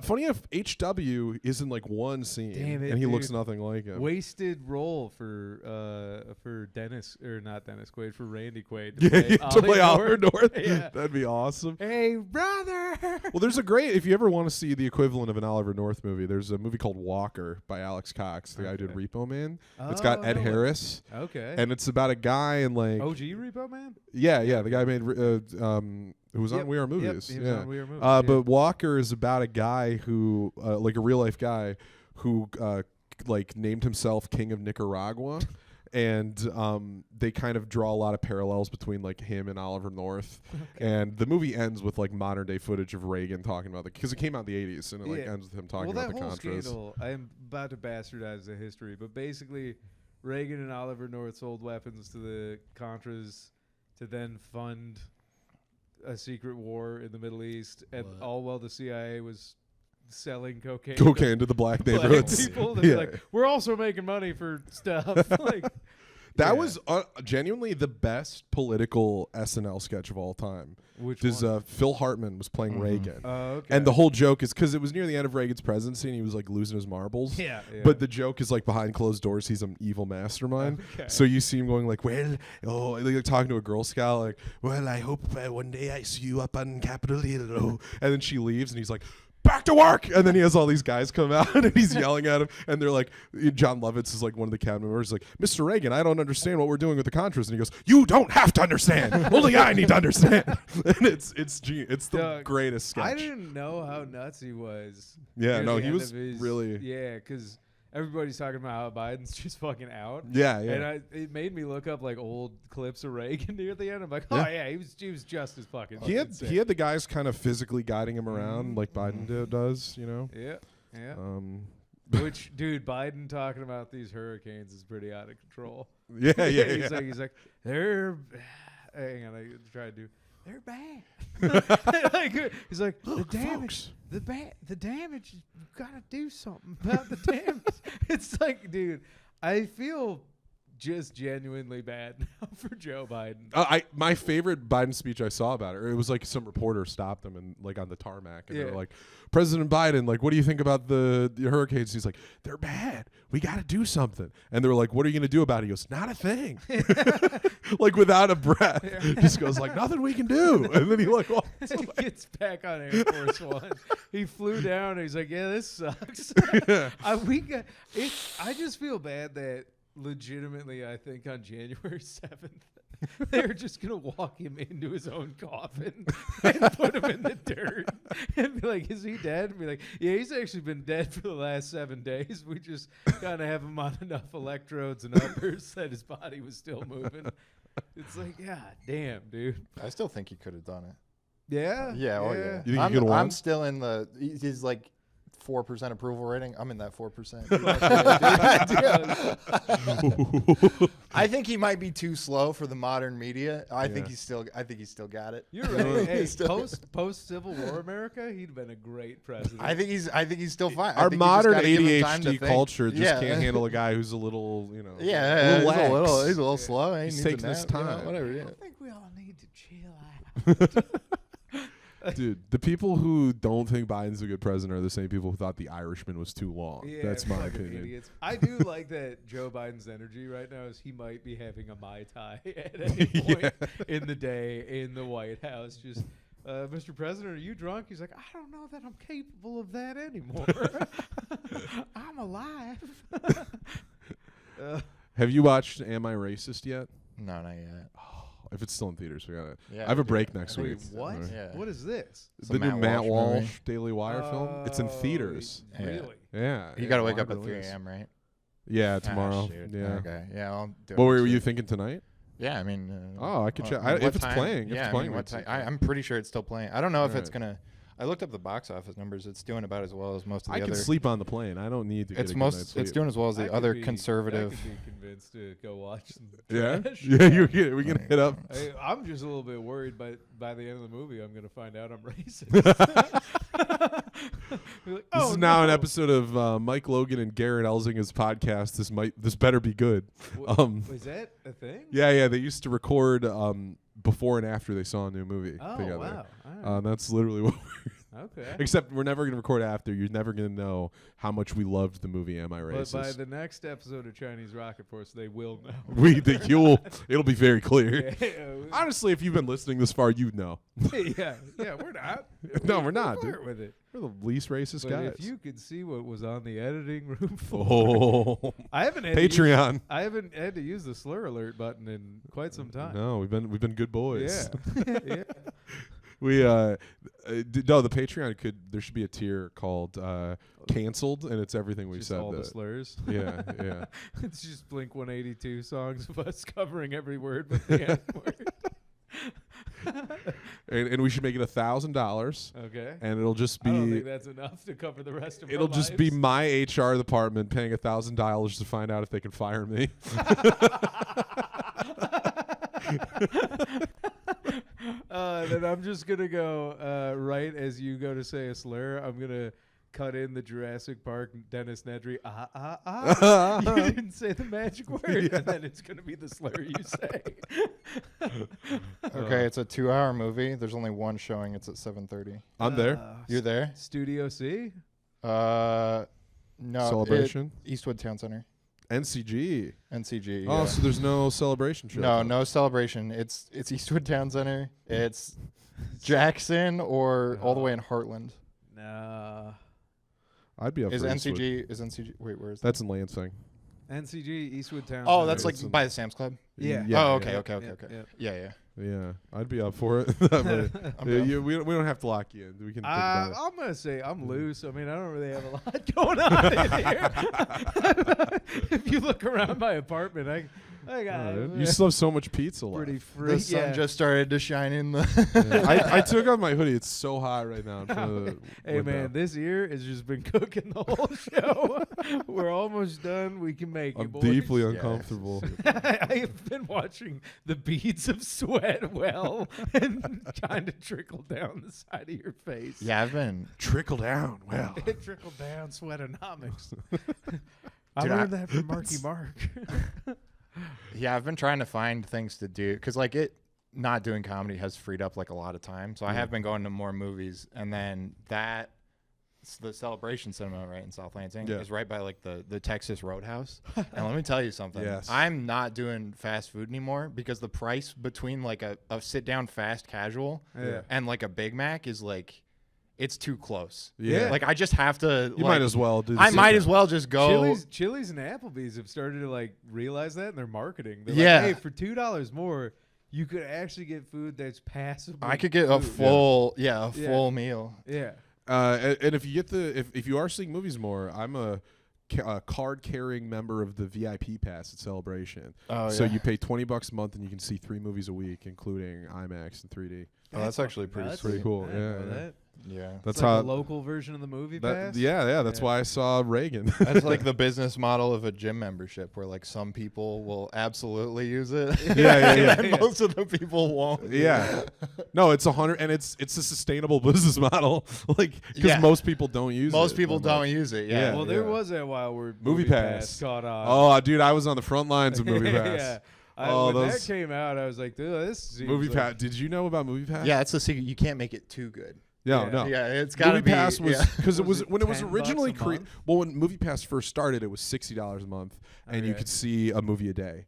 [SPEAKER 4] Funny enough, HW is in like one scene,
[SPEAKER 3] Damn it,
[SPEAKER 4] and he
[SPEAKER 3] dude.
[SPEAKER 4] looks nothing like him.
[SPEAKER 3] Wasted role for Dennis, or not Dennis Quaid, for Randy Quaid
[SPEAKER 4] To play Oliver North.
[SPEAKER 3] Yeah.
[SPEAKER 4] That'd be awesome.
[SPEAKER 3] Hey, brother.
[SPEAKER 4] Well, there's a great, if you ever want to see the equivalent of an Oliver North movie, there's a movie called Walker by Alex Cox, the guy who did Repo Man. It's got Ed
[SPEAKER 3] no way.
[SPEAKER 4] Harris,
[SPEAKER 3] Okay.
[SPEAKER 4] and it's about a guy in like
[SPEAKER 3] OG Repo Man?
[SPEAKER 4] yeah, the guy made who was on We Are
[SPEAKER 3] Yep,
[SPEAKER 4] Movies.
[SPEAKER 3] he was
[SPEAKER 4] yeah.
[SPEAKER 3] on We Are Movies, yeah.
[SPEAKER 4] But Walker is about a guy who like a real life guy who like named himself King of Nicaragua. And they kind of draw a lot of parallels between like him and Oliver North. And the movie ends with like modern day footage of Reagan talking about because it came out in the 80s and it like ends with him talking about the
[SPEAKER 3] that whole
[SPEAKER 4] Contras.
[SPEAKER 3] scandal, I am about to bastardize the history, but basically Reagan and Oliver North sold weapons to the Contras to then fund a secret war in the Middle East, and all while the CIA was selling cocaine
[SPEAKER 4] To the black neighborhoods.
[SPEAKER 3] people. They're like, we're also making money for stuff. Like,
[SPEAKER 4] that was genuinely the best political SNL sketch of all time.
[SPEAKER 3] Which
[SPEAKER 4] Because
[SPEAKER 3] one?
[SPEAKER 4] Phil Hartman was playing Reagan.
[SPEAKER 3] Oh, okay.
[SPEAKER 4] And the whole joke is because it was near the end of Reagan's presidency and he was like losing his marbles.
[SPEAKER 3] Yeah.
[SPEAKER 4] But the joke is like behind closed doors, he's an evil mastermind.
[SPEAKER 3] Okay.
[SPEAKER 4] So you see him going like, well, like talking to a Girl Scout, like, well, I hope one day I see you up on Capitol Hill. And then she leaves and he's like, back to work. And then he has all these guys come out and he's yelling at him. And they're like, John Lovitz is like one of the cabinet members, like, Mr. Reagan, I don't understand what we're doing with the Contras. And he goes, you don't have to understand. Only I need to understand. And it's the greatest sketch.
[SPEAKER 3] I didn't know how nuts he was.
[SPEAKER 4] Yeah,
[SPEAKER 3] near
[SPEAKER 4] no,
[SPEAKER 3] the
[SPEAKER 4] he
[SPEAKER 3] end
[SPEAKER 4] was
[SPEAKER 3] of his-
[SPEAKER 4] really.
[SPEAKER 3] Yeah, because everybody's talking about how Biden's just fucking out.
[SPEAKER 4] Yeah.
[SPEAKER 3] And it made me look up like old clips of Reagan near the end. I'm like, he was just as fucking.
[SPEAKER 4] He had the guys kind of physically guiding him around like Biden does, you know.
[SPEAKER 3] Yeah. Which, dude, Biden talking about these hurricanes is pretty out of control.
[SPEAKER 4] Yeah.
[SPEAKER 3] He's like, they're. Hang on, I try to do. They're bad. Like, he's like, the damage, the damage. You gotta do something about the damage. It's like, dude, I feel just genuinely bad now for Joe Biden.
[SPEAKER 4] My favorite Biden speech I saw about it was like some reporter stopped him and like on the tarmac and they're like, President Biden, like, what do you think about the hurricanes? He's like, they're bad. We got to do something. And they were like, what are you going to do about it? He goes, not a thing. Like without a breath. He just goes like, nothing we can do. And then he like walks away.
[SPEAKER 3] He gets back on Air Force One. He flew down and he's like, yeah, this sucks. I just feel bad that legitimately, I think on January 7th, they're just going to walk him into his own coffin and put him in the dirt and be like, is he dead? And be like, yeah, he's actually been dead for the last 7 days. We just kind of have him on enough electrodes and uppers that his body was still moving. It's like, God damn, dude.
[SPEAKER 1] I still think he could have done it.
[SPEAKER 3] Yeah?
[SPEAKER 1] Yeah, oh yeah.
[SPEAKER 4] You think he could've won?
[SPEAKER 1] I'm still in he's like 4% approval rating. I'm in that 4%. I think he might be too slow for the modern media. I think he's still got it.
[SPEAKER 3] You're right. Hey, post Civil War America, he'd have been a great president.
[SPEAKER 1] I think he's still fine.
[SPEAKER 4] Our modern ADHD culture just can't handle a guy who's a little, you know.
[SPEAKER 1] Yeah,
[SPEAKER 4] lax.
[SPEAKER 1] he's a little slow.
[SPEAKER 4] He's taking his time.
[SPEAKER 1] Whatever. Yeah.
[SPEAKER 3] I think we all need to chill out.
[SPEAKER 4] Dude, the people who don't think Biden's a good president are the same people who thought The Irishman was too long.
[SPEAKER 3] Yeah,
[SPEAKER 4] That's my
[SPEAKER 3] fucking
[SPEAKER 4] opinion.
[SPEAKER 3] idiots. I do like that Joe Biden's energy right now is he might be having a Mai Tai at any point in the day in the White House. Just, Mr. President, are you drunk? He's like, I don't know that I'm capable of that anymore. I'm alive.
[SPEAKER 4] Have you watched Am I Racist yet?
[SPEAKER 1] No, not yet.
[SPEAKER 4] If it's still in theaters, we gotta.
[SPEAKER 1] Yeah,
[SPEAKER 4] I have a
[SPEAKER 1] dude,
[SPEAKER 4] break next
[SPEAKER 3] Wait,
[SPEAKER 4] week.
[SPEAKER 3] what?
[SPEAKER 4] Alright.
[SPEAKER 1] Yeah.
[SPEAKER 3] What is this?
[SPEAKER 1] It's
[SPEAKER 4] The
[SPEAKER 1] a
[SPEAKER 4] new Matt Walsh
[SPEAKER 1] movie.
[SPEAKER 4] Daily Wire film. It's in
[SPEAKER 3] Oh,
[SPEAKER 4] theaters.
[SPEAKER 1] Yeah.
[SPEAKER 3] Really?
[SPEAKER 4] Yeah.
[SPEAKER 1] You
[SPEAKER 4] yeah,
[SPEAKER 1] got to wake up
[SPEAKER 4] Warner
[SPEAKER 1] at 3
[SPEAKER 4] release.
[SPEAKER 1] a.m., right?
[SPEAKER 4] Yeah,
[SPEAKER 1] Ah,
[SPEAKER 4] tomorrow.
[SPEAKER 1] shoot.
[SPEAKER 4] Yeah.
[SPEAKER 1] Okay. Yeah, I'll do it
[SPEAKER 4] What were
[SPEAKER 1] next
[SPEAKER 4] you
[SPEAKER 1] week.
[SPEAKER 4] thinking tonight?
[SPEAKER 1] Yeah, I mean.
[SPEAKER 4] Oh, I could check.
[SPEAKER 1] what
[SPEAKER 4] If it's
[SPEAKER 1] time?
[SPEAKER 4] playing, if
[SPEAKER 1] Yeah,
[SPEAKER 4] it's
[SPEAKER 1] I
[SPEAKER 4] playing,
[SPEAKER 1] mean, what
[SPEAKER 4] it's-
[SPEAKER 1] time? I'm pretty sure it's still playing. I don't know if it's
[SPEAKER 4] Alright.
[SPEAKER 1] gonna. I looked up the box office numbers. It's doing about as well as most of the
[SPEAKER 4] I
[SPEAKER 1] other.
[SPEAKER 4] can sleep on the plane. I don't need to.
[SPEAKER 1] It's
[SPEAKER 4] get a good night's
[SPEAKER 1] most.
[SPEAKER 4] sleep.
[SPEAKER 1] It's doing as well as
[SPEAKER 3] I
[SPEAKER 1] the
[SPEAKER 3] could
[SPEAKER 1] other
[SPEAKER 3] be-
[SPEAKER 1] conservative.
[SPEAKER 3] I could be convinced to go watch some
[SPEAKER 4] Yeah,
[SPEAKER 3] trash.
[SPEAKER 4] yeah. We're gonna hit up.
[SPEAKER 3] I'm just a little bit worried, but by the end of the movie, I'm going to find out I'm racist. Be like,
[SPEAKER 4] This
[SPEAKER 3] "Oh,
[SPEAKER 4] is now an
[SPEAKER 3] no."
[SPEAKER 4] episode of Mike Logan and Garrett Elzinga's podcast. This better be good.
[SPEAKER 3] Was that a thing?
[SPEAKER 4] Yeah. They used to record before and after they saw a new movie
[SPEAKER 3] Oh,
[SPEAKER 4] together.
[SPEAKER 3] wow. All right.
[SPEAKER 4] That's literally what.
[SPEAKER 3] Okay.
[SPEAKER 4] Except we're never gonna record after. You're never gonna know how much we loved the movie Am I
[SPEAKER 3] But
[SPEAKER 4] Racist?
[SPEAKER 3] by the next episode of Chinese Rocket Force, they will know.
[SPEAKER 4] It'll be very clear.
[SPEAKER 3] Yeah,
[SPEAKER 4] Honestly, if you've been listening this far, you know.
[SPEAKER 3] yeah, we're not.
[SPEAKER 4] No, we're not,
[SPEAKER 3] Flirt
[SPEAKER 4] dude.
[SPEAKER 3] with it.
[SPEAKER 4] We're the least racist
[SPEAKER 3] But
[SPEAKER 4] guys.
[SPEAKER 3] if you could see what was on the editing room floor,
[SPEAKER 4] Oh,
[SPEAKER 3] I haven't had to use,
[SPEAKER 4] Patreon.
[SPEAKER 3] I haven't had to use the slur alert button in quite some time.
[SPEAKER 4] No, we've been good boys.
[SPEAKER 3] Yeah, yeah.
[SPEAKER 4] We no, the Patreon there should be a tier called canceled, and it's everything we've
[SPEAKER 3] Just
[SPEAKER 4] said.
[SPEAKER 3] all the
[SPEAKER 4] that-
[SPEAKER 3] slurs.
[SPEAKER 4] yeah, yeah.
[SPEAKER 3] It's just Blink 182 songs of us covering every word with the N word.
[SPEAKER 4] And we should make it $1,000,
[SPEAKER 3] Okay.
[SPEAKER 4] and it'll just
[SPEAKER 3] I don't
[SPEAKER 4] be
[SPEAKER 3] think that's enough to cover the rest of
[SPEAKER 4] it'll
[SPEAKER 3] our
[SPEAKER 4] just be
[SPEAKER 3] lives.
[SPEAKER 4] my HR department paying $1,000 to find out if they can fire me.
[SPEAKER 3] Then I'm just gonna go right as you go to say a slur. I'm gonna cut in the Jurassic Park Dennis Nedry. You didn't say the magic word, and then it's gonna be the slur you say.
[SPEAKER 1] Okay, it's a 2-hour movie. There's only one showing. It's at 7:30.
[SPEAKER 4] I'm there.
[SPEAKER 1] You're there?
[SPEAKER 3] Studio C.
[SPEAKER 1] No.
[SPEAKER 4] Celebration.
[SPEAKER 1] Eastwood Town Center.
[SPEAKER 4] NCG.
[SPEAKER 1] NCG.
[SPEAKER 4] Oh,
[SPEAKER 1] yeah.
[SPEAKER 4] so there's no celebration show.
[SPEAKER 1] No celebration. It's Eastwood Town Center. It's Jackson or all the way in Heartland.
[SPEAKER 3] No.
[SPEAKER 4] I'd be up
[SPEAKER 1] Is
[SPEAKER 4] for Eastwood.
[SPEAKER 1] NCG? Wait, where is that?
[SPEAKER 4] That's in Lansing.
[SPEAKER 3] NCG Eastwood Town.
[SPEAKER 1] Oh,
[SPEAKER 3] Center.
[SPEAKER 1] that's like
[SPEAKER 4] It's in-
[SPEAKER 1] by the Sam's Club.
[SPEAKER 3] Yeah.
[SPEAKER 1] Oh, okay,
[SPEAKER 3] Yeah,
[SPEAKER 1] okay.
[SPEAKER 3] yeah.
[SPEAKER 1] Yeah.
[SPEAKER 4] Yeah, I'd be up for it. But,
[SPEAKER 1] I'm down.
[SPEAKER 4] we don't have to lock you in. We can think about it.
[SPEAKER 3] I'm gonna say I'm loose. I mean, I don't really have a lot going on in here. If you look around my apartment, I got
[SPEAKER 4] You still have so much pizza left.
[SPEAKER 3] pretty free.
[SPEAKER 1] The sun just started to shine in the.
[SPEAKER 4] Yeah. I took off my hoodie. It's so hot right now. In front of the
[SPEAKER 3] Hey
[SPEAKER 4] window.
[SPEAKER 3] man, this year has just been cooking the whole show. We're almost done. We can make
[SPEAKER 4] I'm
[SPEAKER 3] it, boys.
[SPEAKER 4] deeply uncomfortable.
[SPEAKER 3] I have been watching the beads of sweat well and kind of trickle down the side of your face.
[SPEAKER 1] Yeah, I've been.
[SPEAKER 4] Trickle down. Well,
[SPEAKER 3] It trickled down sweatonomics. I
[SPEAKER 1] Dude,
[SPEAKER 3] learned that from Marky Mark.
[SPEAKER 1] Yeah, I've been trying to find things to do because like not doing comedy has freed up like a lot of time. So I have been going to more movies, and then the Celebration Cinema right in South Lansing is right by like the Texas Roadhouse. And let me tell you something.
[SPEAKER 4] Yes.
[SPEAKER 1] I'm not doing fast food anymore because the price between like a sit down fast casual
[SPEAKER 3] Yeah.
[SPEAKER 1] and like a Big Mac is like it's too close.
[SPEAKER 4] Yeah.
[SPEAKER 1] Like I just have to.
[SPEAKER 4] you might as well do. The
[SPEAKER 1] I might
[SPEAKER 4] sit
[SPEAKER 1] as well just go.
[SPEAKER 3] Chili's and Applebee's have started to like realize that in their marketing. They're
[SPEAKER 1] Yeah.
[SPEAKER 3] like, hey, for $2 more, you could actually get food that's passable.
[SPEAKER 1] I could get a
[SPEAKER 3] food.
[SPEAKER 1] full
[SPEAKER 3] Yeah.
[SPEAKER 1] full meal.
[SPEAKER 3] Yeah.
[SPEAKER 4] And if you get if you are seeing movies more, I'm a card carrying member of the VIP pass at Celebration.
[SPEAKER 1] Oh,
[SPEAKER 4] So
[SPEAKER 1] yeah.
[SPEAKER 4] you pay $20 a month and you can see 3 movies a week, including IMAX and 3D.
[SPEAKER 1] Oh, that's actually
[SPEAKER 3] fucking
[SPEAKER 1] pretty
[SPEAKER 3] nuts.
[SPEAKER 1] sweet.
[SPEAKER 4] Pretty cool.
[SPEAKER 3] I didn't
[SPEAKER 4] Yeah,
[SPEAKER 3] know
[SPEAKER 4] yeah.
[SPEAKER 3] that.
[SPEAKER 1] Yeah.
[SPEAKER 4] That's
[SPEAKER 3] It's like
[SPEAKER 4] how
[SPEAKER 3] a local version of the movie
[SPEAKER 4] that,
[SPEAKER 3] pass.
[SPEAKER 4] yeah. That's
[SPEAKER 3] Yeah.
[SPEAKER 4] why I saw Reagan.
[SPEAKER 1] That's like the business model of a gym membership where like some people will absolutely use it.
[SPEAKER 4] Yeah.
[SPEAKER 1] And most of the people won't.
[SPEAKER 4] Yeah. No, it's 100, and it's a sustainable business model. Like because
[SPEAKER 1] Yeah.
[SPEAKER 4] most people don't use it.
[SPEAKER 1] Most people
[SPEAKER 4] that much.
[SPEAKER 1] don't use it.
[SPEAKER 4] Yeah.
[SPEAKER 1] Yeah.
[SPEAKER 3] Well, there was that while where
[SPEAKER 4] Movie Pass.
[SPEAKER 3] caught on.
[SPEAKER 4] Oh, dude, I was on the front lines of Movie Pass.
[SPEAKER 3] Yeah. When that
[SPEAKER 4] those
[SPEAKER 3] came out, I was like, dude, this seems
[SPEAKER 4] Movie
[SPEAKER 3] like
[SPEAKER 4] Pass. Did you know about Movie Pass?
[SPEAKER 1] Yeah, that's the secret. You can't make it too good.
[SPEAKER 4] No,
[SPEAKER 3] Yeah.
[SPEAKER 4] no.
[SPEAKER 1] Yeah, it's got to
[SPEAKER 4] Movie
[SPEAKER 1] be.
[SPEAKER 4] Pass was because it was
[SPEAKER 3] it
[SPEAKER 4] when it was
[SPEAKER 3] $10
[SPEAKER 4] originally
[SPEAKER 3] a
[SPEAKER 4] created.
[SPEAKER 3] month?
[SPEAKER 4] Well, when Movie Pass first started, it was $60 a month, and you
[SPEAKER 3] Okay.
[SPEAKER 4] could see a movie a day.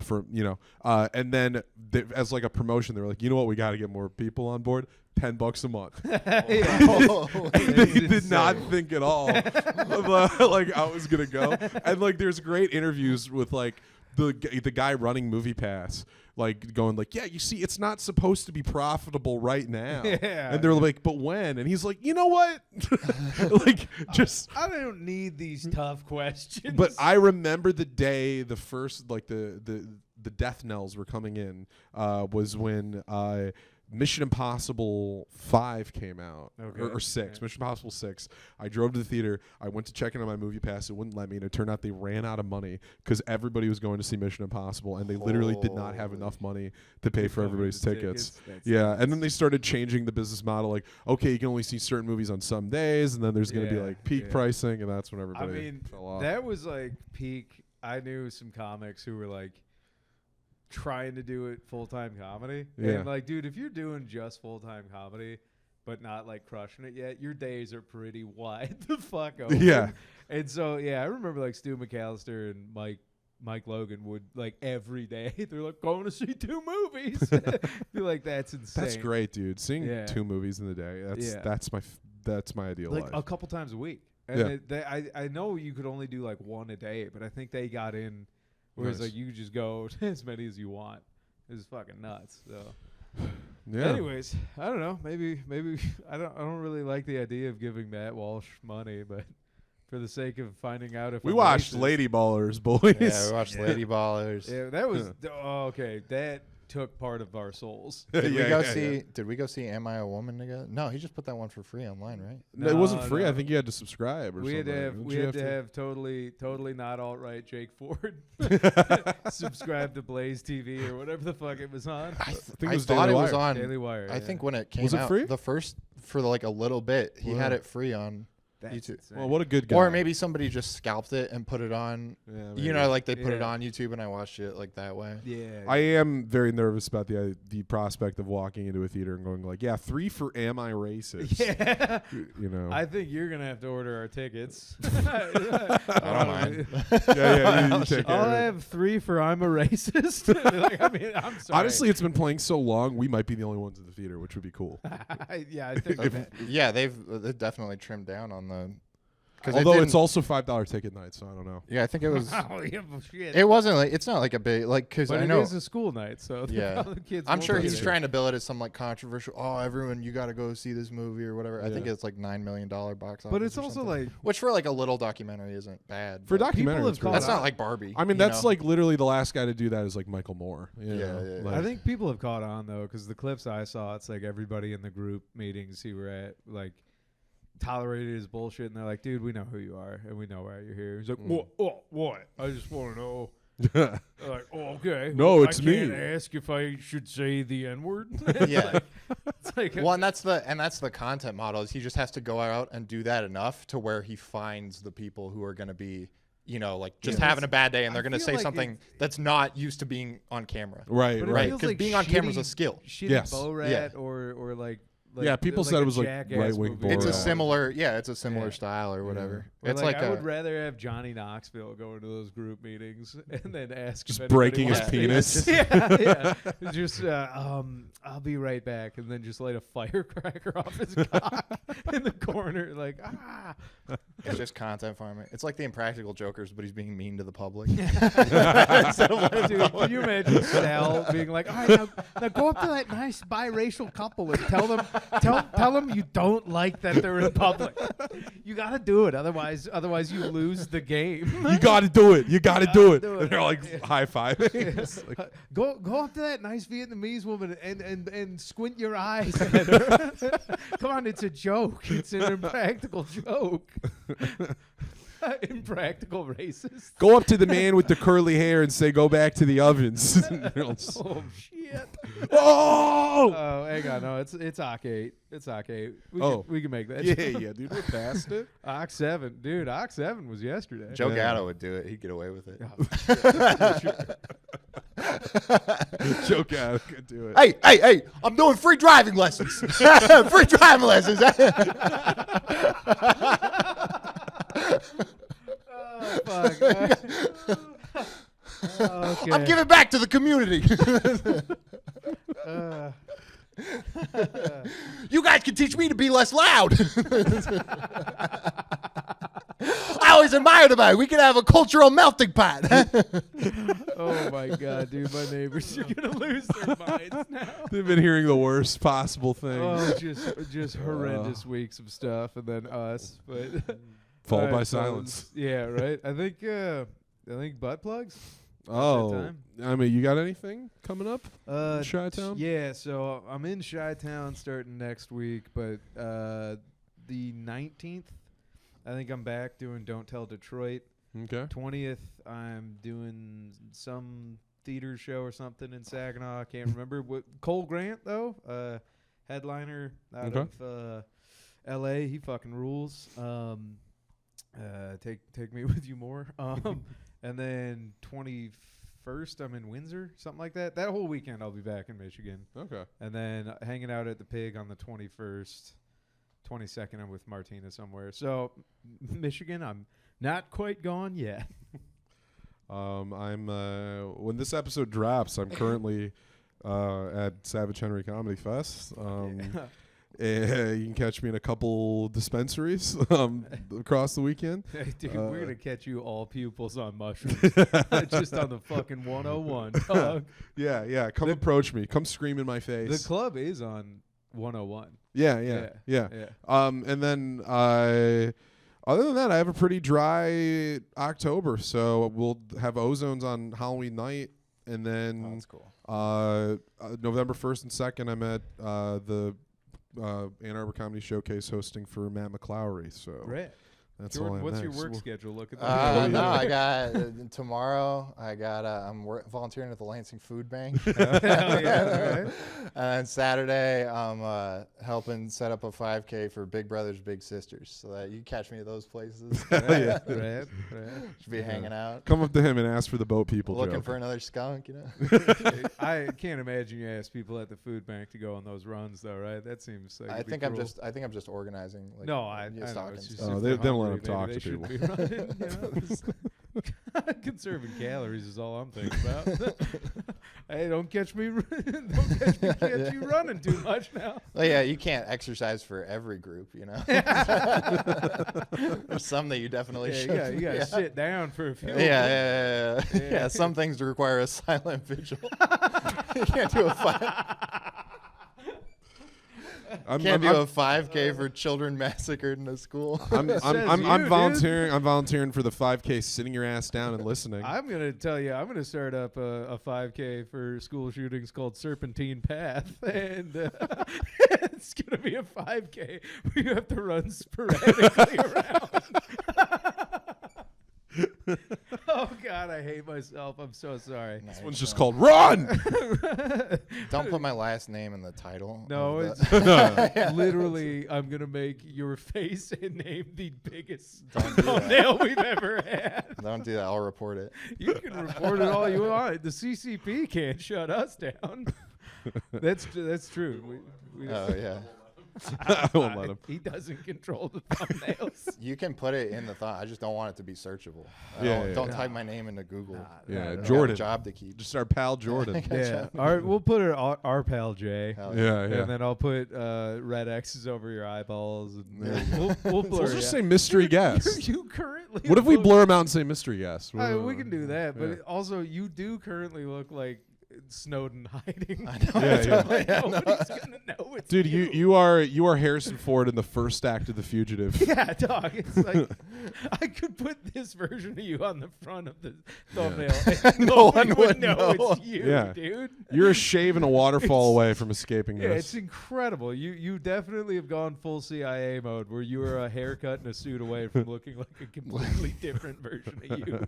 [SPEAKER 4] For and then as like a promotion, they were like, you know what, we got to get more people on board. $10 a month. They did not think at all like I was gonna go. And like, there's great interviews with like the guy running Movie Pass, like going like, yeah, you see, it's not supposed to be profitable right now.
[SPEAKER 3] Yeah.
[SPEAKER 4] And they're like, but when? And he's like, you know what? Like, just.
[SPEAKER 3] I don't need these tough questions.
[SPEAKER 4] But I remember the day the first like the death knells were coming in was when Mission Impossible 5 came out, or 6. Mission Impossible 6. I drove to the theater. I went to check in on my Movie Pass. It wouldn't let me, and it turned out they ran out of money because everybody was going to see Mission Impossible, and they literally did not have enough money to pay for everybody's tickets. Yeah, and then they started changing the business model. Like, okay, you can only see certain movies on some days, and then there's going to be like peak pricing, and that's when everybody fell off.
[SPEAKER 3] That was like peak. I knew some comics who were like trying to do it full-time comedy.
[SPEAKER 4] Yeah.
[SPEAKER 3] And like, dude, if you're doing just full-time comedy but not like crushing it yet, your days are pretty wide the fuck open.
[SPEAKER 4] Yeah.
[SPEAKER 3] And so yeah, I remember like Stu McAllister and Mike Logan would like every day they're like going to see 2 movies. Be like, that's insane.
[SPEAKER 4] That's great, dude. Seeing
[SPEAKER 3] Yeah.
[SPEAKER 4] 2 movies in the day. That's my ideal
[SPEAKER 3] Like
[SPEAKER 4] life.
[SPEAKER 3] a couple times a week. And
[SPEAKER 4] Yeah.
[SPEAKER 3] I know you could only do like 1 a day, but I think they got in where it's
[SPEAKER 4] Nice.
[SPEAKER 3] like you could just go as many as you want. It's fucking nuts. So
[SPEAKER 4] Yeah.
[SPEAKER 3] anyways, I don't know. Maybe I don't really like the idea of giving Matt Walsh money, but for the sake of finding out if
[SPEAKER 4] We
[SPEAKER 3] I'm
[SPEAKER 4] watched
[SPEAKER 3] racist-
[SPEAKER 4] Lady Ballers, boys.
[SPEAKER 1] Yeah, we watched Lady Ballers.
[SPEAKER 3] Yeah, that was okay. That took part of our souls.
[SPEAKER 1] Did we
[SPEAKER 4] Yeah,
[SPEAKER 1] go
[SPEAKER 4] yeah,
[SPEAKER 1] see?
[SPEAKER 4] yeah.
[SPEAKER 1] Did we go see Am I a Woman together? No, he just put that one for free online, right?
[SPEAKER 4] No, it wasn't free.
[SPEAKER 3] no.
[SPEAKER 4] I think you had to subscribe or
[SPEAKER 3] We had
[SPEAKER 4] something.
[SPEAKER 3] to have
[SPEAKER 4] Didn't
[SPEAKER 3] we
[SPEAKER 4] you
[SPEAKER 3] had to have totally not alt right Jake Ford subscribe to Blaze TV or whatever the fuck it was on.
[SPEAKER 1] I
[SPEAKER 4] think it
[SPEAKER 1] I
[SPEAKER 4] was
[SPEAKER 1] thought
[SPEAKER 4] Daily
[SPEAKER 1] it was
[SPEAKER 4] Wire.
[SPEAKER 1] on.
[SPEAKER 3] Daily Wire.
[SPEAKER 1] I think when it came
[SPEAKER 4] Was it
[SPEAKER 1] out,
[SPEAKER 4] free?
[SPEAKER 1] the first for like a little bit, he had
[SPEAKER 4] Wow.
[SPEAKER 1] it free on
[SPEAKER 3] That's
[SPEAKER 1] YouTube.
[SPEAKER 3] insane.
[SPEAKER 4] Well, what a good guy.
[SPEAKER 1] Or maybe somebody just scalped it and put it on.
[SPEAKER 4] Yeah,
[SPEAKER 1] You
[SPEAKER 4] maybe.
[SPEAKER 1] know, like they put it
[SPEAKER 3] Yeah.
[SPEAKER 1] on YouTube, and I watched it like that way.
[SPEAKER 3] yeah.
[SPEAKER 4] I am very nervous about the prospect of walking into a theater and going like, yeah, 3 for Am I Racist?
[SPEAKER 3] yeah.
[SPEAKER 4] You know.
[SPEAKER 3] I think you're gonna have to order our tickets.
[SPEAKER 1] I don't mind.
[SPEAKER 4] yeah, you take care
[SPEAKER 3] I'll
[SPEAKER 4] of it.
[SPEAKER 3] have 3 for I'm a racist. Like, I mean, I'm sorry.
[SPEAKER 4] Honestly, it's been playing so long, we might be the only ones in the theater, which would be cool.
[SPEAKER 3] yeah, I think that.
[SPEAKER 1] Yeah, they've definitely trimmed down on the.
[SPEAKER 4] Although it's also $5 ticket night, so I don't know.
[SPEAKER 1] Yeah, I think it was.
[SPEAKER 3] Oh, yeah, well, shit.
[SPEAKER 1] It wasn't like it's not like a big like because
[SPEAKER 3] But
[SPEAKER 1] I
[SPEAKER 3] it
[SPEAKER 1] know.
[SPEAKER 3] is a school night, so
[SPEAKER 1] Yeah.
[SPEAKER 3] the kids
[SPEAKER 1] I'm
[SPEAKER 3] won't
[SPEAKER 1] sure
[SPEAKER 3] be
[SPEAKER 1] he's
[SPEAKER 3] there.
[SPEAKER 1] trying to bill it as some like controversial. Oh, everyone, you got to go see this movie or whatever. I think
[SPEAKER 4] Yeah.
[SPEAKER 1] it's like $9 million box office.
[SPEAKER 3] But it's
[SPEAKER 1] or
[SPEAKER 3] also
[SPEAKER 1] something.
[SPEAKER 3] like
[SPEAKER 1] which for like a little documentary isn't bad.
[SPEAKER 4] For a
[SPEAKER 1] but
[SPEAKER 4] documentary,
[SPEAKER 3] have
[SPEAKER 4] it's great.
[SPEAKER 3] called
[SPEAKER 1] that's
[SPEAKER 3] out-
[SPEAKER 1] not like Barbie.
[SPEAKER 4] I mean,
[SPEAKER 1] you
[SPEAKER 4] that's
[SPEAKER 1] know?
[SPEAKER 4] like literally the last guy to do that is like Michael Moore. You
[SPEAKER 1] Yeah,
[SPEAKER 4] know?
[SPEAKER 1] yeah, yeah.
[SPEAKER 4] Like-
[SPEAKER 3] I think people have caught on though, because the clips I saw, it's like everybody in the group meetings he were at, like, tolerated his bullshit, and they're like, "Dude, we know who you are, and we know why you're here." He's like, "What? Oh, what? I just want to know." They're like, "Oh, okay.
[SPEAKER 4] No,
[SPEAKER 3] Well,
[SPEAKER 4] it's
[SPEAKER 3] I can't
[SPEAKER 4] me."
[SPEAKER 3] ask if I should say the N-word."
[SPEAKER 1] Yeah.
[SPEAKER 3] It's like,
[SPEAKER 1] Well, and that's the content model is he just has to go out and do that enough to where he finds the people who are going to be, you know, like just
[SPEAKER 3] Yeah,
[SPEAKER 1] having a bad day and
[SPEAKER 3] I
[SPEAKER 1] they're going to
[SPEAKER 3] feel
[SPEAKER 1] say
[SPEAKER 3] like
[SPEAKER 1] something that's not used to being on camera.
[SPEAKER 4] Right,
[SPEAKER 3] but it
[SPEAKER 1] Right,
[SPEAKER 3] feels
[SPEAKER 1] 'cause
[SPEAKER 3] like
[SPEAKER 1] being on camera is a
[SPEAKER 3] shitty-
[SPEAKER 1] skill.
[SPEAKER 3] Shitty
[SPEAKER 4] Yes.
[SPEAKER 3] Borat
[SPEAKER 1] Yeah.
[SPEAKER 3] or like
[SPEAKER 4] Yeah, people said
[SPEAKER 3] a
[SPEAKER 4] it was, like,
[SPEAKER 3] Jackass
[SPEAKER 4] right-wing
[SPEAKER 3] movie.
[SPEAKER 1] It's a
[SPEAKER 4] Borat.
[SPEAKER 1] similar, it's a similar
[SPEAKER 3] Yeah.
[SPEAKER 1] style or whatever.
[SPEAKER 3] Or
[SPEAKER 1] It's
[SPEAKER 3] like,
[SPEAKER 1] like
[SPEAKER 3] I
[SPEAKER 1] a,
[SPEAKER 3] would rather have Johnny Knoxville go into those group meetings and then ask
[SPEAKER 4] Just
[SPEAKER 3] if anybody
[SPEAKER 4] breaking his
[SPEAKER 3] wants to-
[SPEAKER 4] penis.
[SPEAKER 3] yeah, just I'll be right back, and then just light a firecracker off his cock in the corner, like
[SPEAKER 1] it's just content farming. It's like the Impractical Jokers, but he's being mean to the public. Instead of letting
[SPEAKER 3] Dude, can you imagine Sal being like, "All right, now go up to that nice biracial couple and tell them you don't like that they're in public. You got to do it, otherwise you lose the game.
[SPEAKER 4] You got to do it. You got to do it.
[SPEAKER 3] do it.
[SPEAKER 4] And they're like high fiving. It's like,
[SPEAKER 3] Go up to that nice Vietnamese woman and squint your eyes at her. Come on, it's a joke. It's an impractical joke. Impractical racist.
[SPEAKER 4] go up to the man with the curly hair and say, "Go back to the ovens."
[SPEAKER 3] Oh shit.
[SPEAKER 4] Oh!
[SPEAKER 3] Oh, hang on. No, it's Oc 8. It's Oc 8. We can make that.
[SPEAKER 4] Yeah, dude, we're past it.
[SPEAKER 3] Oc 7. Dude, Oc 7 was yesterday.
[SPEAKER 1] Joe
[SPEAKER 4] Yeah.
[SPEAKER 1] Gatto would do it. He'd get away with it.
[SPEAKER 4] Joe Cat could do it.
[SPEAKER 1] Hey! I'm doing free driving lessons. Free driving lessons.
[SPEAKER 3] Oh, fuck. Okay.
[SPEAKER 1] I'm giving back to the community. You guys can teach me to be less loud. I always admired about it. We could have a cultural melting pot.
[SPEAKER 3] Oh my god, dude, my neighbors are gonna lose their minds now.
[SPEAKER 4] They've been hearing the worst possible things.
[SPEAKER 3] Oh, just horrendous weeks of stuff, and then us. But
[SPEAKER 4] Followed by
[SPEAKER 3] Alright, so
[SPEAKER 4] silence.
[SPEAKER 3] yeah, right. I think butt plugs.
[SPEAKER 4] Oh,
[SPEAKER 3] time.
[SPEAKER 4] I mean, you got anything coming up?
[SPEAKER 3] Uh,
[SPEAKER 4] Chi-town?
[SPEAKER 3] Yeah, so I'm in Chi-town starting next week, but the 19th, I think I'm back doing Don't Tell Detroit.
[SPEAKER 4] Okay.
[SPEAKER 3] 20th, I'm doing some theater show or something in Saginaw. I can't remember. Cole Grant, though, headliner out of L.A. He fucking rules. Take me with you more. And then 21st, I'm in Windsor, something like that. That whole weekend, I'll be back in Michigan.
[SPEAKER 4] Okay.
[SPEAKER 3] And then hanging out at the Pig on the 21st. 22nd, I'm with Martina somewhere. So, Michigan, I'm not quite gone yet.
[SPEAKER 4] I'm when this episode drops, I'm currently at Savage Henry Comedy Fest. You can catch me in a couple dispensaries across the weekend.
[SPEAKER 3] Hey, dude, we're going to catch you all pupils on mushrooms. Just on the fucking 101, dog.
[SPEAKER 4] Yeah. Come approach me. Come scream in my face.
[SPEAKER 3] The club is on 101.
[SPEAKER 4] Yeah. And then other than that, I have a pretty dry October, so we'll have Ozones on Halloween night, and then
[SPEAKER 1] That's cool.
[SPEAKER 4] November 1st and 2nd, I'm at the Ann Arbor Comedy Showcase hosting for Matt McClowry. So
[SPEAKER 3] Right.
[SPEAKER 4] that's
[SPEAKER 3] Jordan,
[SPEAKER 4] all.
[SPEAKER 3] what's your work schedule looking like?
[SPEAKER 1] No, I got tomorrow. I'm volunteering at the Lansing Food Bank.
[SPEAKER 3] Hell yeah, right.
[SPEAKER 1] And then Saturday, I'm helping set up a 5K for Big Brothers Big Sisters, so that you catch me at those places.
[SPEAKER 3] Right.
[SPEAKER 1] Should be hanging out,
[SPEAKER 4] Come up to him and ask for the boat people.
[SPEAKER 1] looking
[SPEAKER 4] joke.
[SPEAKER 1] for another skunk. You know.
[SPEAKER 3] I can't imagine you ask people at the food bank to go on those runs, though, right? That seems like
[SPEAKER 1] I think I'm just organizing. Like,
[SPEAKER 3] No, I
[SPEAKER 1] yeah,
[SPEAKER 3] know.
[SPEAKER 1] stalking
[SPEAKER 3] It's just
[SPEAKER 1] stuff.
[SPEAKER 4] Oh,
[SPEAKER 3] if
[SPEAKER 4] they
[SPEAKER 3] they're
[SPEAKER 4] don't let
[SPEAKER 3] hungry,
[SPEAKER 4] them talk
[SPEAKER 3] maybe
[SPEAKER 4] to
[SPEAKER 3] they shouldn't be running, you know? Conserving calories is all I'm thinking about. Hey, don't catch me catch you running too much now.
[SPEAKER 1] Well, yeah, you can't exercise for every group, you know. There's some that you definitely should.
[SPEAKER 3] You gotta sit down for a few.
[SPEAKER 1] Yeah. Some things require a silent vigil. You can't do a
[SPEAKER 4] I'm
[SPEAKER 1] Can't do a 5K for children massacred in a school.
[SPEAKER 4] I'm
[SPEAKER 3] Says you,
[SPEAKER 4] volunteering. I'm volunteering for the 5K, sitting your ass down and listening.
[SPEAKER 3] I'm gonna tell you, I'm gonna start up a 5K for school shootings called Serpentine Path, and it's gonna be a 5K where you have to run sporadically around. Oh God, I hate myself. I'm so sorry.
[SPEAKER 4] This one's just called Run.
[SPEAKER 1] Don't put my last name in the title.
[SPEAKER 3] No,
[SPEAKER 1] of
[SPEAKER 3] it's literally I'm gonna make your face and name the biggest thumbnail we've ever had.
[SPEAKER 1] Don't do that. I'll report it.
[SPEAKER 3] You can report it all you want. The CCP can't shut us down. That's true. We
[SPEAKER 1] Oh yeah.
[SPEAKER 4] I won't let him.
[SPEAKER 3] He doesn't control the thumbnails.
[SPEAKER 1] You can put it in the thought. I just don't want it to be searchable. Don't type my name into Google.
[SPEAKER 4] Yeah,
[SPEAKER 1] I got a
[SPEAKER 4] Jordan.
[SPEAKER 1] job to keep.
[SPEAKER 4] Just our pal Jordan.
[SPEAKER 3] Yeah, we'll put it our pal Jay.
[SPEAKER 1] Hell
[SPEAKER 4] Yeah.
[SPEAKER 3] And then I'll put red X's over your eyeballs, and we'll blur.
[SPEAKER 4] We'll
[SPEAKER 3] it
[SPEAKER 4] just
[SPEAKER 3] out.
[SPEAKER 4] say mystery guest.
[SPEAKER 3] You currently.
[SPEAKER 4] What if we
[SPEAKER 3] look-
[SPEAKER 4] blur him out and say mystery guest?
[SPEAKER 3] We can do that, but
[SPEAKER 4] Yeah.
[SPEAKER 3] also you do currently look like Snowden hiding.
[SPEAKER 1] I know.
[SPEAKER 4] Yeah,
[SPEAKER 3] Like,
[SPEAKER 1] Yeah,
[SPEAKER 3] nobody's gonna know it's
[SPEAKER 4] Dude, you are Harrison Ford in the first act of The Fugitive.
[SPEAKER 3] Yeah, dog. It's like I could put this version of you on the front of the thumbnail. And
[SPEAKER 1] No
[SPEAKER 3] nobody
[SPEAKER 1] one
[SPEAKER 3] would
[SPEAKER 1] would
[SPEAKER 3] know
[SPEAKER 1] know.
[SPEAKER 3] it's you,
[SPEAKER 4] Yeah.
[SPEAKER 3] dude.
[SPEAKER 4] You're a shave and a waterfall away from escaping
[SPEAKER 3] Yeah,
[SPEAKER 4] this.
[SPEAKER 3] it's incredible. You definitely have gone full CIA mode, where you are a haircut and a suit away from looking like a completely different version of you.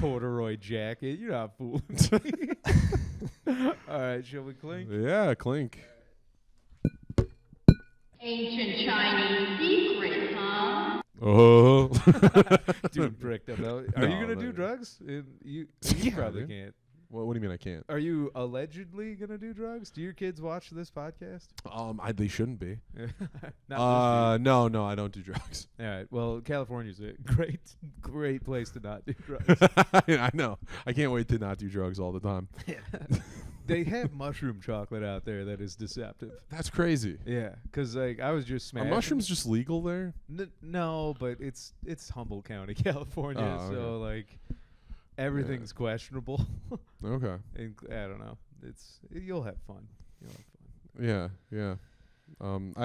[SPEAKER 3] Corduroy jacket. You're not fooling me. All right, shall we clink?
[SPEAKER 4] Yeah, clink.
[SPEAKER 2] Ancient Chinese secret, huh?
[SPEAKER 4] Oh.
[SPEAKER 3] Dude, bricked up. Are you
[SPEAKER 4] No,
[SPEAKER 3] gonna
[SPEAKER 4] no.
[SPEAKER 3] do drugs? You probably
[SPEAKER 4] dude.
[SPEAKER 3] can't.
[SPEAKER 4] What do you mean I can't?
[SPEAKER 3] Are you allegedly gonna do drugs? Do your kids watch this podcast?
[SPEAKER 4] They shouldn't be.
[SPEAKER 3] Not
[SPEAKER 4] No, I don't do drugs.
[SPEAKER 3] all right. Well, California's a great place to not do drugs.
[SPEAKER 4] I know. I can't wait to not do drugs all the time.
[SPEAKER 3] They have mushroom chocolate out there that is deceptive.
[SPEAKER 4] That's crazy.
[SPEAKER 3] Yeah, because like I was just
[SPEAKER 4] Are
[SPEAKER 3] smashing.
[SPEAKER 4] mushrooms just legal there?
[SPEAKER 3] No, but it's Humboldt County, California.
[SPEAKER 4] Oh,
[SPEAKER 3] so like everything's questionable.
[SPEAKER 4] Okay.
[SPEAKER 3] And I don't know. You'll have fun. You'll have fun.
[SPEAKER 4] Yeah.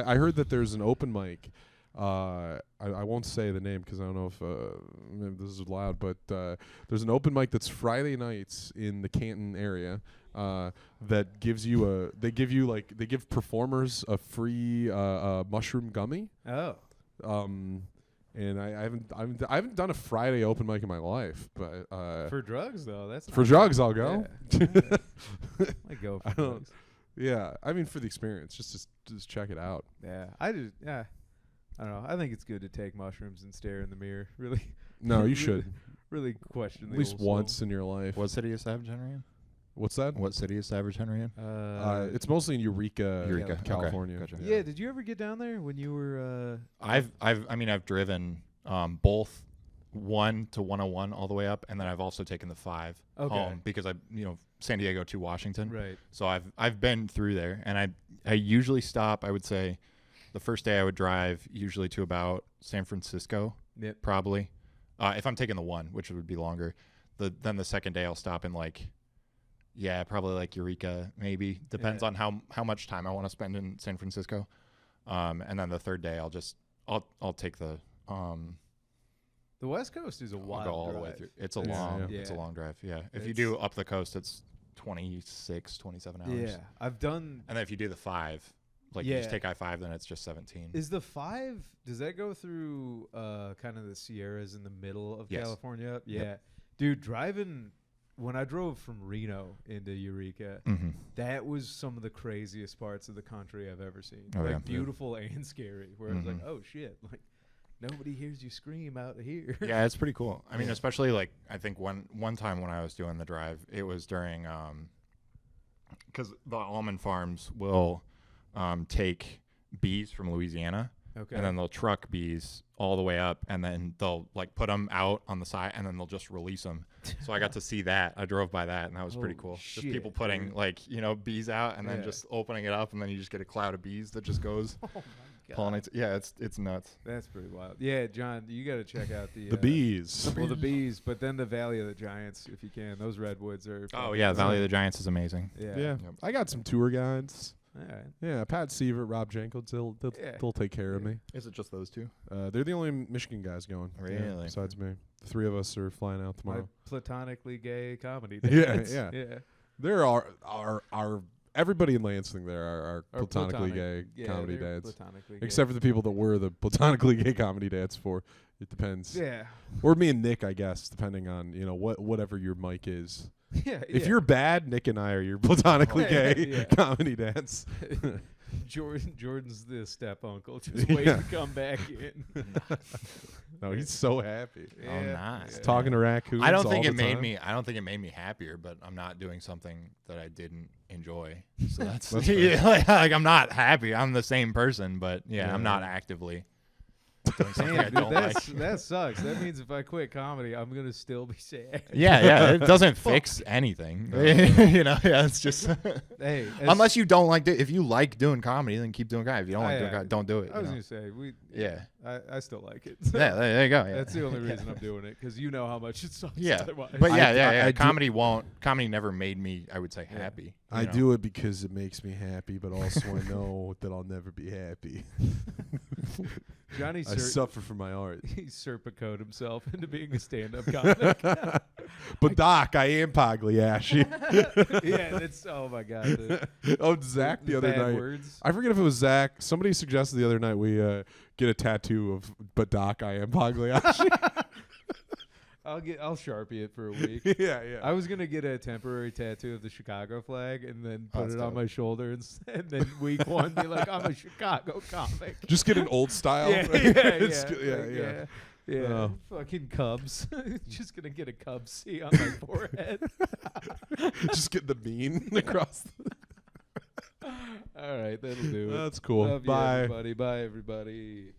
[SPEAKER 4] I heard that there's an open mic. I won't say the name because I don't know if maybe this is loud, but there's an open mic that's Friday nights in the Canton area. That gives you they give performers a free mushroom gummy.
[SPEAKER 3] Oh.
[SPEAKER 4] And I haven't done a Friday open mic in my life, but
[SPEAKER 3] For drugs though, that's
[SPEAKER 4] for
[SPEAKER 3] not
[SPEAKER 4] drugs
[SPEAKER 3] bad.
[SPEAKER 4] I'll go.
[SPEAKER 3] Yeah. I go for
[SPEAKER 4] I don't-
[SPEAKER 3] drugs.
[SPEAKER 4] Yeah, I mean for the experience, just check it out.
[SPEAKER 3] Yeah, I don't know. I think it's good to take mushrooms and stare in the mirror. Really.
[SPEAKER 4] No, you
[SPEAKER 3] really-
[SPEAKER 4] should
[SPEAKER 3] Really question
[SPEAKER 4] at
[SPEAKER 3] the
[SPEAKER 4] least
[SPEAKER 3] old soul.
[SPEAKER 4] once in your life.
[SPEAKER 1] What city is Savage Henry in?
[SPEAKER 4] What's that?
[SPEAKER 1] What city is Savage Henry in?
[SPEAKER 4] It's mostly in Eureka,
[SPEAKER 1] Eureka, okay,
[SPEAKER 4] California.
[SPEAKER 1] gotcha.
[SPEAKER 3] yeah. Did you ever get down there when you were?
[SPEAKER 1] I've driven both 1 to 101 all the way up, and then I've also taken the 5
[SPEAKER 3] Okay.
[SPEAKER 1] home because San Diego to Washington.
[SPEAKER 3] Right.
[SPEAKER 1] So I've been through there, and I usually stop. I would say the first day I would drive usually to about San Francisco,
[SPEAKER 3] Yep.
[SPEAKER 1] probably. If I'm taking the 1, which would be longer. Then the second day I'll stop in probably like Eureka, maybe. Depends
[SPEAKER 3] Yeah.
[SPEAKER 1] on how much time I want to spend in San Francisco. And then the third day I'll take the
[SPEAKER 3] The West Coast is a
[SPEAKER 1] I'll
[SPEAKER 3] wild
[SPEAKER 1] go all the
[SPEAKER 3] drive.
[SPEAKER 1] way through. It's a
[SPEAKER 4] Yeah,
[SPEAKER 1] long
[SPEAKER 3] yeah.
[SPEAKER 1] it's a long drive. Yeah. If you
[SPEAKER 3] It's-
[SPEAKER 1] do up the coast, it's 26, 27 hours.
[SPEAKER 3] Yeah, I've done.
[SPEAKER 1] And then if you do the 5, you just
[SPEAKER 3] Yeah.
[SPEAKER 1] take I-5, then it's just 17.
[SPEAKER 3] Is the 5? Does that go through kind of the Sierras in the middle of
[SPEAKER 1] Yes.
[SPEAKER 3] California? Yeah, dude, driving. When I drove from Reno into Eureka,
[SPEAKER 1] Mm-hmm.
[SPEAKER 3] that was some of the craziest parts of the country I've ever seen.
[SPEAKER 1] Oh,
[SPEAKER 3] like
[SPEAKER 1] yeah.
[SPEAKER 3] beautiful and scary. Where I was like,
[SPEAKER 1] Mhm.
[SPEAKER 3] oh shit, like nobody hears you scream out here.
[SPEAKER 1] Yeah, it's pretty cool. I mean,
[SPEAKER 3] Yeah.
[SPEAKER 1] especially I think one time when I was doing the drive, it was during because the almond farms will take bees from Louisiana,
[SPEAKER 3] Okay.
[SPEAKER 1] and then they'll truck bees all the way up, and then they'll put them out on the side, and then they'll just release them. So I got to see that. I drove by that, and that was pretty
[SPEAKER 3] Holy
[SPEAKER 1] cool. Just
[SPEAKER 3] shit,
[SPEAKER 1] people putting
[SPEAKER 3] dude.
[SPEAKER 1] bees out, and then
[SPEAKER 3] Yeah.
[SPEAKER 1] just opening it up, and then you just get a cloud of bees that just goes
[SPEAKER 3] Oh my god.
[SPEAKER 1] pollinates. Yeah, it's nuts.
[SPEAKER 3] That's pretty wild. Yeah, John, you got to check out the
[SPEAKER 4] The bees.
[SPEAKER 3] Well, the bees, but then the Valley of the Giants, if you can. Those redwoods are.
[SPEAKER 1] Oh
[SPEAKER 3] fucking
[SPEAKER 1] yeah, Valley of
[SPEAKER 3] sick.
[SPEAKER 1] the Giants is amazing.
[SPEAKER 3] Yeah.
[SPEAKER 4] Yeah,
[SPEAKER 1] Yep.
[SPEAKER 4] I got some tour guides.
[SPEAKER 3] All right.
[SPEAKER 4] Yeah, Pat Sievert, Rob Jenkins, they'll
[SPEAKER 3] Yeah.
[SPEAKER 4] take care of me.
[SPEAKER 1] Is it just those two?
[SPEAKER 4] They're the only Michigan guys going. Yeah,
[SPEAKER 1] Really?
[SPEAKER 4] besides me, the 3 of us are flying out
[SPEAKER 3] My
[SPEAKER 4] tomorrow.
[SPEAKER 3] platonically gay comedy.
[SPEAKER 4] Yeah,
[SPEAKER 3] dance.
[SPEAKER 4] yeah.
[SPEAKER 3] yeah.
[SPEAKER 4] There are everybody in Lansing there are
[SPEAKER 3] Or
[SPEAKER 4] platonically
[SPEAKER 3] platonic.
[SPEAKER 4] gay
[SPEAKER 3] Yeah,
[SPEAKER 4] comedy
[SPEAKER 3] they're
[SPEAKER 4] dads,
[SPEAKER 3] platonically gay.
[SPEAKER 4] except for the people that were the platonically gay comedy dads for. It depends.
[SPEAKER 3] Yeah.
[SPEAKER 4] Or me and Nick, I guess, depending on whatever your mic is.
[SPEAKER 3] Yeah.
[SPEAKER 4] If
[SPEAKER 3] yeah.
[SPEAKER 4] you're bad, Nick and I are your platonically
[SPEAKER 3] Yeah,
[SPEAKER 4] gay
[SPEAKER 3] yeah.
[SPEAKER 4] comedy dads.
[SPEAKER 3] Jordan's the step uncle, just
[SPEAKER 4] Yeah.
[SPEAKER 3] waiting to come back in.
[SPEAKER 4] No, he's so happy.
[SPEAKER 1] Oh, nice.
[SPEAKER 4] He's talking to raccoons.
[SPEAKER 1] I don't think
[SPEAKER 4] all
[SPEAKER 1] it
[SPEAKER 4] the
[SPEAKER 1] made
[SPEAKER 4] time.
[SPEAKER 1] me. I don't think it made me happier, but I'm not doing something that I didn't enjoy. So that's,
[SPEAKER 4] That's fair.
[SPEAKER 1] yeah, like I'm not happy. I'm the same person, but yeah, I'm not
[SPEAKER 4] Yeah.
[SPEAKER 1] actively doing something I
[SPEAKER 3] Damn,
[SPEAKER 1] don't
[SPEAKER 3] dude,
[SPEAKER 1] like.
[SPEAKER 3] that sucks. That means if I quit comedy, I'm gonna still be sad.
[SPEAKER 1] Yeah, it doesn't fix anything. It's just
[SPEAKER 3] Hey,
[SPEAKER 1] unless you don't like if you like doing comedy, then keep doing comedy. If you don't like doing
[SPEAKER 3] yeah.
[SPEAKER 1] comedy, don't do it.
[SPEAKER 3] I was
[SPEAKER 1] you know?
[SPEAKER 3] gonna say
[SPEAKER 1] Yeah,
[SPEAKER 3] I still like it.
[SPEAKER 1] yeah, there you go. Yeah.
[SPEAKER 3] That's the only reason I'm doing it, because you know how much it sucks.
[SPEAKER 1] Yeah,
[SPEAKER 3] otherwise.
[SPEAKER 1] but yeah,
[SPEAKER 4] I do-
[SPEAKER 1] comedy never made me, I would say,
[SPEAKER 3] Yeah.
[SPEAKER 1] happy.
[SPEAKER 4] I
[SPEAKER 1] you know?
[SPEAKER 4] do it because it makes me happy, but also I know that I'll never be happy.
[SPEAKER 3] Johnny
[SPEAKER 4] I suffer for my art.
[SPEAKER 3] he serpicoed himself into being a stand-up comic.
[SPEAKER 4] But Doc, I am Pagliacci.
[SPEAKER 3] Yeah, that's oh my god. The,
[SPEAKER 4] Oh, Zach the other
[SPEAKER 3] bad
[SPEAKER 4] night.
[SPEAKER 3] words.
[SPEAKER 4] I forget if it was Zach. Somebody suggested the other night we get a tattoo of "But Doc, I am Pagliacci."
[SPEAKER 3] I'll Sharpie it for a week.
[SPEAKER 4] yeah, yeah.
[SPEAKER 3] I was gonna get a temporary tattoo of the Chicago flag and then put
[SPEAKER 1] that's
[SPEAKER 3] it on
[SPEAKER 1] dope.
[SPEAKER 3] my shoulder and then week one be like, I'm a Chicago comic.
[SPEAKER 4] Just get an old style.
[SPEAKER 3] Yeah,
[SPEAKER 4] It's
[SPEAKER 3] yeah,
[SPEAKER 4] yeah.
[SPEAKER 3] Yeah, fucking Cubs. Just gonna get a Cubs C on my forehead.
[SPEAKER 4] Just get the bean across.
[SPEAKER 3] All right, that'll do it.
[SPEAKER 4] That's cool.
[SPEAKER 3] Love you,
[SPEAKER 4] Bye.
[SPEAKER 3] everybody. Bye, everybody.